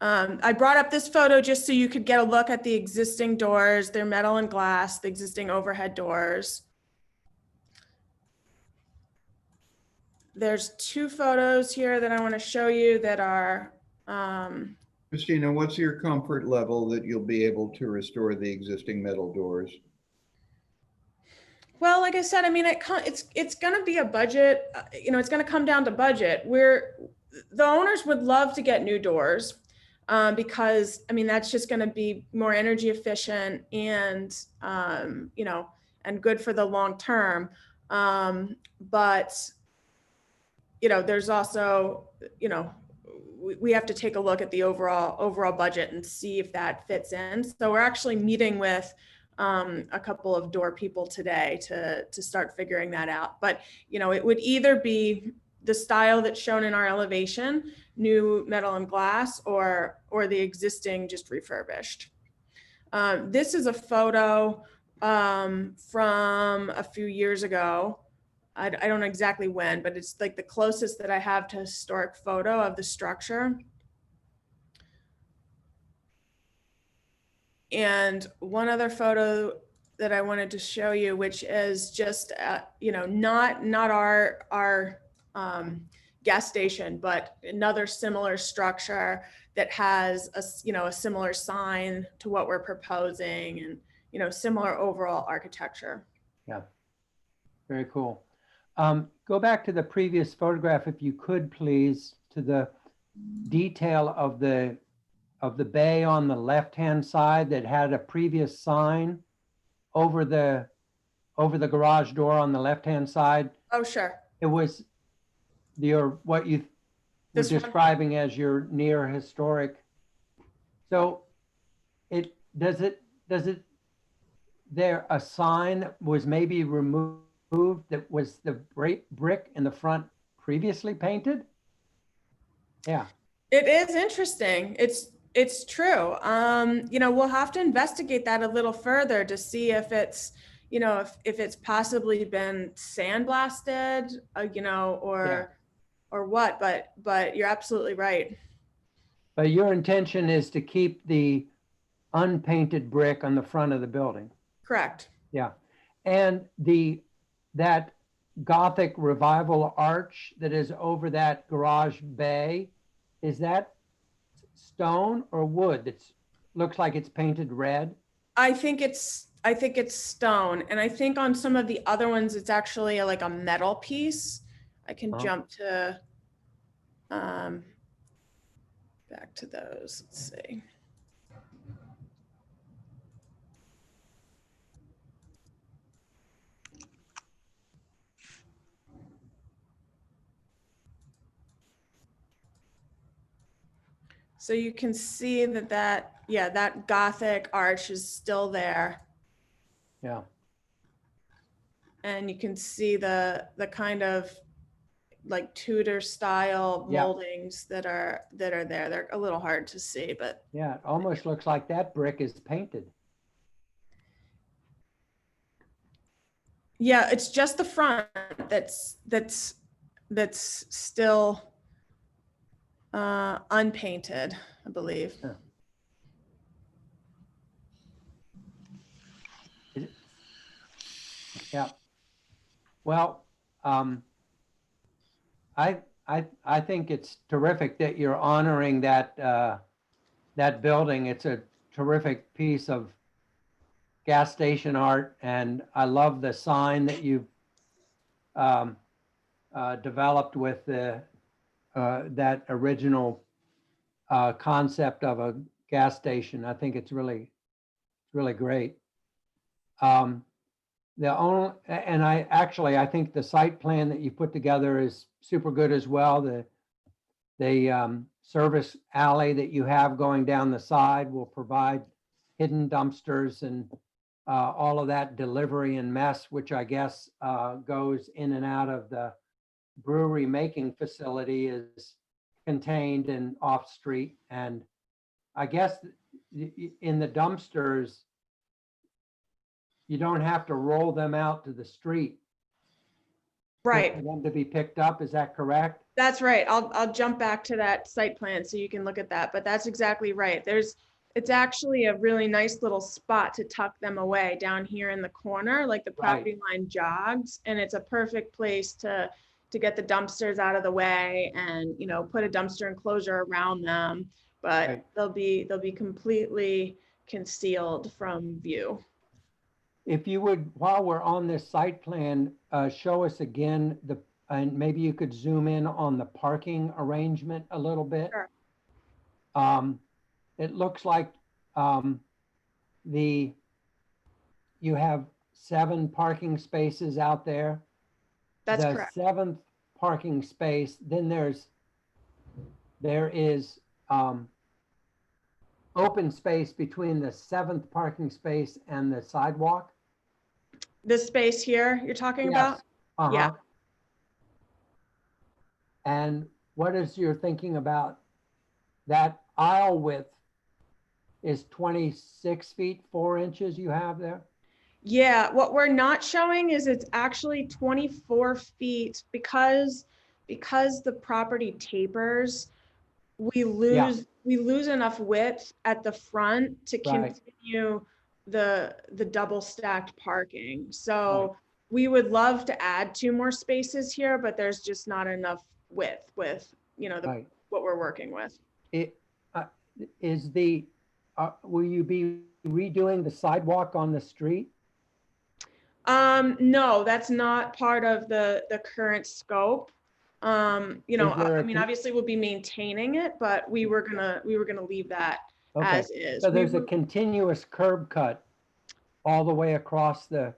I brought up this photo just so you could get a look at the existing doors. They're metal and glass, the existing overhead doors. There's two photos here that I want to show you that are Christina, what's your comfort level that you'll be able to restore the existing metal doors? Well, like I said, I mean, it's going to be a budget, it's going to come down to budget. The owners would love to get new doors because, I mean, that's just going to be more energy efficient and, and good for the long term. But, there's also, we have to take a look at the overall budget and see if that fits in. So we're actually meeting with a couple of door people today to start figuring that out. But it would either be the style that's shown in our elevation, new metal and glass, or the existing just refurbished. This is a photo from a few years ago. I don't know exactly when, but it's like the closest that I have to historic photo of the structure. And one other photo that I wanted to show you, which is just, not our gas station, but another similar structure that has a similar sign to what we're proposing and, similar overall architecture. Yeah, very cool. Go back to the previous photograph, if you could, please, to the detail of the bay on the left-hand side that had a previous sign over the garage door on the left-hand side. Oh, sure. It was what you were describing as your near historic. So there a sign that was maybe removed that was the brick in the front previously painted? Yeah. It is interesting. It's true. We'll have to investigate that a little further to see if it's, if it's possibly been sandblasted, or what, but you're absolutely right. But your intention is to keep the unpainted brick on the front of the building. Correct. Yeah. And that Gothic revival arch that is over that garage bay, is that stone or wood? It looks like it's painted red. I think it's stone, and I think on some of the other ones it's actually like a metal piece. I can jump to back to those. Let's see. So you can see that Gothic arch is still there. Yeah. And you can see the kind of like Tudor style Yeah. moldings that are there. They're a little hard to see, but Yeah, it almost looks like that brick is painted. yeah, it's just the front that's still unpainted, I believe. Yeah. Yeah. Well, I think it's terrific that you're honoring that that building. It's a terrific piece of gas station art, and I love the sign that you've developed with the that original concept of a gas station. I think it's really great. I think the site plan that you put together is super good as well. The service alley that you have going down the side will provide hidden dumpsters and all of that delivery and mess, which I guess goes in and out of the brewery making facility, is contained and off street. And I guess in the dumpsters, you don't have to roll them out to the street. Right. For them to be picked up, is that correct? That's right. I'll jump back to that site plan so you can look at that, but that's exactly right. It's actually a really nice little spot to tuck them away down here in the corner, like the property line jogs, and it's a perfect place to get the dumpsters out of the way and, you know, put a dumpster enclosure around them, but they'll be completely concealed from view. If you would, while we're on this site plan, show us again and maybe you could zoom in on the parking arrangement a little bit. Sure. It looks like you have 7 parking spaces out there. That's the correct. 7th parking space, then there is open space between the 7th parking space and the sidewalk. This space here you're talking about? Uh-huh. Yeah. And what is your thinking about that aisle width is 26 feet, 4 inches you have there? Yeah, what we're not showing is it's actually 24 feet because the property tapers, we lose enough width at the front to continue the double stacked parking. So we would love to add 2 more spaces here, but there's just not enough width with, you know, what we're working with. Will you be redoing the sidewalk on the street? No, that's not part of the current scope. You know, I mean, obviously we'll be maintaining it, but we were gonna leave that as is. So there's a continuous curb cut all the way across the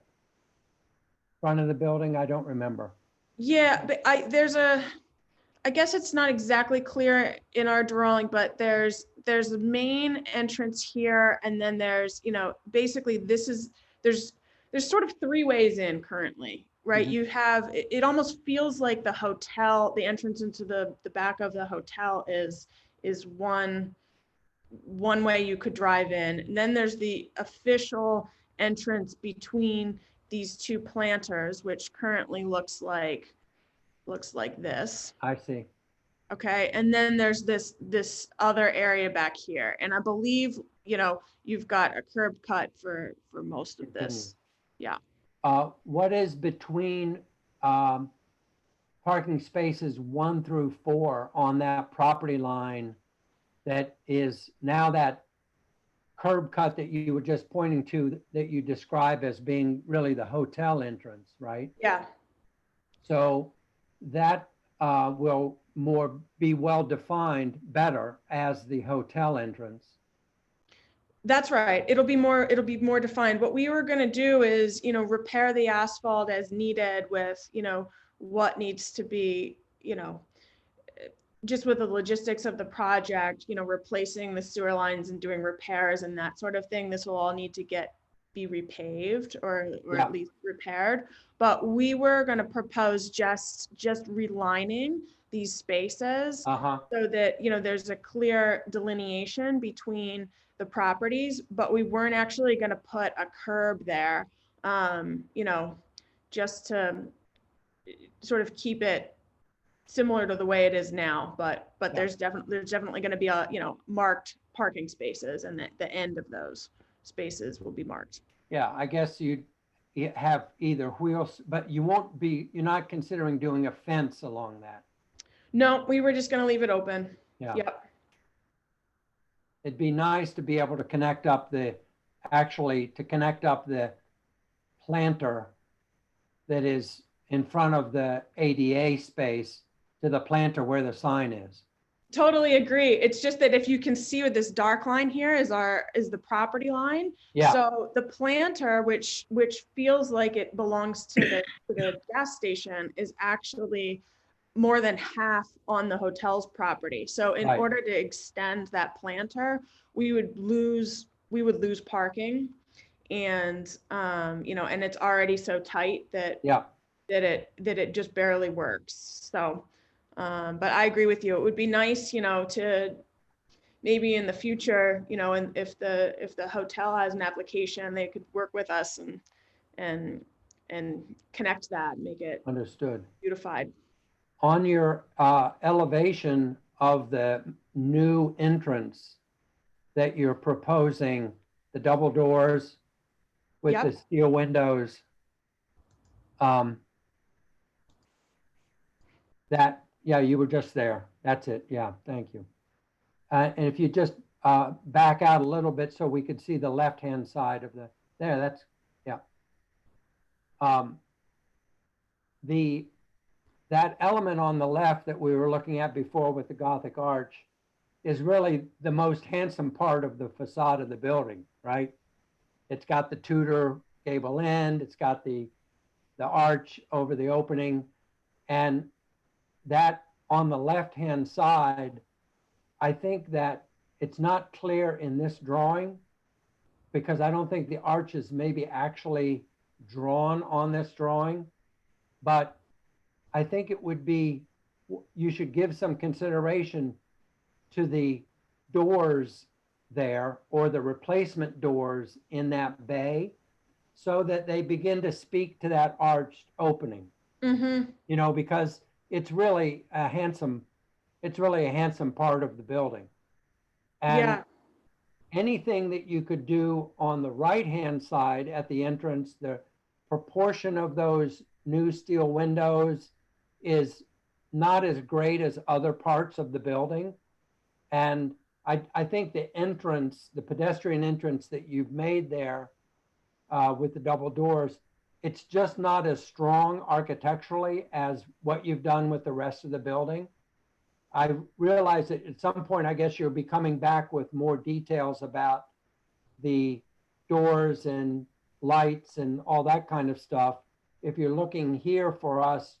front of the building? I don't remember. Yeah, but I guess it's not exactly clear in our drawing, but there's a main entrance here, and then there's, you know, basically there's sort of 3 ways in currently, right? Mm-hmm. You have, it almost feels like the hotel, the entrance into the back of the hotel is one way you could drive in. And then there's the official entrance between these 2 planters, which currently looks like this. I see. Okay, and then there's this other area back here, and I believe, you know, you've got a curb cut for most of this. Yeah. What is between parking spaces 1 through 4 on that property line that is now that curb cut that you were just pointing to that you describe as being really the hotel entrance, right? Yeah. So that will be well defined better as the hotel entrance. That's right. It'll be more defined. What we were going to do is, you know, repair the asphalt as needed with, you know, what needs to be, you know, just with the logistics of the project, you know, replacing the sewer lines and doing repairs and that sort of thing. This will all need to be repaved or Yeah. at least repaired. But we were going to propose just relining these spaces so that, you know, there's a clear delineation between the properties, but we weren't actually going to put a curb there, you know, just to sort of keep it similar to the way it is now. But Yeah. there's definitely going to be a, you know, marked parking spaces, and the end of those spaces will be marked. Yeah, I guess you have either wheels, but you're not considering doing a fence along that. No, we were just going to leave it open. Yeah. Yep. It'd be nice to be able to connect up the planter that is in front of the ADA space to the planter where the sign is. Totally agree. It's just that if you can see with this dark line here is the property line. Yeah. So the planter, which feels like it belongs to the gas station, is actually more than half on the hotel's property. So in Right. order to extend that planter, we would lose parking, and you know, and it's already so tight that Yeah. that it just barely works. So, but I agree with you. It would be nice, you know, to maybe in the future, you know, and if the hotel has an application, they could work with us and connect that, make it Understood. beautified. On your elevation of the new entrance that you're proposing, the double doors with Yep. the steel windows, you were just there. That's it. Yeah, thank you. And if you just back out a little bit so we could see the left-hand side of that's, yeah. That element on the left that we were looking at before with the Gothic arch is really the most handsome part of the facade of the building, right? It's got the Tudor gable end, it's got the arch over the opening, and that on the left-hand side, I think that it's not clear in this drawing because I don't think the arch is maybe actually drawn on this drawing, but I think it would be, you should give some consideration to the doors there or the replacement doors in that bay so that they begin to speak to that arched opening. Mm-hmm. You know, because it's really a handsome part of the building. And Yeah. anything that you could do on the right-hand side at the entrance, the proportion of those new steel windows is not as great as other parts of the building. And I think the entrance, the pedestrian entrance that you've made there with the double doors, it's just not as strong architecturally as what you've done with the rest of the building. I realize that at some point, I guess you'll be coming back with more details about the doors and lights and all that kind of stuff. If you're looking here for us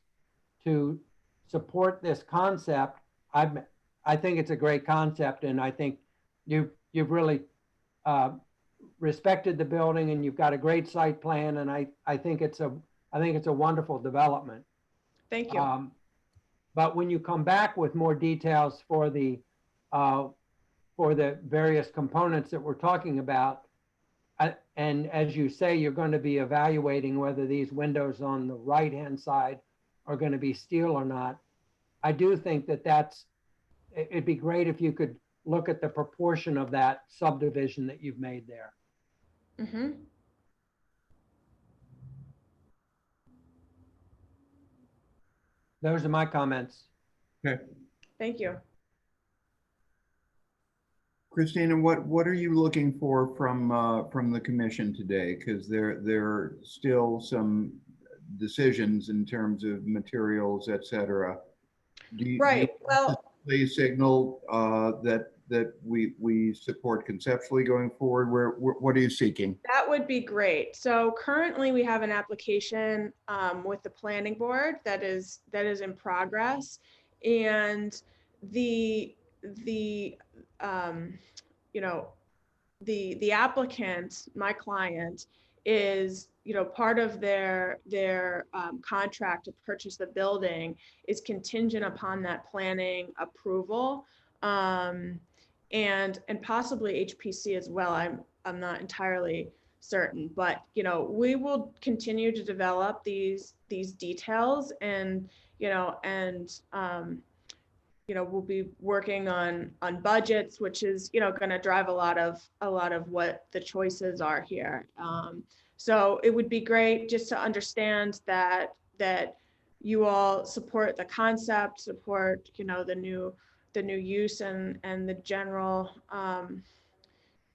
to support this concept, I think it's a great concept, and I think you've really respected the building, and you've got a great site plan, and I think it's a wonderful development. Thank you. But when you come back with more details for the various components that we're talking about, and as you say, you're going to be evaluating whether these windows on the right-hand side are going to be steel or not. I do think that that's it'd be great if you could look at the proportion of that subdivision that you've made there. Mm-hmm. Those are my comments. Okay. Thank you. Christina, what are you looking for from the commission today? Because there are still some decisions in terms of materials, et cetera. Do you Well, please signal that we support conceptually going forward? What are you seeking? that would be great. So currently we have an application with the planning board that is in progress, and the you know, the applicant, my client, is, you know, part of their contract to purchase the building is contingent upon that planning approval, and possibly HPC as well. I'm not entirely certain, but you know, we will continue to develop these details, and you know, you know, we'll be working on budgets, which is, you know, going to drive a lot of what the choices are here. So it would be great just to understand that you all support the concept, support, you know, the new use and the general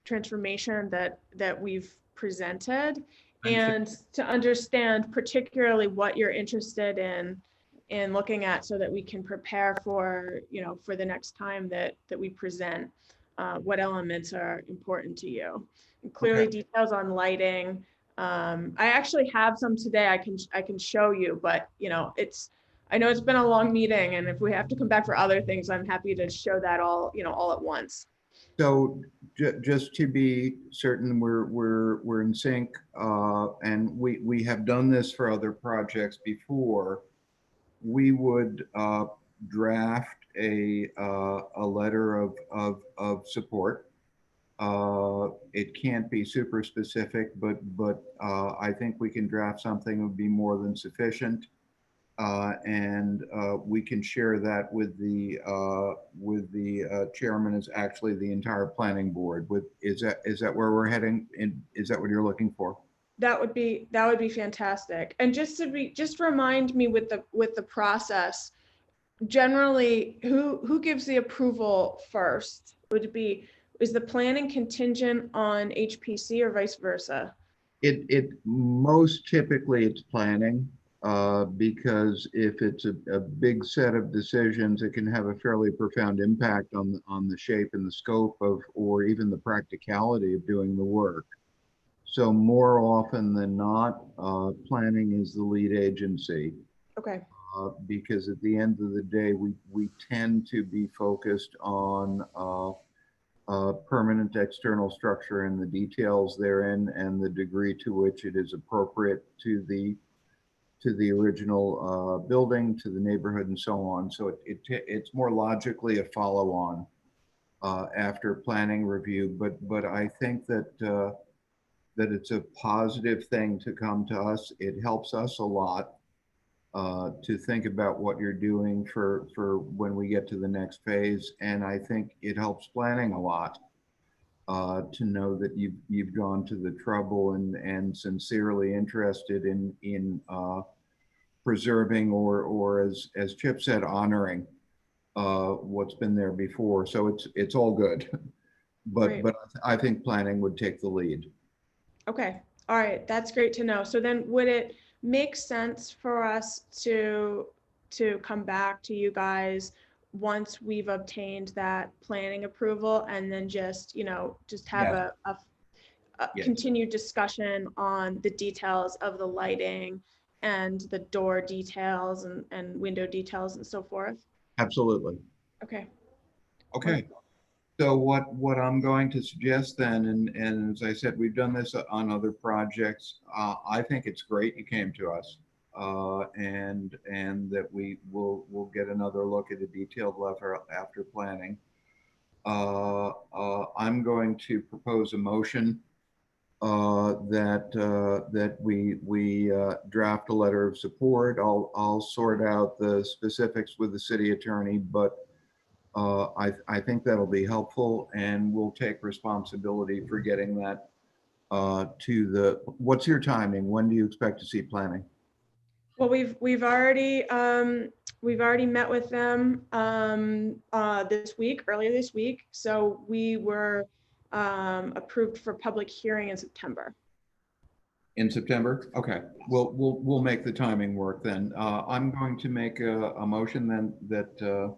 transformation that we've presented, and to understand particularly what you're interested in looking at, so that we can prepare for, you know, for the next time that we present what elements are important to you. And clearly details on lighting. I actually have some today I can show you, but you know, I know it's been a long meeting, and if we have to come back for other things, I'm happy to show that all, you know, all at once. So just to be certain we're in sync, and we have done this for other projects before, we would draft a letter of support. It can't be super specific, but I think we can draft something that would be more than sufficient. And we can share that with the chairman, is actually the entire planning board. Is that where we're heading? And is that what you're looking for? That would be fantastic. And just remind me with the process, generally, who gives the approval first? Is the planning contingent on HPC or vice versa? It most typically it's planning, because if it's a big set of decisions, it can have a fairly profound impact on the shape and the scope of, or even the practicality of doing the work. So more often than not, planning is the lead agency. Okay. Because at the end of the day, we tend to be focused on permanent external structure and the details therein, and the degree to which it is appropriate to the original building, to the neighborhood, and so on. So it's more logically a follow-on after planning review. But I think that it's a positive thing to come to us. It helps us a lot to think about what you're doing for when we get to the next phase. And I think it helps planning a lot to know that you've gone to the trouble and sincerely interested in preserving or as Chip said, honoring what's been there before. So it's all good. But I think planning would take the lead. Okay. All right. That's great to know. So then would it make sense for us to come back to you guys once we've obtained that planning approval, and then just, you know, just have a continued discussion on the details of the lighting and the door details and window details and so forth? Absolutely. Okay. Okay. So what I'm going to suggest then, and as I said, we've done this on other projects. I think it's great you came to us, and that we'll get another look at a detailed letter after planning. I'm going to propose a motion that we draft a letter of support. I'll sort out the specifics with the city attorney, but I think that'll be helpful, and we'll take responsibility for getting that to the, what's your timing? When do you expect to see planning? Well, we've already met with them earlier this week. So we were approved for public hearing in September. In September? Okay, we'll make the timing work then. I'm going to make a motion then that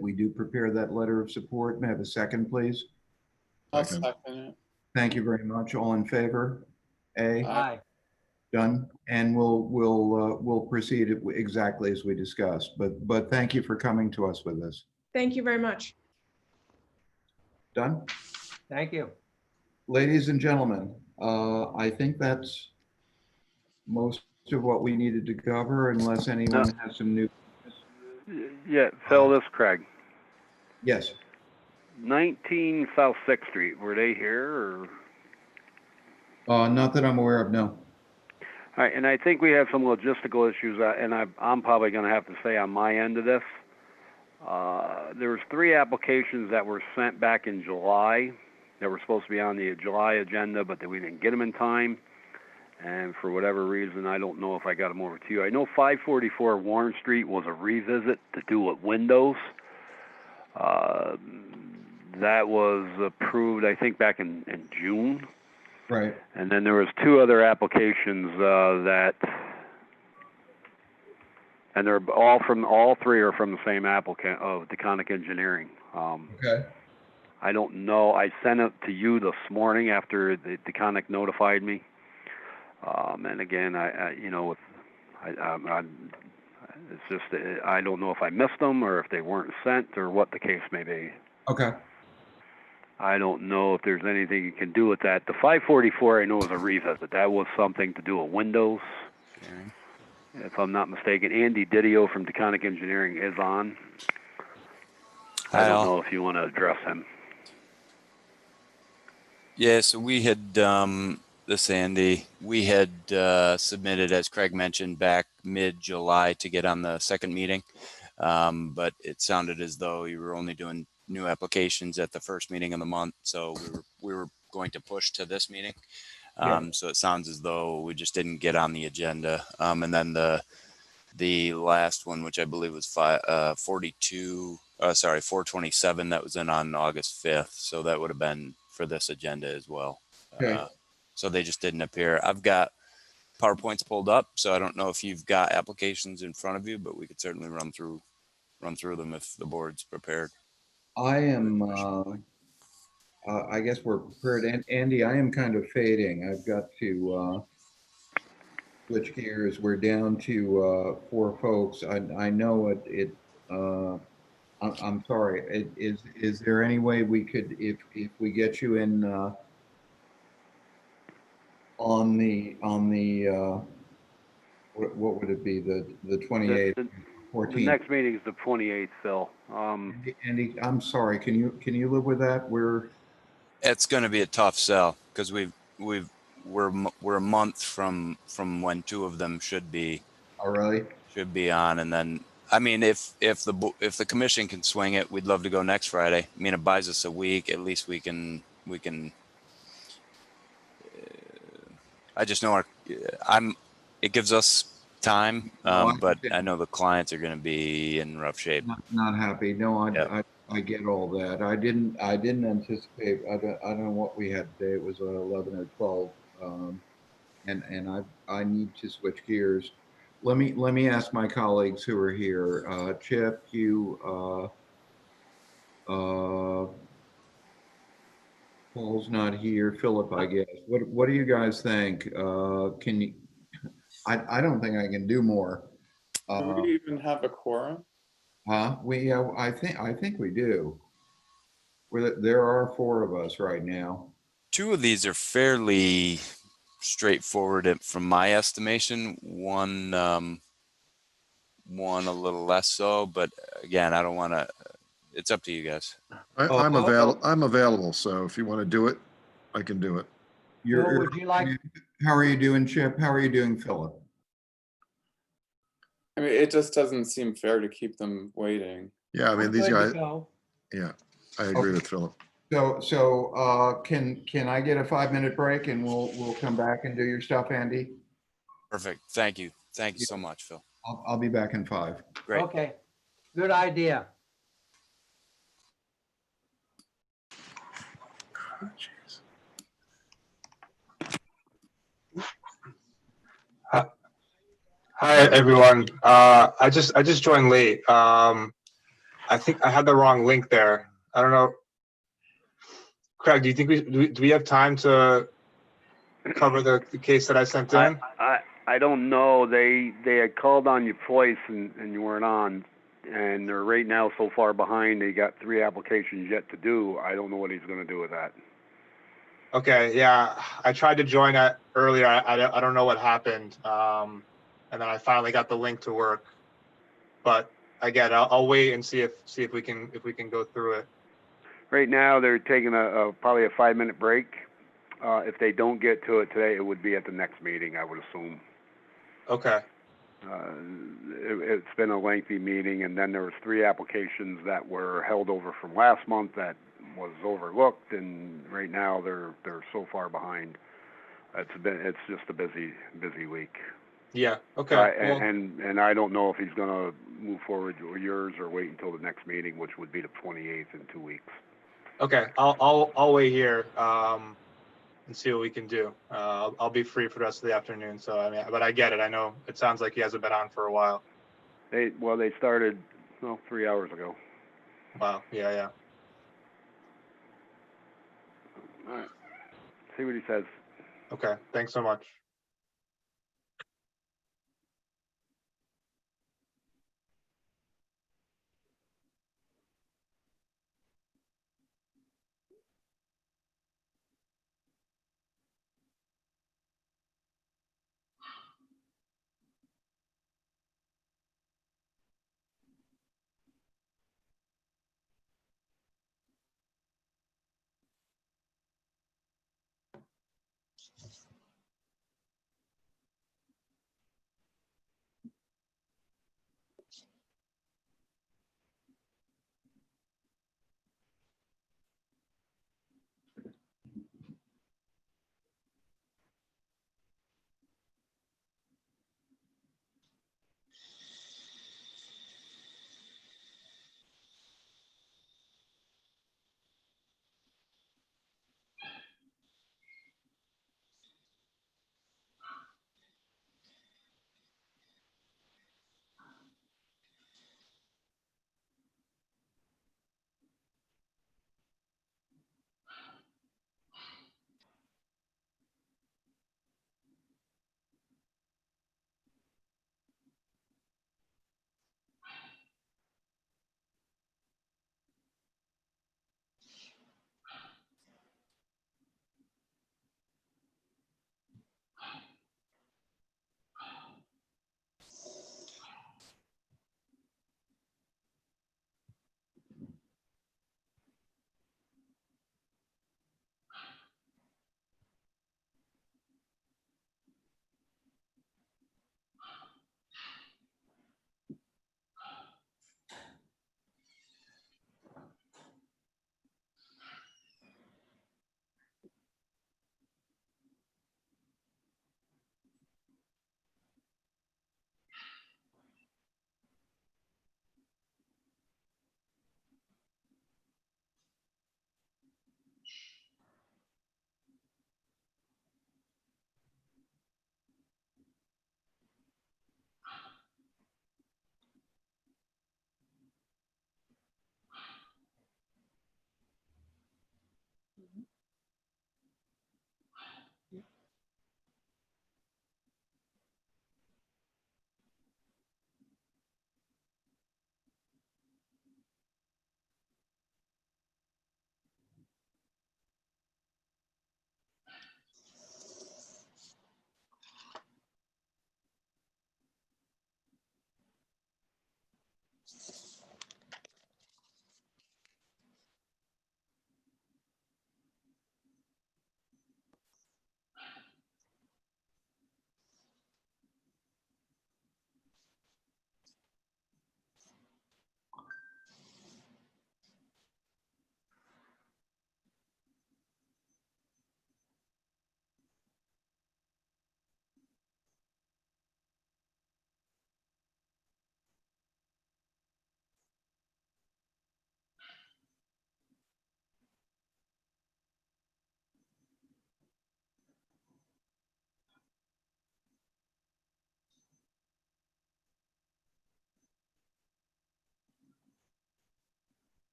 we do prepare that letter of support. May I have a second, please? I'll second it. Thank you very much. All in favor? Aye. Done. And we'll proceed exactly as we discussed. But thank you for coming to us with this. Thank you very much. Done? Thank you. Ladies and gentlemen, I think that's most of what we needed to cover, unless anyone has some new. Yeah, Phil, this is Craig. Yes. 19 South 6th Street, were they here or? Not that I'm aware of, no. All right, and I think we have some logistical issues, and I'm probably going to have to say on my end of this. There was 3 applications that were sent back in July that were supposed to be on the July agenda, but that we didn't get them in time. And for whatever reason, I don't know if I got them over to you. I know 544 Warren Street was a revisit to do with windows. That was approved, I think, back in June. Right. And then there was 2 other applications and they're all 3 are from the same applicant of Gothic Engineering. Okay. I don't know. I sent it to you this morning after the Gothic notified me. And again, it's just I don't know if I missed them or if they weren't sent or what the case may be. Okay. I don't know if there's anything you can do with that. The 544 I know is a revisit. That was something to do with windows. Okay. If I'm not mistaken, Andy Didio from Gothic Engineering is on. I don't know if you want to address him. Yeah, so we had, this Andy, we had submitted, as Craig mentioned, back mid-July to get on the second meeting. But it sounded as though you were only doing new applications at the first meeting of the month. So we were going to push to this meeting. So it sounds as though we just didn't get on the agenda. And then the last one, which I believe was 427, that was in on August 5th. So that would have been for this agenda as well. Okay. So they just didn't appear. I've got PowerPoints pulled up, so I don't know if you've got applications in front of you, but we could certainly run through them if the board's prepared. I am, I guess we're prepared. And Andy, I am kind of fading. I've got to switch gears. We're down to 4 folks. I know I'm sorry. Is there any way we could, if we get you in on the what would it be, the 28th, 14th? The next meeting is the 28th, Phil. Andy, I'm sorry. Can you live with that? It's going to be a tough sell because we're a month from when 2 of them should be should be on, and then I mean if the commission can swing it, we'd love to go next Friday. I mean, it buys us a week. At least we can. I just know it gives us time, but I know the clients are going to be in rough shape. Not happy. No, I get all that. I didn't anticipate. I don't know what we had today. It was 11 or 12, and I need to switch gears. Let me ask my colleagues who are here. Chip, Hugh, Paul's not here. Philip, I guess. What do you guys think? Can you? I don't think I can do more. Do we even have a quorum? I think we do. There are 4 of us right now. 2 of these are fairly straightforward from my estimation. One a little less so, but again, I don't want to. It's up to you guys. I'm available. So if you want to do it, I can do it. Would you like? How are you doing, Chip? How are you doing, Philip? I mean, it just doesn't seem fair to keep them waiting. Yeah, I mean, I'm these good to guys, go. yeah, I agree with Philip. So can I get a 5-minute break and we'll come back and do your stuff, Andy? Perfect. Thank you. Thank you so much, Phil. I'll be back in 5. Great. Okay, good idea. Hi, everyone. I just joined late. I think I had the wrong link there. I don't know. Craig, do you think do we have time to cover the case that I sent in? I don't know. They had called on you twice and you weren't on, and they're right now so far behind. They got 3 applications yet to do. I don't know what he's going to do with that. Okay, yeah, I tried to join that earlier. I don't know what happened. And then I finally got the link to work. But again, I'll wait and see if we can go through it. Right now, they're taking probably a 5-minute break. If they don't get to it today, it would be at the next meeting, I would assume. Okay. It's been a lengthy meeting, and then there was 3 applications that were held over from last month that was overlooked, and right now they're so far behind. It's just a busy week. Yeah. Okay. Well, And I don't know if he's going to move forward with yours or wait until the next meeting, which would be the 28th in 2 weeks. okay. I'll wait here and see what we can do. I'll be free for the rest of the afternoon. So I mean, but I get it. I know it sounds like he hasn't been on for a while. They started 3 hours ago. Wow. Yeah. Yeah. All right. See what he says. Okay. Thanks so much.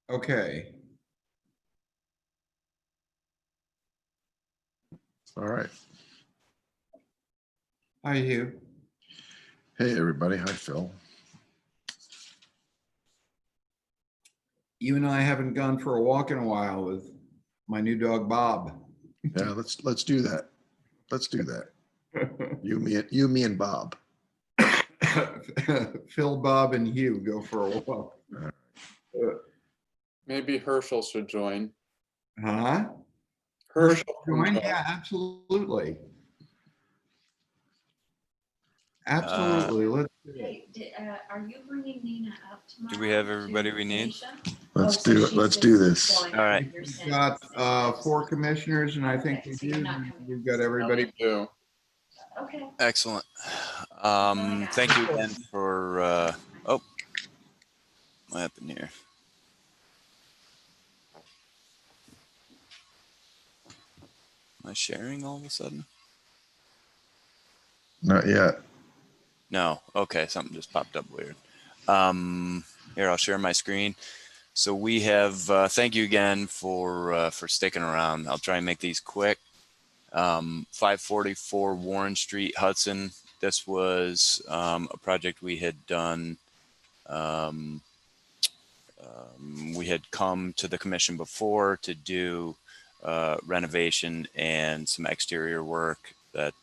Okay. All right. Hi, Hugh. Hey, everybody. Hi, Phil. You and I haven't gone for a walk in a while with my new dog, Bob. Yeah, let's do that. Let's do that. You, me, and Bob. Phil, Bob, and Hugh go for a walk. Maybe Herschel should join. Huh? Herschel can Join? join. Yeah, absolutely. Absolutely. Let's do it. Hey, are you bringing Nina up tomorrow? Do we have everybody we need? Let's do it. Let's do this. All right. We've got 4 commissioners, and I think we do. We've got everybody. Do. Okay. Excellent. Thank you again for, oh, what happened here? Am I sharing all of a sudden? Not yet. No. Okay. Something just popped up weird. Here, I'll share my screen. So we have, thank you again for sticking around. I'll try and make these quick. 544 Warren Street, Hudson. This was a project we had done. We had come to the commission before to do renovation and some exterior work that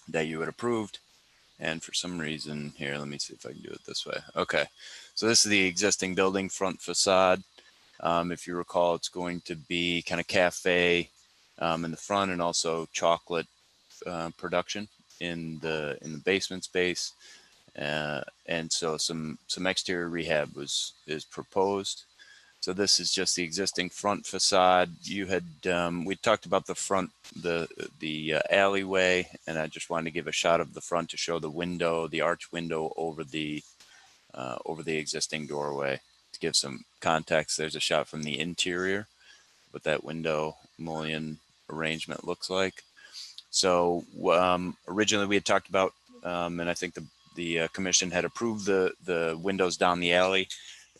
that you had approved. And for some reason here, let me see if I can do it this way. Okay. So this is the existing building front facade. If you recall, it's going to be kind of cafe in the front and also chocolate production in the basement space. And so some exterior rehab is proposed. So this is just the existing front facade. You had we talked about the front, the alleyway, and I just wanted to give a shot of the front to show the window, the arch window over the existing doorway. To give some context, there's a shot from the interior, what that window mullion arrangement looks like. So originally we had talked about, and I think the commission had approved the windows down the alley.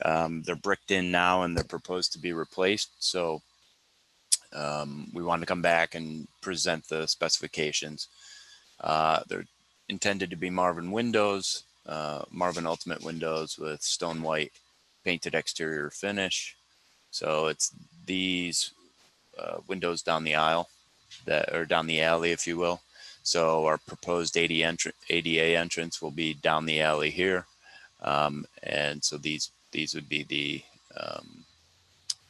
They're bricked in now and they're proposed to be replaced. So we wanted to come back and present the specifications. They're intended to be Marvin windows, Marvin Ultimate windows with stone white painted exterior finish. So it's these windows down the aisle that are down the alley, if you will. So our proposed ADA entrance will be down the alley here. And so these would be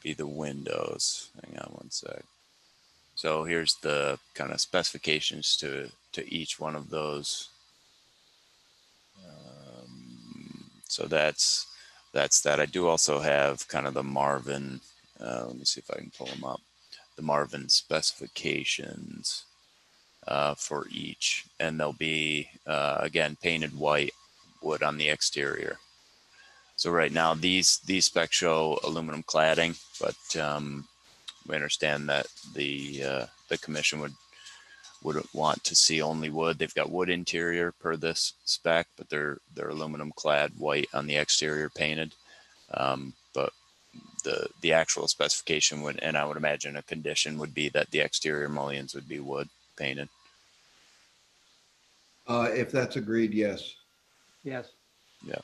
the windows. Hang on one sec. So here's the kind of specifications to each one of those. So that's that. I do also have kind of the Marvin. Let me see if I can pull them up. The Marvin specifications for each, and they'll be again painted white wood on the exterior. So right now these specs show aluminum cladding, but we understand that the commission would want to see only wood. They've got wood interior per this spec, but they're aluminum clad white on the exterior painted. But the actual specification would, and I would imagine a condition would be that the exterior mullions would be wood painted. If that's agreed, yes. Yes. Yeah.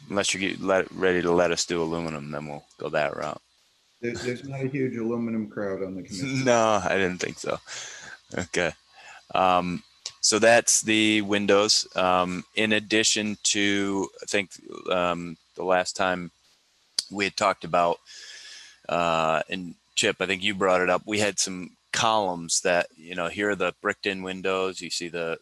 Unless you get ready to let us do aluminum, then we'll go that route. There's not a huge aluminum crowd on the committee. No, I didn't think so. Okay. So that's the windows. In addition to, I think the last time we had talked about, and Chip, I think you brought it up, we had some columns that, here are the bricked in windows. You see the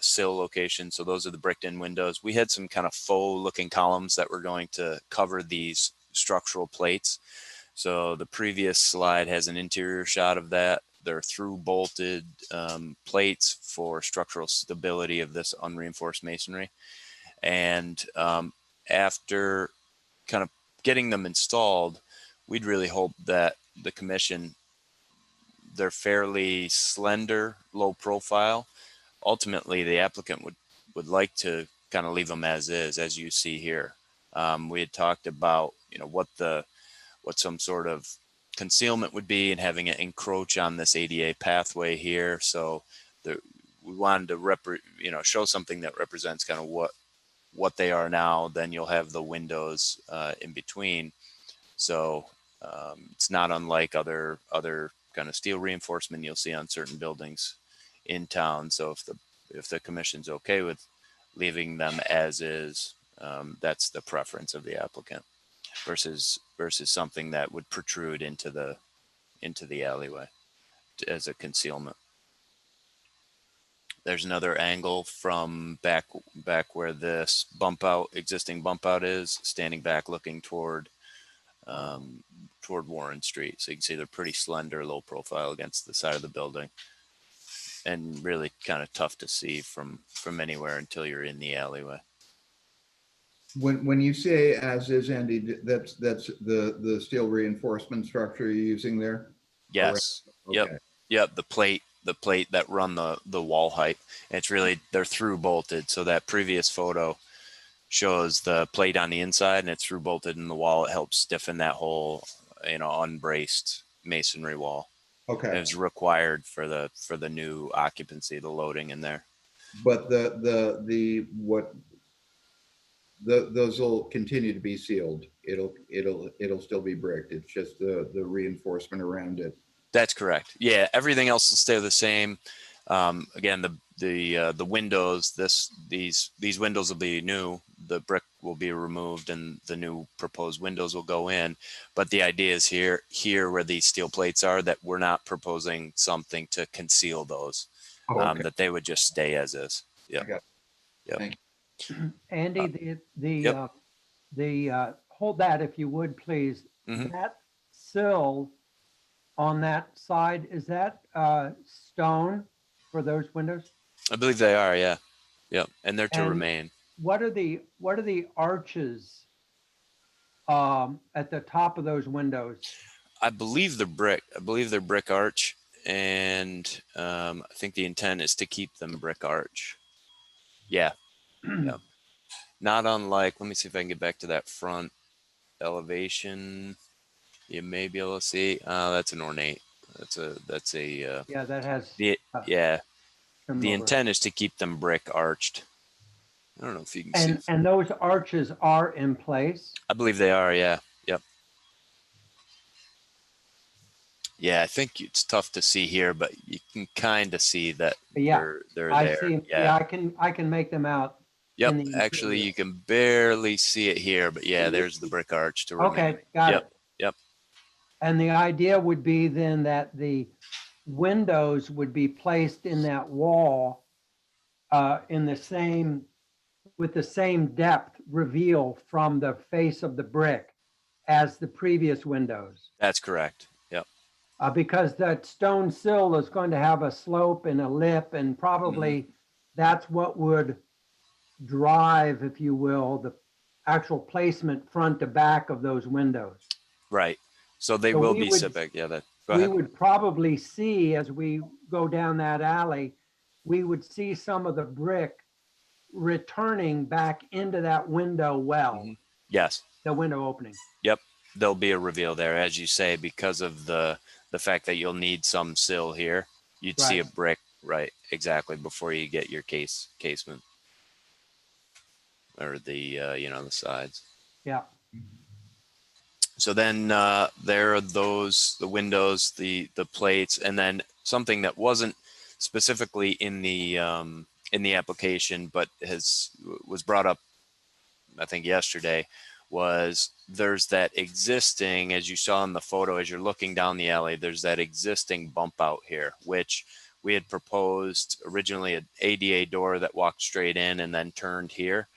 sill location. So those are the bricked in windows. We had some kind of faux looking columns that were going to cover these structural plates. So the previous slide has an interior shot of that. They're through bolted plates for structural stability of this unreinforced masonry. And after kind of getting them installed, we'd really hope that the commission, they're fairly slender, low profile. Ultimately, the applicant would like to kind of leave them as is, as you see here. We had talked about, what some sort of concealment would be and having it encroach on this ADA pathway here. So we wanted to show something that represents kind of what they are now. Then you'll have the windows in between. So it's not unlike other kind of steel reinforcement you'll see on certain buildings in town. So if the commission's okay with leaving them as is, that's the preference of the applicant versus something that would protrude into the alleyway as a concealment. There's another angle from back where this existing bump out is, standing back looking toward Warren Street. So you can see they're pretty slender, low profile against the side of the building, and really kind of tough to see from anywhere until you're in the alleyway. When you say as is, Andy, that's the steel reinforcement structure you're using there? Yes. Okay. Yep. The plate that run the wall height. And it's really, they're through bolted. So that previous photo shows the plate on the inside and it's through bolted in the wall. It helps stiffen that whole, unbraced masonry wall. Okay. And it's required for the new occupancy, the loading in there. But those will continue to be sealed. It'll still be bricked. It's just the reinforcement around it. That's correct. Yeah, everything else will stay the same. Again, the windows, these windows will be new. The brick will be removed, and the new proposed windows will go in. But the idea is here where these steel plates are, that we're not proposing something to conceal those. Oh, okay. That they would just stay as is. Yeah. Yep. Thank you. Andy, Yep. hold that if you would, please. Mhm. That sill on that side, is that stone for those windows? I believe they are. Yeah. Yep. And they're to And remain. What are the arches at the top of those windows? I believe they're brick arch, and I think the intent is to keep them brick arch. Yeah. Yeah. Not unlike, let me see if I can get back to that front elevation. You may be able to see. That's an ornate. That's a. Yeah, that has. The similar. intent is to keep them brick arched. I don't know if you can see. And those arches are in place. I believe they are. Yeah. Yep. Yeah, I think it's tough to see here, but you can kind of see that Yeah, they're I there. see. Yeah, I can make them out. Yep. in the Actually, interior. you can barely see it here, but yeah, there's the brick arch to remain. Okay, got Yep. it. Yep. And the idea would be then that the windows would be placed in that wall with the same depth reveal from the face of the brick as the previous windows. That's correct. Yep. Because that stone sill is going to have a slope and a lip, and probably that's what would drive, if you will, the actual placement front to back of those windows. Right. So they So will we be would- set back. Yeah. Go We ahead. would probably see, as we go down that alley, we would see some of the brick returning back into that window well, Yes. the window opening. Yep. There'll be a reveal there, as you say, because of the fact that you'll need some sill here. You'd see a Right. brick, right? Exactly, before you get your casement or the the sides. Yeah. So then there are the windows, the plates, and then something that wasn't specifically in the application, but was brought up, I think yesterday, was there's that existing, as you saw in the photo, as you're looking down the alley, there's that existing bump out here, which we had proposed originally an ADA door that walked straight in and then turned here.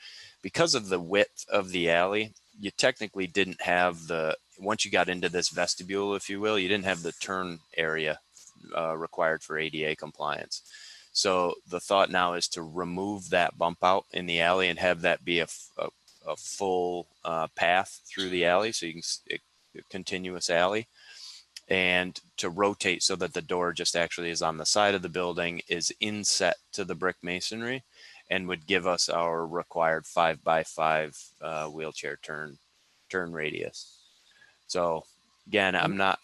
Because of the width of the alley, you technically didn't have once you got into this vestibule, if you will, you didn't have the turn area required for ADA compliance. So the thought now is to remove that bump out in the alley and have that be a full path through the alley, so you can a continuous alley, and to rotate so that the door just actually is on the side of the building, is inset to the brick masonry, and would give us our required 5x5 wheelchair turn radius. So again, I'm not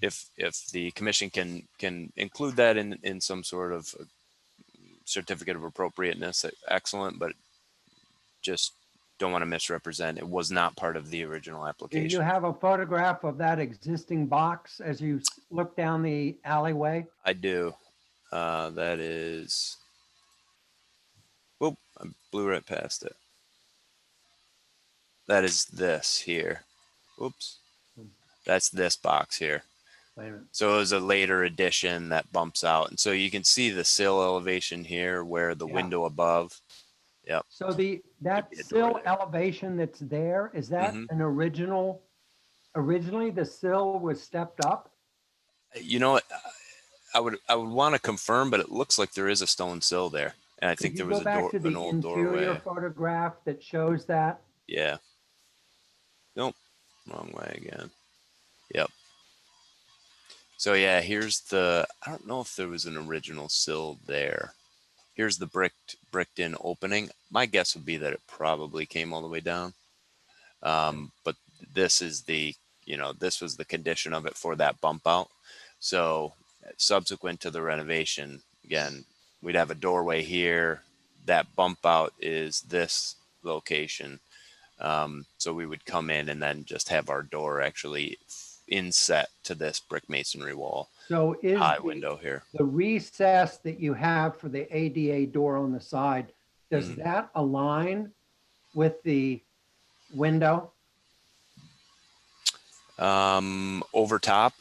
if the commission can include that in some sort of certificate of appropriateness, excellent, but just don't want to misrepresent. It was not part of the original Do application. you have a photograph of that existing box as you look down the alleyway? I do. That is, whoop, I blew right past it. That is this here. Oops. That's this box here. Wait a minute. So it was a later addition that bumps out. And so you can see the sill elevation here where the window above. Yep. So that sill elevation that's there, is that an originally the sill was stepped up? You know what? I would want to confirm, but it looks like there is a stone sill there. And I think there was Go back to an the old interior doorway. photograph that shows that. Yeah. Nope. Wrong way again. Yep. So yeah, here's the, I don't know if there was an original sill there. Here's the bricked in opening. My guess would be that it probably came all the way down. But this is the, this was the condition of it for that bump out. So subsequent to the renovation, again, we'd have a doorway here. That bump out is this location. So we would come in and then just have our door actually inset to this brick masonry wall. So is high window here. The recess that you have for the ADA door on the side, does that align with the window? Over top?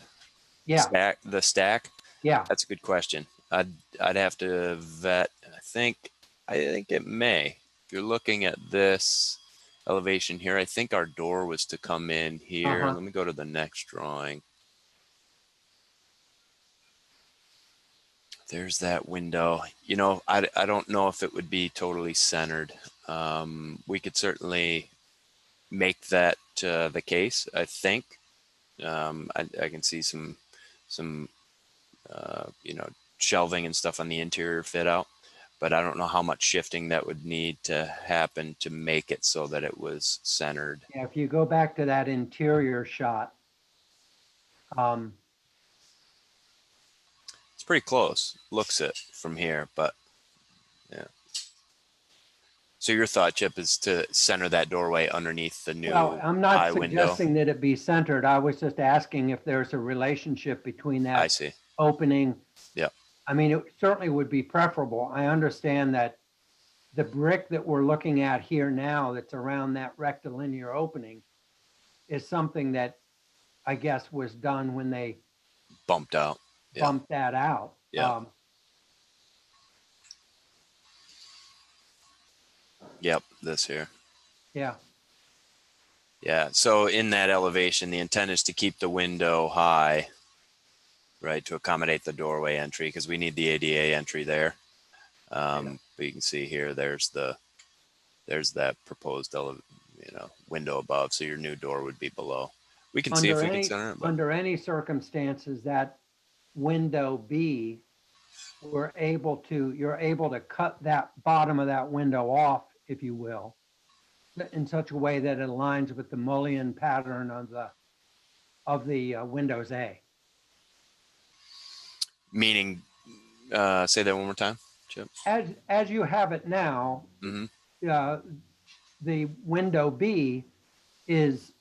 Yeah. The stack? Yeah. That's a good question. I'd have to vet. I think it may. If you're looking at this elevation here, I think our door was to come in here. Let me go to the next drawing. There's that window. I don't know if it would be totally centered. We could certainly make that the case, I think. I can see some shelving and stuff on the interior fit out, but I don't know how much shifting that would need to happen to make it so that it was centered. Yeah, if you go back to that interior shot, it's pretty close. Looks it from here, but yeah. So your thought, Chip, is to center that doorway underneath the new I'm not high window? suggesting that it be centered. I was just asking if there's a relationship between that I see. opening. Yeah. I mean, it certainly would be preferable. I understand that the brick that we're looking at here now that's around that rectilinear opening is something that I guess was done when they bumped out. Bumped that out. Yeah. Yep, this here. Yeah. Yeah, so in that elevation, the intent is to keep the window high, right, to accommodate the doorway entry, because we need the ADA entry there. But you can see here, there's that proposed window above, so your new door would be below. We can see if we can center it. Under any circumstances, that window B, you're able to cut that bottom of that window off, if you will, in such a way that it aligns with the mullion pattern of the Windows A. Meaning, say that one more time, Chip. As you have it now, the window B is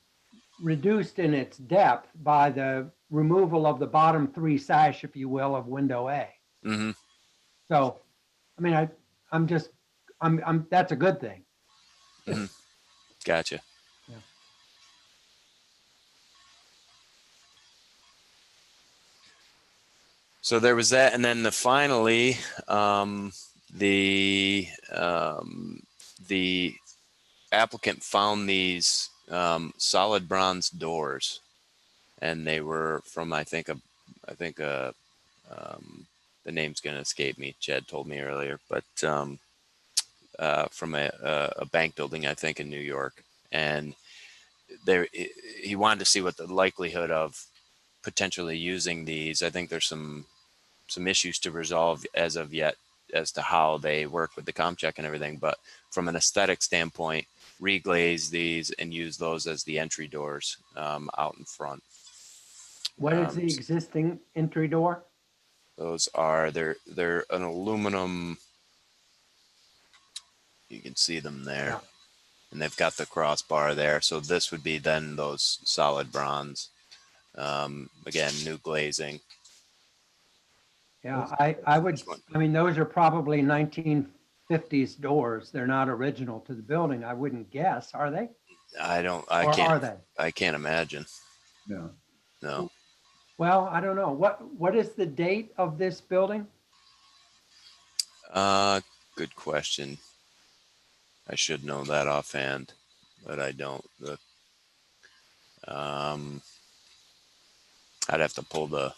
reduced in its depth by the removal of the bottom three sash, if you will, of window A. So, I mean, I'm that's a good thing. Gotcha. Yeah. So there was that, and then finally, the applicant found these solid bronze doors, and they were from the name's going to escape me. Chad told me earlier, but from a bank building, I think, in New York. And he wanted to see what the likelihood of potentially using these. I think there's some issues to resolve as of yet as to how they work with the comm check and everything. But from an aesthetic standpoint, reglaze these and use those as the entry doors out in front. What is the existing entry door? Those are, they're an aluminum, you can see them there. Yeah. And they've got the crossbar there. So this would be then those solid bronze. Again, new glazing. Yeah, I would, I mean, those are probably 1950s doors. They're not original to the building. I wouldn't guess, are they? I Or are they? can't imagine. No. No. Well, I don't know. What is the date of this building? Good question. I should know that offhand, but I don't. I'd have to pull the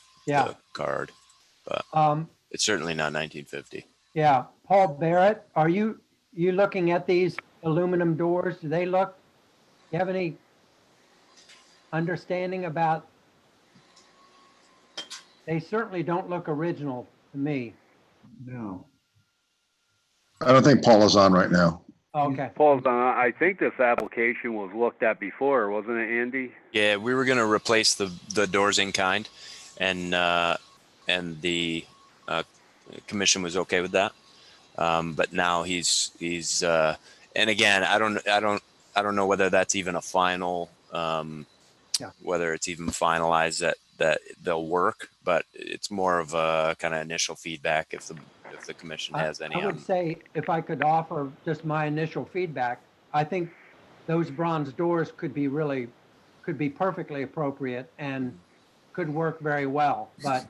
card, but it's certainly not 1950. Yeah, Paul Barrett, are you looking at these aluminum doors? Do they look, you have any understanding about? They certainly don't look original to me. No. I don't think Paul is on right now. Okay. Paul's on. I think this application was looked at before, wasn't it, Andy? Yeah, we were going to replace the doors in kind, and the commission was okay with that. But now he's and again, I don't know whether that's even a final, whether it's even finalized that they'll work, but it's more of a kind of initial feedback if the commission has any. I would say, if I could offer just my initial feedback, I think those bronze doors could be perfectly appropriate and could work very well, but.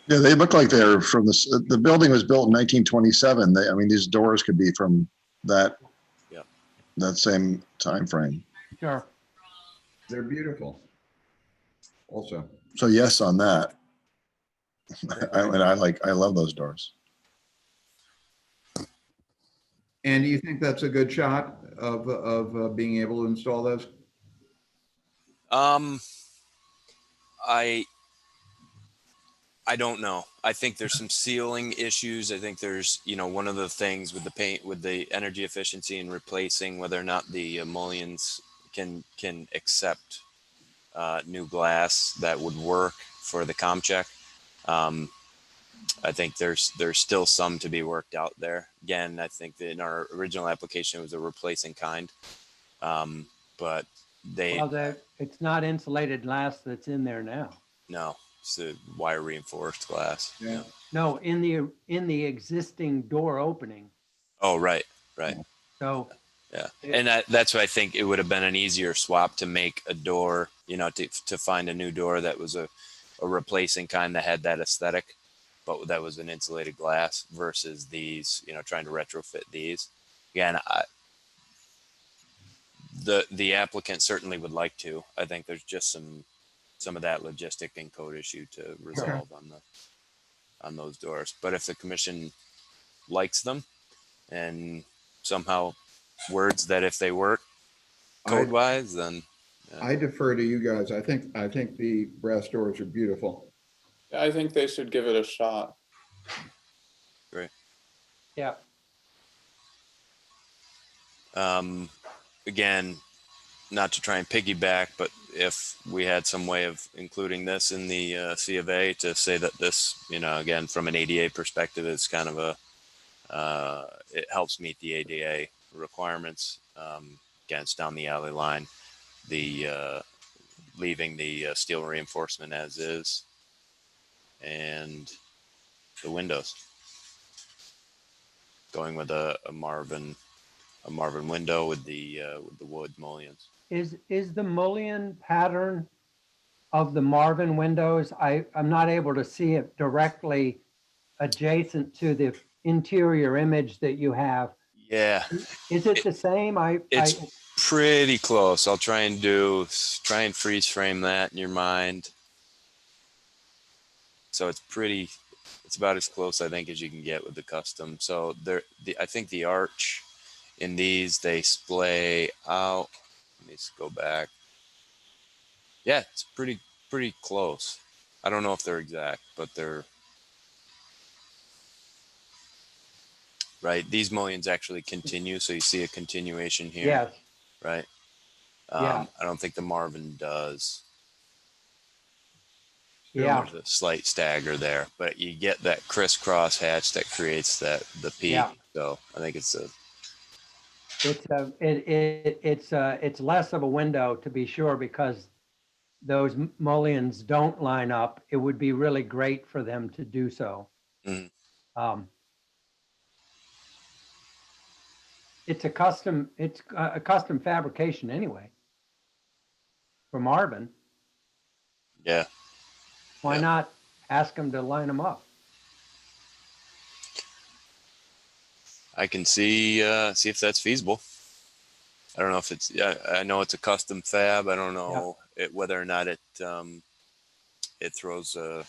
Yeah, they look like they're from the building was built in 1927. I mean, these doors could be from that same time frame. Sure. They're beautiful. Also. So yes, on that. I love those doors. And do you think that's a good shot of being able to install those? I don't know. I think there's some ceiling issues. I think there's, one of the things with the paint, with the energy efficiency and replacing whether or not the mullions can accept new glass that would work for the comm check. I think there's still some to be worked out there. Again, I think that in our original application it was a replacing kind, but it's not insulated glass that's in there now. No, it's a wire reinforced glass. Yeah. No, in the existing door opening. Oh, right. So. Yeah, and that's why I think it would have been an easier swap to make a door, to find a new door that was a replacing kind that had that aesthetic, but that was an insulated glass versus these, trying to retrofit these. Again, the applicant certainly would like to. I think there's just some of that logistic and code issue to resolve on those doors. But if the commission likes them and somehow words that if they work code wise, then I defer to you guys. I think the brass doors are beautiful. I think they should give it a shot. Great. Yeah. Again, not to try and piggyback, but if we had some way of including this in the C of A to say that this, again, from an ADA perspective, is kind of it helps meet the ADA requirements. Again, it's down the alley line, leaving the steel reinforcement as is, and the windows going with a Marvin window with the wood mullions. Is the mullion pattern of the Marvin windows, I'm not able to see it directly adjacent to the interior image that you have. Yeah. Is it the same? It's pretty close. I'll try and freeze frame that in your mind. So it's about as close, I think, as you can get with the custom. So I think the arch in these, they splay out. Let me just go back. Yeah, it's pretty close. I don't know if they're exact, but they're right? These mullions actually continue, so you see a continuation here, Yes, right? Yeah. I don't think the Marvin does. yeah, There's a slight stagger there, but you get that crisscross hatch that creates the peak. Yeah. So I think it's a it's less of a window to be sure, because those mullions don't line up. It would be really great for them to do so. Mhm. It's a custom fabrication anyway for Marvin. Yeah. Why Yeah. not ask them to line them up? I can see if that's feasible. I don't know if it's. I know it's a custom fab. I don't know whether or not it throws a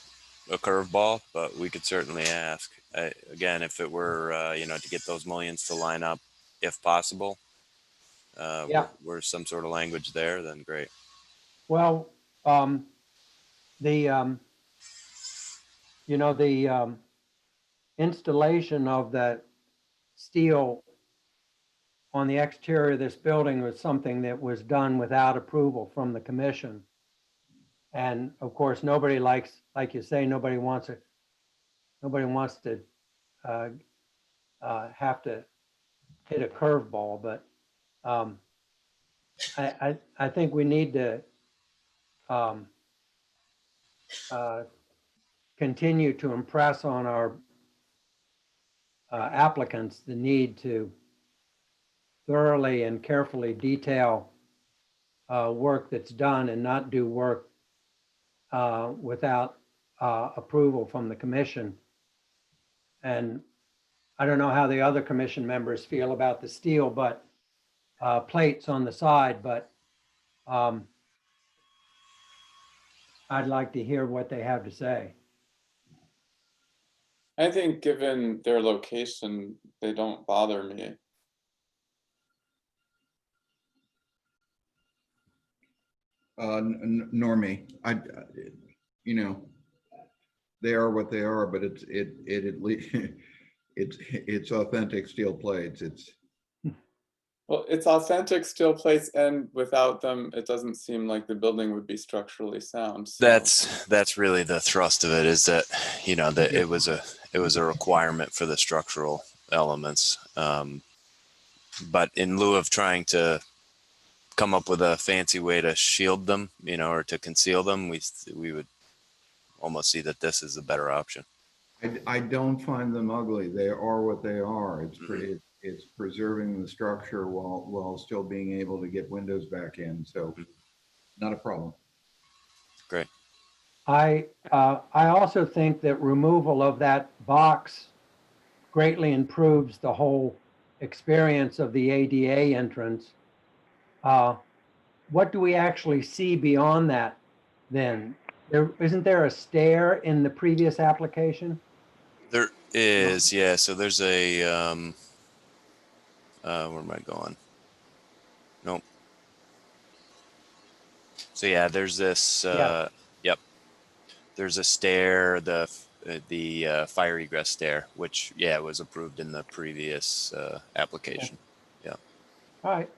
curveball, but we could certainly ask. Again, if it were to get those mullions to line up, if possible, were some sort of language there, then great. Well, the installation of the steel on the exterior of this building was something that was done without approval from the commission. And of course, nobody likes, like you say, nobody wants to have to hit a curveball, but I think we need to continue to impress on our applicants the need to thoroughly and carefully detail work that's done, and not do work without approval from the commission. And I don't know how the other commission members feel about the steel plates on the side, but I'd like to hear what they have to say. I think given their location, they don't bother me. Nor me. They are what they are, but it at least it's authentic steel plates. Well, it's authentic steel plates, and without them, it doesn't seem like the building would be structurally sound. So. That's really the thrust of it, is that that it was a requirement for the structural elements. But in lieu of trying to come up with a fancy way to shield them, or to conceal them, we would almost see that this is a better option. I don't find them ugly. They are what they are. It's pretty. It's preserving the structure while still being able to get windows back in. So, not a problem. Great. I also think that removal of that box greatly improves the whole experience of the ADA entrance. What do we actually see beyond that then? Isn't there a stair in the previous application? There is, yeah. So there's a where am I going? Nope. So yeah, there's this. Yep. There's a stair, the fire egress stair, which was approved in the previous application. Yeah. All right.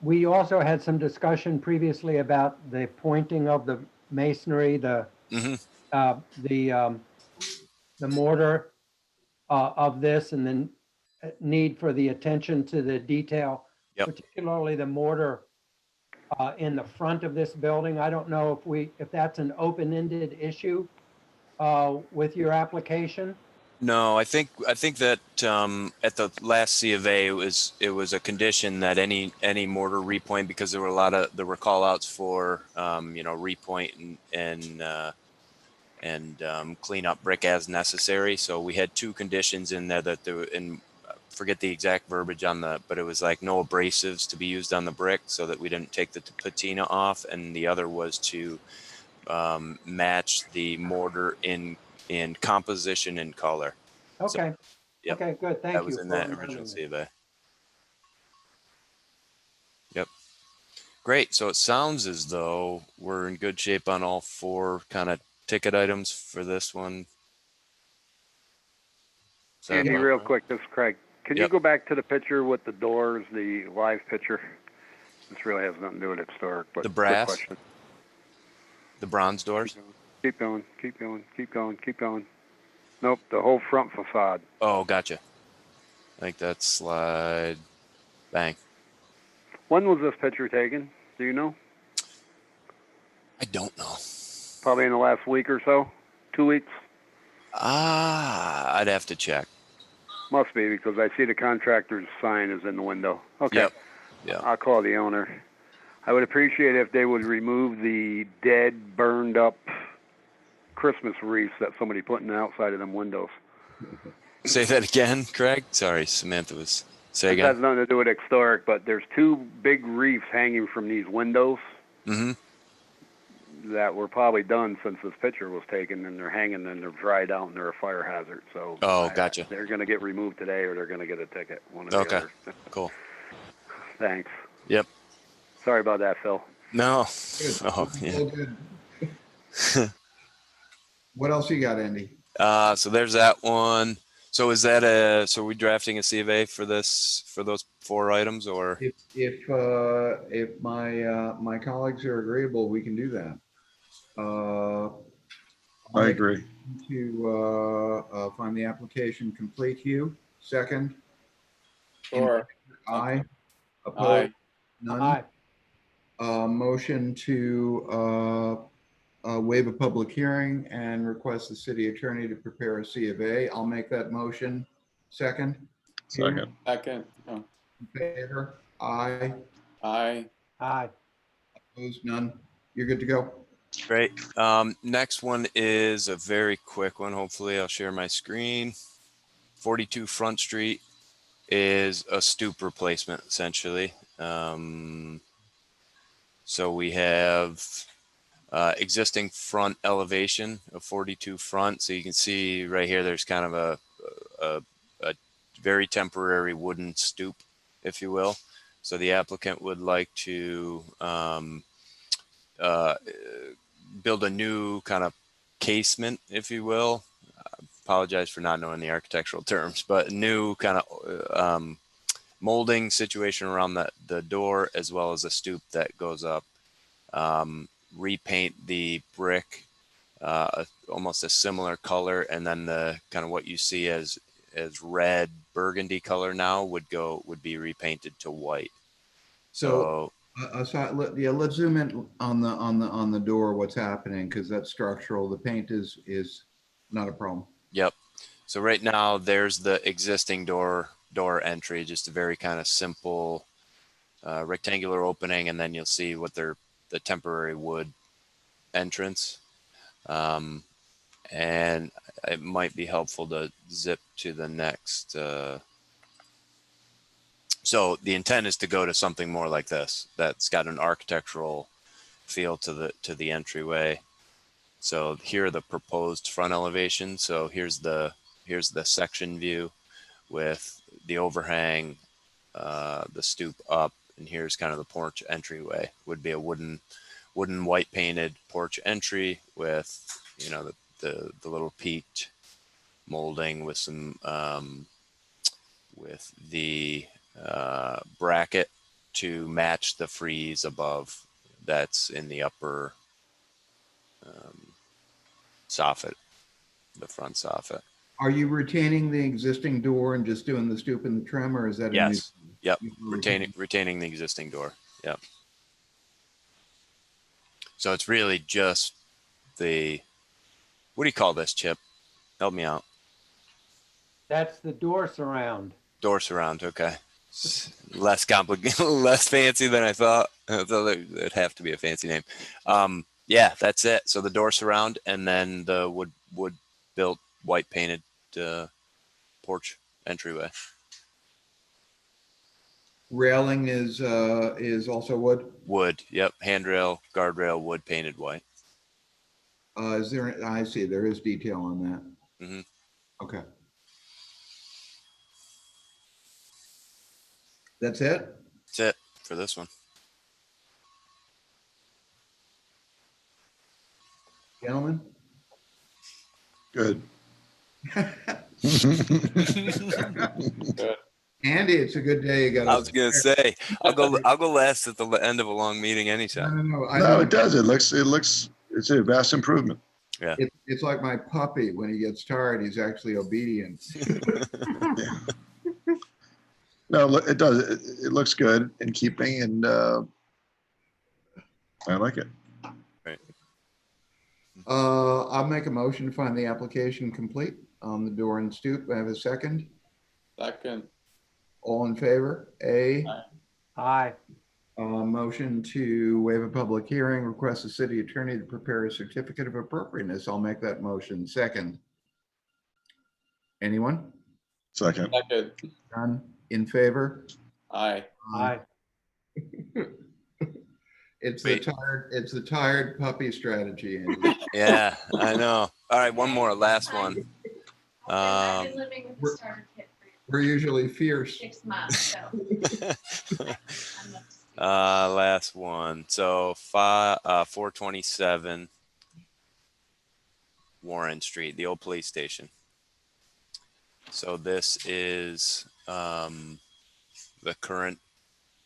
We also had some discussion previously about the pointing of the masonry, the mortar of this, and then need for the attention to the detail, particularly the mortar in the front of this building. I don't know if that's an open-ended issue with your application. No, I think that at the last C of A, it was a condition that any mortar repoint, because there were call outs for repoint and clean up brick as necessary. So we had two conditions in there that forget the exact verbiage but it was like no abrasives to be used on the brick, so that we didn't take the patina off, and the other was to match the mortar in composition and color. Okay. So, okay, good. Thank you. That was in that original C of A. Yep. Great. So it sounds as though we're in good shape on all four kind of ticket items for this one. Is that Andy, about real right? quick, this is Craig. Can you Yep. go back to the picture with the doors, the live picture? This really has nothing to do with historic, but The quick brass? question. The bronze doors? Keep going, keep going, keep going, keep going. Nope, the whole front facade. Oh, gotcha. I think that's slide. Bang. When was this picture taken? Do you know? I don't know. Probably in the last week or so? 2 weeks? I'd have to check. Must be, because I see the contractor's sign is in the window. Okay. Yep. Yeah. I'll call the owner. I would appreciate if they would remove the dead, burned up Christmas wreaths that somebody put in the outside of them windows. Say that again, Craig. Sorry, Samantha was. Say This has again. nothing to do with historic, but there's 2 big wreaths hanging from these windows Mm-hmm. that were probably done since this picture was taken, and they're hanging and they're dried out and they're a fire hazard. So Oh, gotcha. they're going to get removed today, or they're going to get a ticket. One or the Okay. other. Cool. Thanks. Yep. Sorry about that, Phil. No. Good. Oh, yeah. All good. What else you got, Andy? So there's that one. So so are we drafting a C of A for this, for those 4 items, or? If my colleagues are agreeable, we can do that. I agree. To find the application complete, Hugh. Second. Sure. Aye. Opposed? Aye. None. Aye. Motion to waive a public hearing and request the city attorney to prepare a C of A. I'll make that motion. Second. Second. Second. Oh, In favor? Aye. aye. Aye. Opposed? None. You're good to go. Great. Next one is a very quick one. Hopefully I'll share my screen. 42 Front Street is a stoop replacement, essentially. So we have existing front elevation of 42 front. So you can see right here, there's kind of a very temporary wooden stoop, if you will. So the applicant would like to build a new kind of casement, if you will. Apologize for not knowing the architectural terms, but new kind of molding situation around the door, as well as a stoop that goes up. Repaint the brick almost a similar color, and then the kind of what you see as red burgundy color now would be repainted to white. So let's zoom in on the door. What's happening, because that's structural. The paint is not a problem. Yep. So right now there's the existing door entry, just a very kind of simple rectangular opening, and then you'll see what the temporary wood entrance. And it might be helpful to zip to the next. So the intent is to go to something more like this, that's got an architectural feel to the entryway. So here are the proposed front elevation. So here's the section view with the overhang, the stoop up, and here's kind of the porch entryway. Would be a wooden white painted porch entry with, you know, the little peaked molding with some with the bracket to match the frieze above that's in the upper soffit, the front soffit. Are you retaining the existing door and just doing the stoop and the trim, or is that Yes. a new? Yep. Retaining the existing door. Yep. So it's really just what do you call this, Chip? Help me out. That's the door surround. Door surround. Okay. Less complicated, less fancy than I thought. I thought it'd have to be a fancy name. Yeah, that's it. So the door surround, and then the wood built white painted porch entryway. Railing is also wood. Wood. Yep. Handrail, guardrail, wood painted white. Is there? I see. There is detail on that. Mm-hmm. Okay. That's it? That's it for this one. Gentlemen? Good. Andy, it's a good day. You got. I was gonna say, I'll go last at the end of a long meeting anytime. No, it does. It looks, it's a vast improvement. Yeah. It's like my puppy. When he gets tired, he's actually obedient. No, it does. It looks good in keeping, and I like it. Right. I'll make a motion to find the application complete on the door and stoop. I have a second. Second. All in favor? Aye. Motion to waive a public hearing, request the city attorney to prepare a certificate of appropriateness. I'll make that motion. Second. Anyone? Second. Second. None? In favor? Aye. Aye. It's the tired puppy strategy, Andy. Yeah, I know. All right, one more, last one. I've been living with the starter kit We're usually fierce. 6 months, so. Last one. So 427 Warren Street, the old police station. So this is the current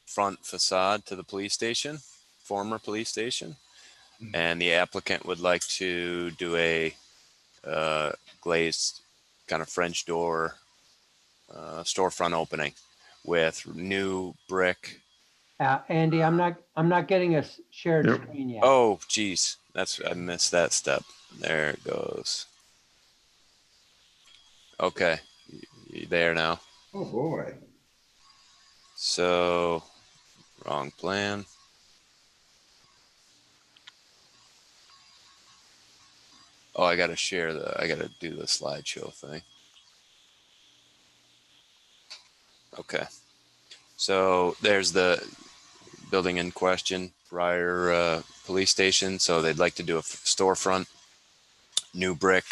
front facade to the police station, former police station. And the applicant would like to do a glazed kind of French door storefront opening with new brick. Andy, I'm not getting a shared screen yet. Oh, geez, I missed that step. There it goes. Okay, you there now? Oh boy. So, wrong plan. Oh, I gotta do the slideshow thing. Okay. So there's the building in question, prior police station. So they'd like to do a storefront, new brick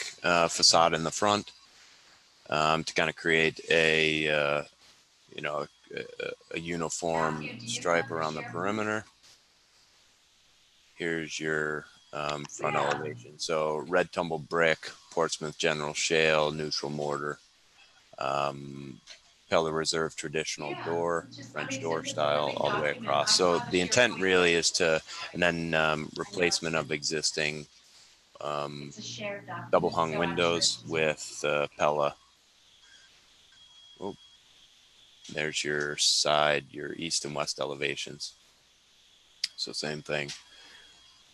facade in the front to kind of create a uniform stripe around the perimeter. Here's your front elevation. So red tumbled brick, Portsmouth General Shale, neutral mortar, Pella Reserve traditional door, French door style, all the way across. So the intent really is to, and then replacement of existing double hung windows with Pella. Oh, there's your side, your east and west elevations. So same thing.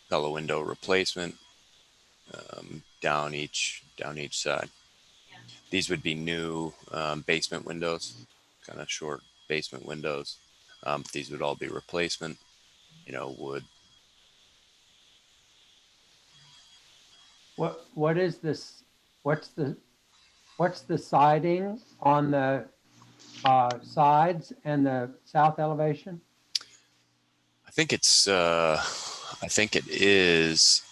Pella window replacement down each side. These would be new basement windows, kind of short basement windows. These would all be replacement, wood. What is this? What's the siding on the sides and the south elevation? I think it is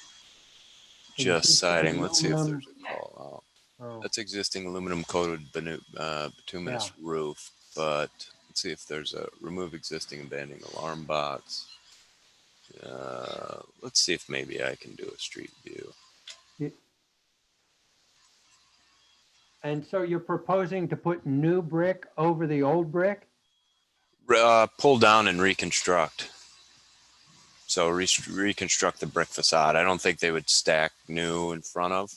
just siding. Let's see if there's a call out. Oh. That's existing aluminum coated bituminous roof, but let's see if there's a remove existing abandoned alarm box. Let's see if maybe I can do a street view. And so you're proposing to put new brick over the old brick? Pull down and reconstruct. So reconstruct the brick facade. I don't think they would stack new in front of.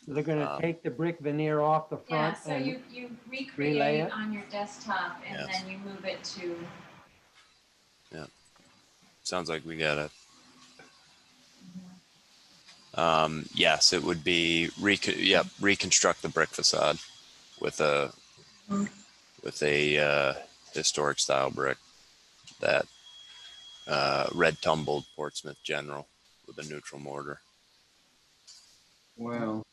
They're going to take the brick veneer off the Yeah, front so and you relay recreate it? on your desktop and Yes. then you move it to. Yeah. Sounds like we got it. Yes, it would be reconstruct the brick facade with a historic style brick, that red tumbled Portsmouth General with a neutral mortar. Wow.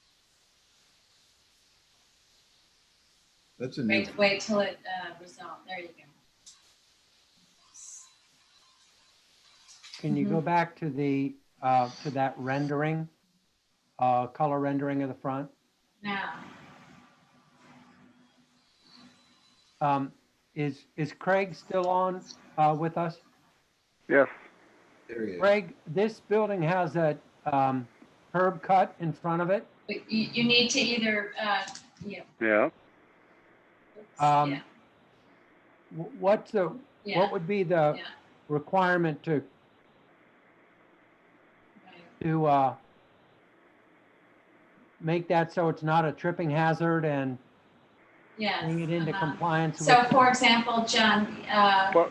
That's a new. Wait till it resolves. There you go. Can you go back to the to that rendering, color rendering of the front? Now. Is Craig still on with us? Yes. There he is. Craig, this building has a curb cut in front of it. You need to either Yeah. Yeah. Um, Yeah. What's the, Yeah. what would be the Yeah. requirement to, make that so it's not a tripping hazard and Yes. bring it into compliance with? So for example, John, Well,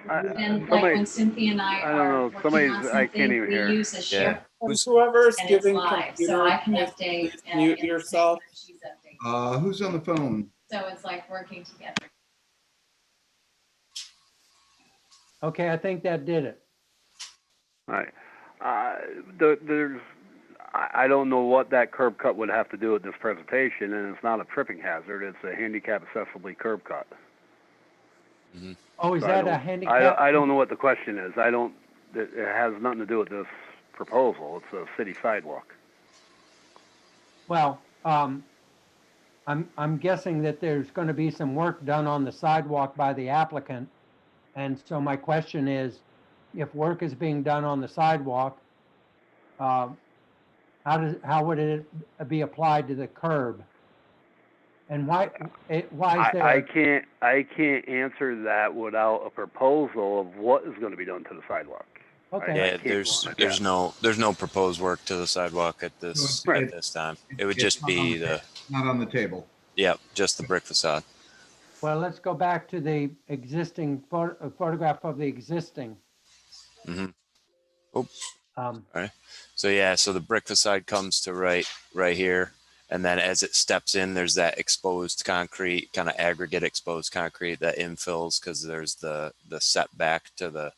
and like somebody, when Cynthia and I I don't are know, working somebody's, on I can't something, even we hear. use a share. Who's Whoever's And it's giving live, so computer I can advice, update. please mute yourself. She's updating. Who's on the phone? So it's like working together. Okay, I think that did it. Right. There's, I don't know what that curb cut would have to do with this presentation, and it's not a tripping hazard. It's a handicap accessible curb cut. Oh, is So that a handicap? I don't know what the question is. It has nothing to do with this proposal. It's a city sidewalk. Well, I'm guessing that there's going to be some work done on the sidewalk by the applicant. And so my question is, if work is being done on the sidewalk, how would it be applied to the curb? And why is there? I can't answer that without a proposal of what is going to be done to the sidewalk. Okay. Yeah, there's no proposed work to the sidewalk at this time. It would just be the, Not on the table. yeah, just the brick facade. Well, let's go back to the existing photograph of the existing. Oops. Um, All right. So yeah, so the brick facade comes to right here. And then as it steps in, there's that exposed concrete, kind of aggregate exposed concrete that infills because there's the setback to the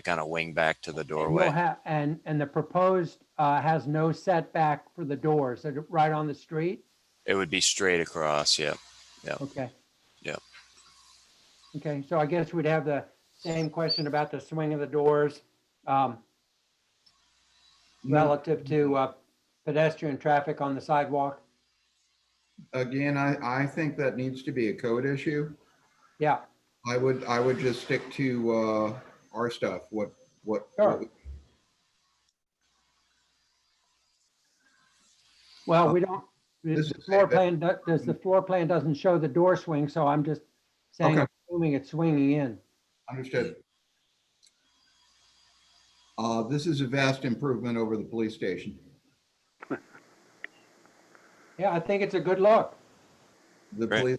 kind of wing back to the doorway. And the proposed has no setback for the doors. Is it right on the street? It would be straight across. Yep. Okay. Yep. Okay. So I guess we'd have the same question about the swing of the doors relative to pedestrian traffic on the sidewalk. Again, I think that needs to be a code issue. Yeah. I would just stick to our stuff. Sure. Well, we don't. The floor plan doesn't show the door swing, so I'm just saying, assuming it's swinging in. Understood. This is a vast improvement over the police station. Yeah, I think it's a good look. The police.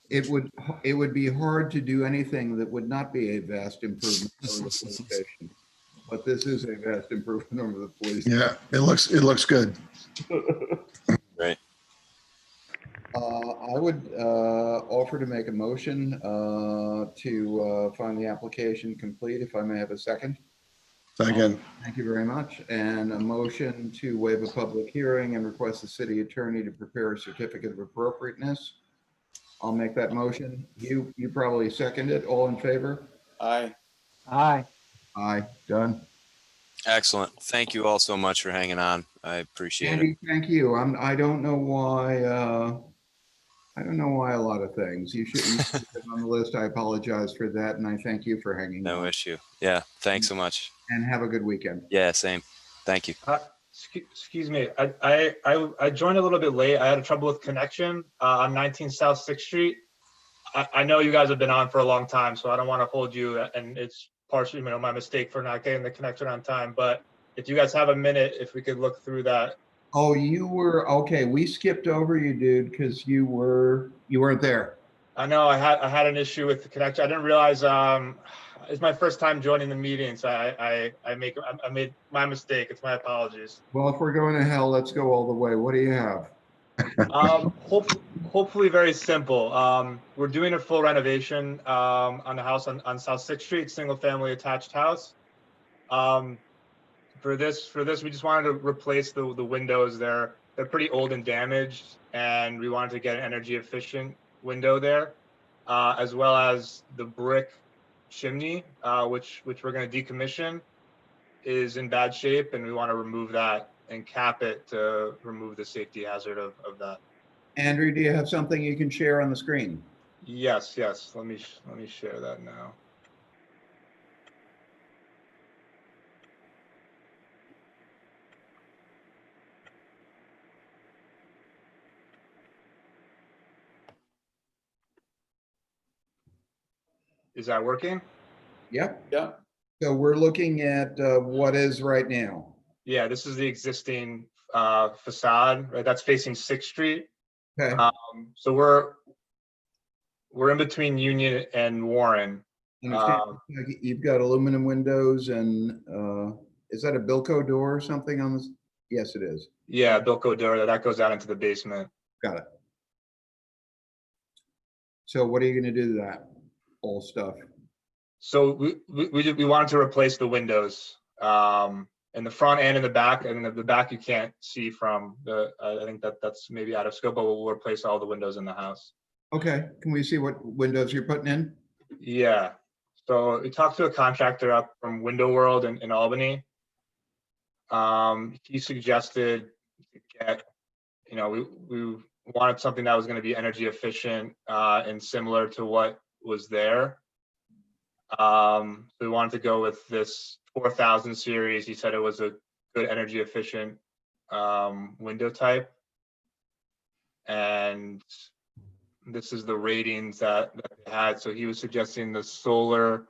It would be hard to do anything that would not be a vast improvement over the police station. But this is a vast improvement over the police. Yeah, it looks good. Right. I would offer to make a motion to find the application complete, if I may have a second. Second. Thank you very much. And a motion to waive a public hearing and request the city attorney to prepare a certificate of appropriateness. I'll make that motion. You probably second it. All in favor? Aye. Aye. Aye. Done. Excellent. Thank you all so much for hanging on. I appreciate Andy, it. thank you. I don't know why. I don't know why a lot of things. You should have been on the list. I apologize for that, and I thank you for hanging on. No issue. Yeah. Thanks so much. And have a good weekend. Yeah. Same. Thank you. Excuse me. I joined a little bit late. I had trouble with connection on 19 South 6th Street. I know you guys have been on for a long time, so I don't want to hold you, and it's partially my mistake for not getting the connection on time. But if you guys have a minute, if we could look through that. Oh, you were okay. We skipped over you, dude, because you weren't there. I know I had an issue with the connection. I didn't realize it's my first time joining the meeting, so I made my mistake. It's my apologies. Well, if we're going to hell, let's go all the way. What do you have? Hopefully very simple. We're doing a full renovation on the house on South 6th Street, single family attached house. For this, we just wanted to replace the windows there. They're pretty old and damaged, and we wanted to get an energy efficient window there, as well as the brick chimney, which we're going to decommission, is in bad shape, and we want to remove that and cap it to remove the safety hazard of that. Andrew, do you have something you can share on the screen? Yes. Let me share that now. Is that working? Yep. Yeah. So we're looking at what is right now. Yeah, this is the existing facade, right? That's facing 6th Street. Okay. So we're in between Union and Warren. Understand. You've got aluminum windows and is that a Bilco door or something on this? Yes, it is. Yeah, Bilco door that goes out into the basement. Got it. So what are you going to do to that old stuff? So we wanted to replace the windows in the front and in the back. And in the back you can't see from the. I think that's maybe out of scope, but we'll replace all the windows in the house. Okay. Can we see what windows you're putting in? Yeah. So we talked to a contractor up from Window World in Albany. He suggested to get, we wanted something that was going to be energy efficient and similar to what was there. So we wanted to go with this 4000 series. He said it was a good energy efficient window type. And this is the ratings that they had. So he was suggesting the Solar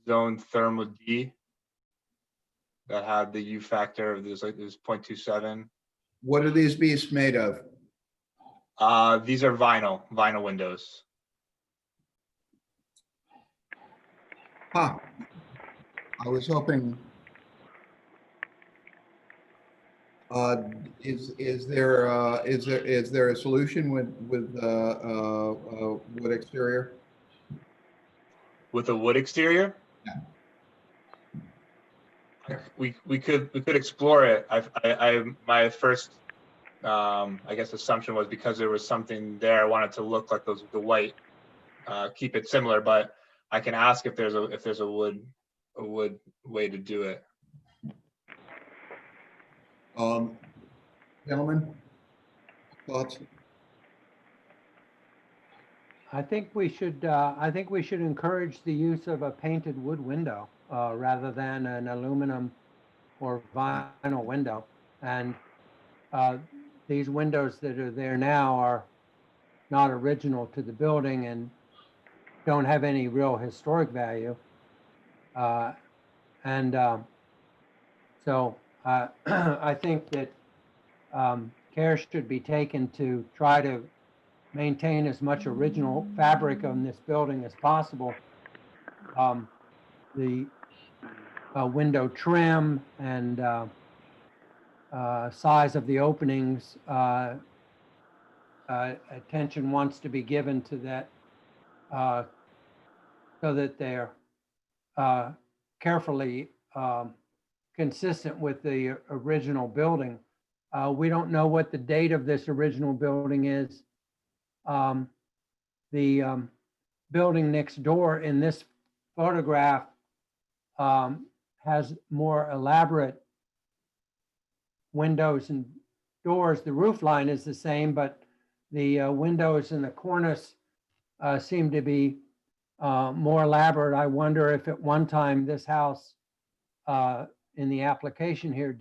Zone Thermo D that had the U factor of this, like it was 0.27. What are these beasts made of? These are vinyl windows. Huh. I was hoping. Is there a solution with wood exterior? With a wood exterior? Yeah. We could explore it. My first I guess assumption was because there was something there, I wanted to look like those the white, keep it similar. But I can ask if there's a wood way to do it. Gentlemen, thoughts? I think we should encourage the use of a painted wood window rather than an aluminum or vinyl window. And these windows that are there now are not original to the building and don't have any real historic value. So I think that care should be taken to try to maintain as much original fabric on this building as possible. The window trim and size of the openings, attention wants to be given to that so that they're carefully consistent with the original building. We don't know what the date of this original building is. The building next door in this photograph has more elaborate windows and doors. The roof line is the same, but the windows and the cornice seem to be more elaborate. I wonder if at one time this house in the application here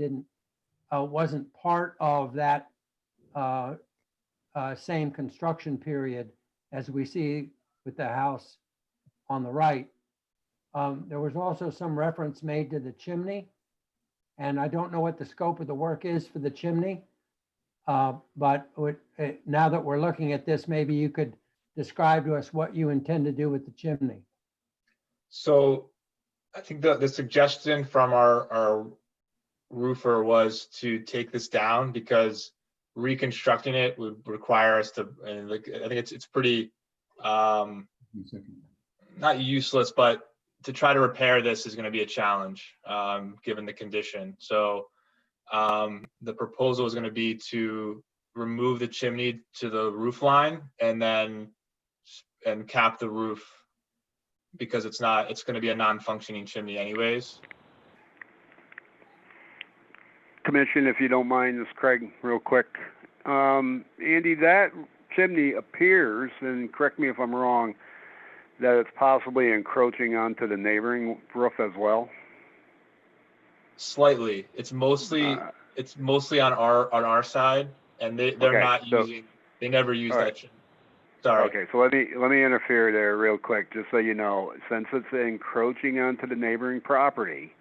wasn't part of that same construction period as we see with the house on the right. There was also some reference made to the chimney, and I don't know what the scope of the work is for the chimney. But now that we're looking at this, maybe you could describe to us what you intend to do with the chimney. So I think the suggestion from our roofer was to take this down because reconstructing it would require us to, and like, I think it's pretty not useless, but to try to repair this is going to be a challenge given the condition. So the proposal is going to be to remove the chimney to the roof line and cap the roof because it's going to be a non-functioning chimney anyways. Commission, if you don't mind, this is Craig, real quick. Andy, that chimney appears, and correct me if I'm wrong, that it's possibly encroaching onto the neighboring roof as well. Slightly. It's mostly on our side, and they're okay, not using. They never use that chimney. Sorry. Okay, so let me interfere there real quick, just so you know. Since it's encroaching onto the neighboring property,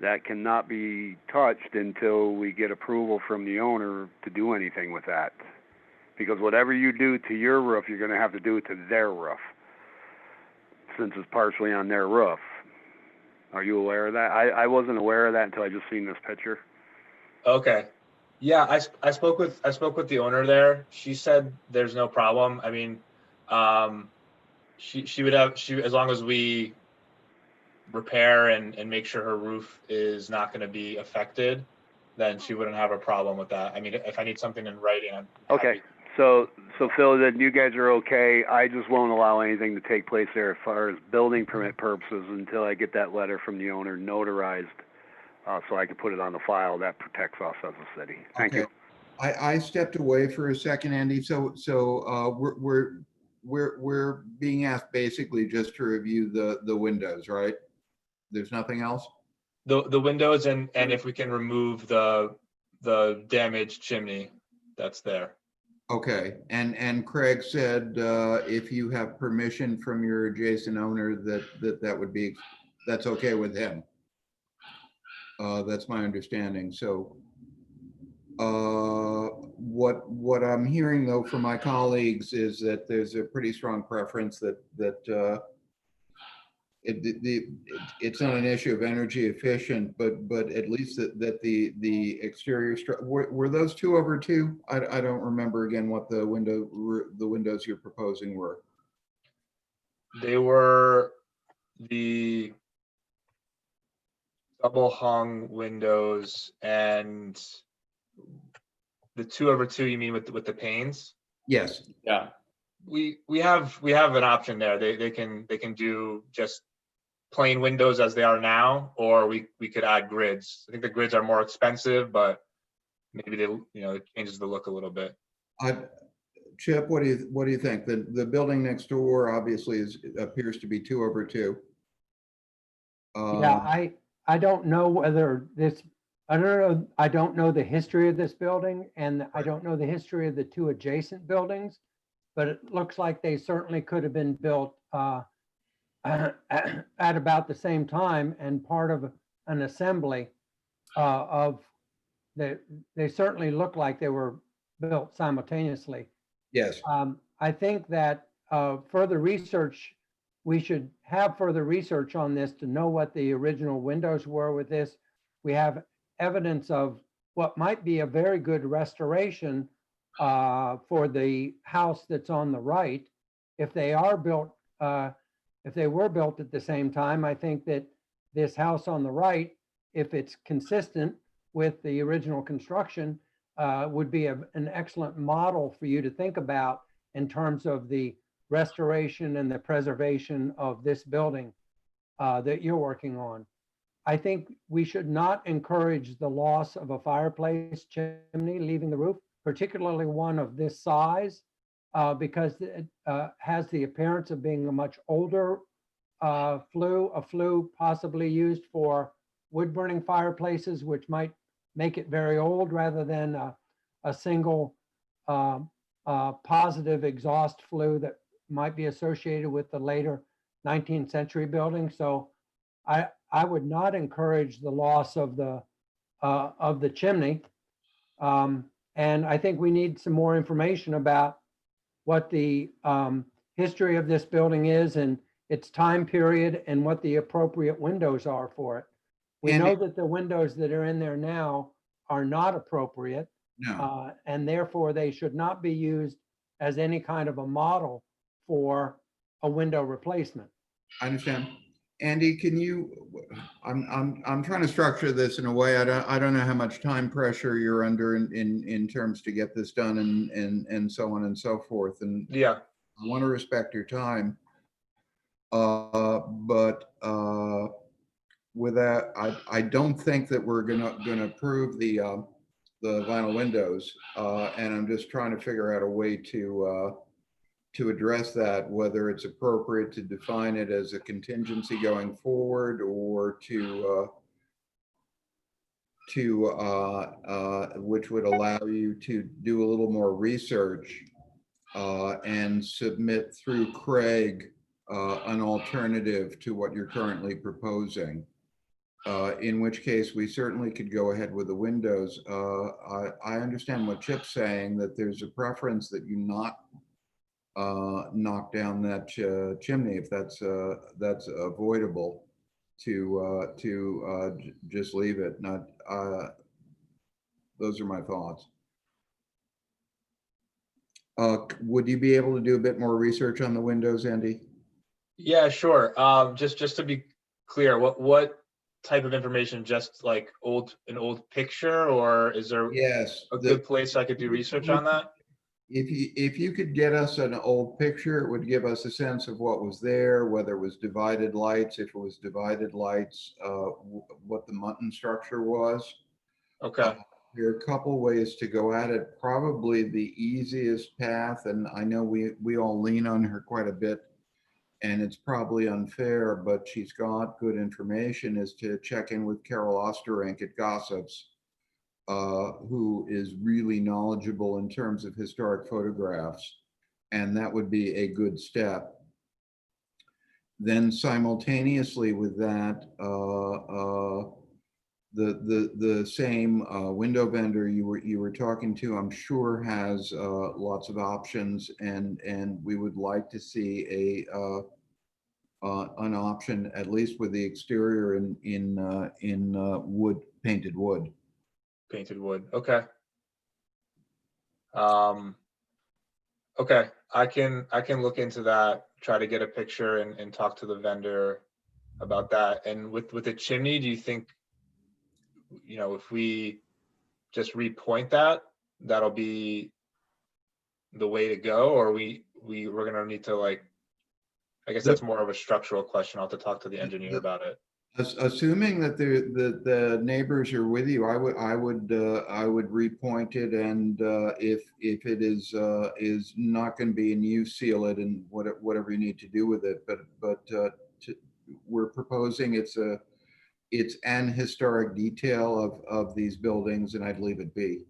that cannot be touched until we get approval from the owner to do anything with that. Because whatever you do to your roof, you're going to have to do it to their roof, since it's partially on their roof. Are you aware of that? I wasn't aware of that until I just seen this picture. Okay. Yeah, I spoke with the owner there. She said there's no problem. I mean, she would have, as long as we repair and make sure her roof is not going to be affected, then she wouldn't have a problem with that. I mean, if I need something in writing, I'm Okay. So Phil, then you guys are okay. I just won't allow anything to take place there as far as building permit purposes until I get that letter from the owner notarized, so I can put it on the file. That protects us as a city. Thank you. I stepped away for a second, Andy. So we're being asked basically just to review the windows, right? There's nothing else? The windows and if we can remove the damaged chimney that's there. Okay, and Craig said if you have permission from your adjacent owner that would be, that's okay with him. That's my understanding. So what I'm hearing though from my colleagues is that there's a pretty strong preference that it's not an issue of energy efficient, but at least that the exterior were those 2/2? I don't remember again what the windows you're proposing were. They were the double hung windows and the 2/2. You mean with the panes? Yes. Yeah. We have an option there. They can do just plain windows as they are now, or we could add grids. I think the grids are more expensive, but maybe it changes the look a little bit. Chip, what do you think? The building next door obviously appears to be 2/2. Yeah, I don't know whether this, I don't know the history of this building, and I don't know the history of the two adjacent buildings, but it looks like they certainly could have been built at about the same time and part of an assembly they certainly look like they were built simultaneously. Yes. I think that further research, we should have further research on this to know what the original windows were with this. We have evidence of what might be a very good restoration for the house that's on the right. If they are built, if they were built at the same time, I think that this house on the right, if it's consistent with the original construction, would be an excellent model for you to think about in terms of the restoration and the preservation of this building that you're working on. I think we should not encourage the loss of a fireplace chimney leaving the roof, particularly one of this size, because it has the appearance of being a much older flue possibly used for wood burning fireplaces, which might make it very old rather than a single positive exhaust flue that might be associated with the later 19th century building. So I would not encourage the loss of the chimney. And I think we need some more information about what the history of this building is and its time period and what the appropriate windows are for it. We know that the windows that are in there now are not appropriate. No. And therefore they should not be used as any kind of a model for a window replacement. I understand. Andy, can you, I'm trying to structure this in a way, I don't know how much time pressure you're under in terms to get this done and so on and so forth. And yeah, I want to respect your time. But with that, I don't think that we're gonna approve the vinyl windows. And I'm just trying to figure out a way to address that, whether it's appropriate to define it as a contingency going forward or which would allow you to do a little more research and submit through Craig an alternative to what you're currently proposing. In which case we certainly could go ahead with the windows. I understand what Chip's saying, that there's a preference that you not knock down that chimney if that's avoidable, to just leave it. Not those are my thoughts. Would you be able to do a bit more research on the windows, Andy? Yeah, sure. Just to be clear, what type of information? Just like an old picture, or is there Yes, a good place I could do research on that? If you could get us an old picture, it would give us a sense of what was there, whether it was divided lights, if it was divided lights, what the mutton structure was. Okay. There are a couple ways to go at it. Probably the easiest path, and I know we all lean on her quite a bit, and it's probably unfair, but she's got good information, is to check in with Carol Osterink at Gossips, who is really knowledgeable in terms of historic photographs, and that would be a good step. Then simultaneously with that, the same window vendor you were talking to, I'm sure has lots of options, and we would like to see an option, at least with the exterior in wood, painted wood. Painted wood. Okay. Okay. I can look into that, try to get a picture and talk to the vendor about that. And with the chimney, do you think, if we just repoint that, that'll be the way to go? Or we're gonna need to, like, I guess that's more of a structural question. I'll have to talk to the engineer about it. Assuming that the neighbors are with you, I would repoint it, and if it is not going to be in use, seal it and whatever you need to do with it. But we're proposing it's an historic detail of these buildings, and I'd leave it be.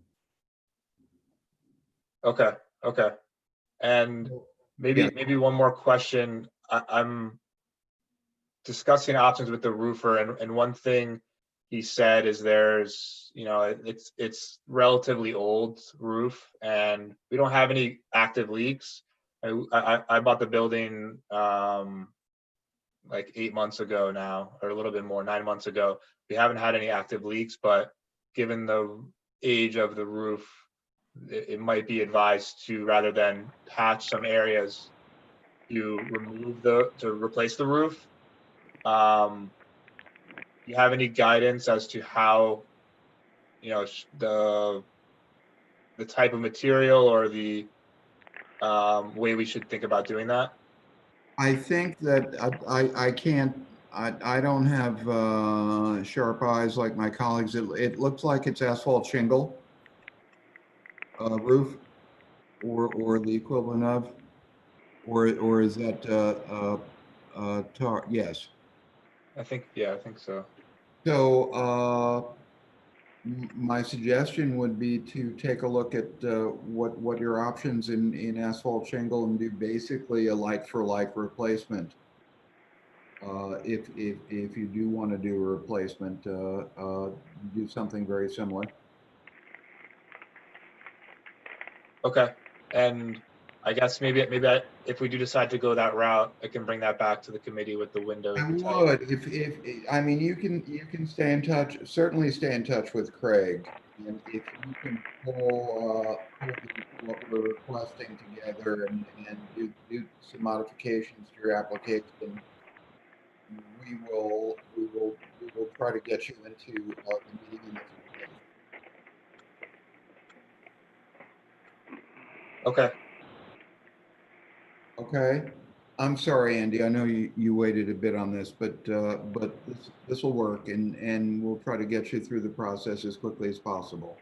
Okay. Okay. And maybe one more question. I'm discussing options with the roofer, and one thing he said is there's, it's relatively old roof and we don't have any active leaks. I bought the building like 8 months ago now, or a little bit more, 9 months ago. We haven't had any active leaks, but given the age of the roof, it might be advised to, rather than patch some areas, to replace the roof. You have any guidance as to how, the type of material or the way we should think about doing that? I think that I can't, I don't have sharp eyes like my colleagues. It looks like it's asphalt shingle roof, or the equivalent of, or is that tar? Yes. I think so. So my suggestion would be to take a look at what your options in asphalt shingle, and do basically a like for like replacement. If you do want to do a replacement, do something very similar. Okay. And I guess maybe if we do decide to go that route, I can bring that back to the committee with the windows. I would, if I mean, you can stay in touch, certainly stay in touch with Craig, and if you can pull what we're requesting together and do some modifications to your application, we will try to get you into the meeting in the future. Okay. Okay. I'm sorry, Andy. I know you waited a bit on this, but this will work, and we'll try to get you through the process as quickly as possible.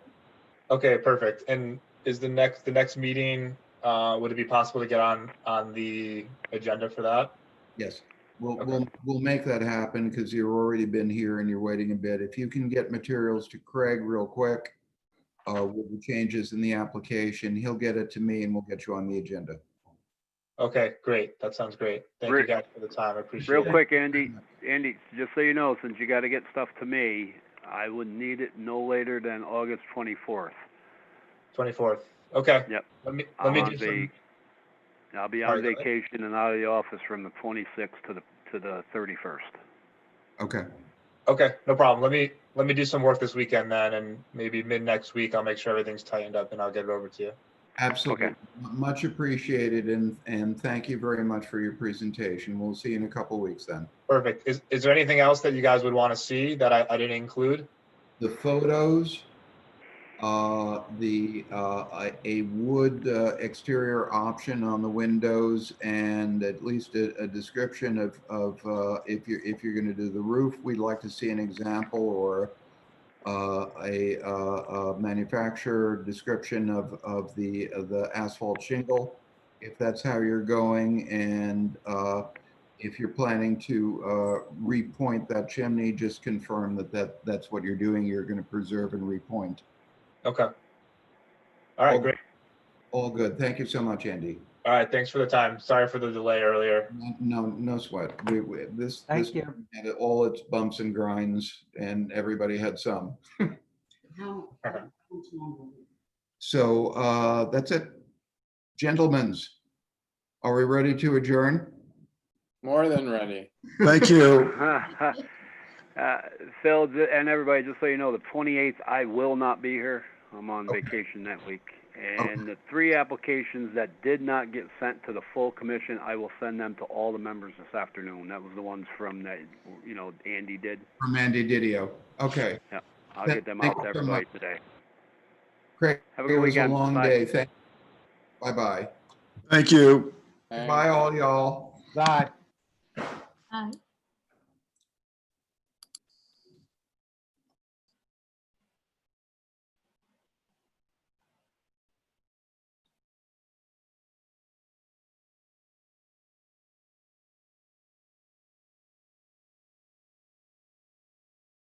Okay, perfect. And is the next meeting, would it be possible to get on the agenda for that? Yes, we'll make that happen, because you've already been here and you're waiting a bit. If you can get materials to Craig real quick, with the changes in the application. He'll get it to me and we'll get you on the agenda. Okay, great. That sounds great. Thank you guys for the time. I appreciate Real it. quick, Andy, just so you know, since you gotta get stuff to me, I would need it no later than August 24th. 24th. Okay. Yep. Let me I'm do on some. I'll be Sorry, on go ahead. vacation and out of the office from the 26th to the 31st. Okay. Okay, no problem. Let me do some work this weekend then, and maybe mid next week I'll make sure everything's tightened up and I'll get it over to you. Absolutely. Okay. Much appreciated, and thank you very much for your presentation. We'll see you in a couple weeks then. Perfect. Is there anything else that you guys would want to see that I didn't include? The photos, a wood exterior option on the windows, and at least a description of if you're going to do the roof, we'd like to see an example or a manufacturer description of the asphalt shingle, if that's how you're going, and if you're planning to repoint that chimney, just confirm that's what you're doing. You're going to preserve and repoint. Okay. All right, great. All good. Thank you so much, Andy. All right, thanks for the time. Sorry for the delay earlier. No sweat. This Thank you. had all its bumps and grinds, and everybody had some. So that's it. Gentlemen's, are we ready to adjourn? More than ready. Thank you. Phil and everybody, just so you know, the 28th, I will not be here. I'm on vacation that week. And the 3 applications that did not get sent to the full commission, I will send them to all the members this afternoon. That was the ones from that, Andy did. From Andy Didio. Okay. Yeah, I'll get them out to everybody today. Craig, Have a it good was a weekend. long Bye. day. Bye-bye. Thank you. Bye, all y'all. Bye.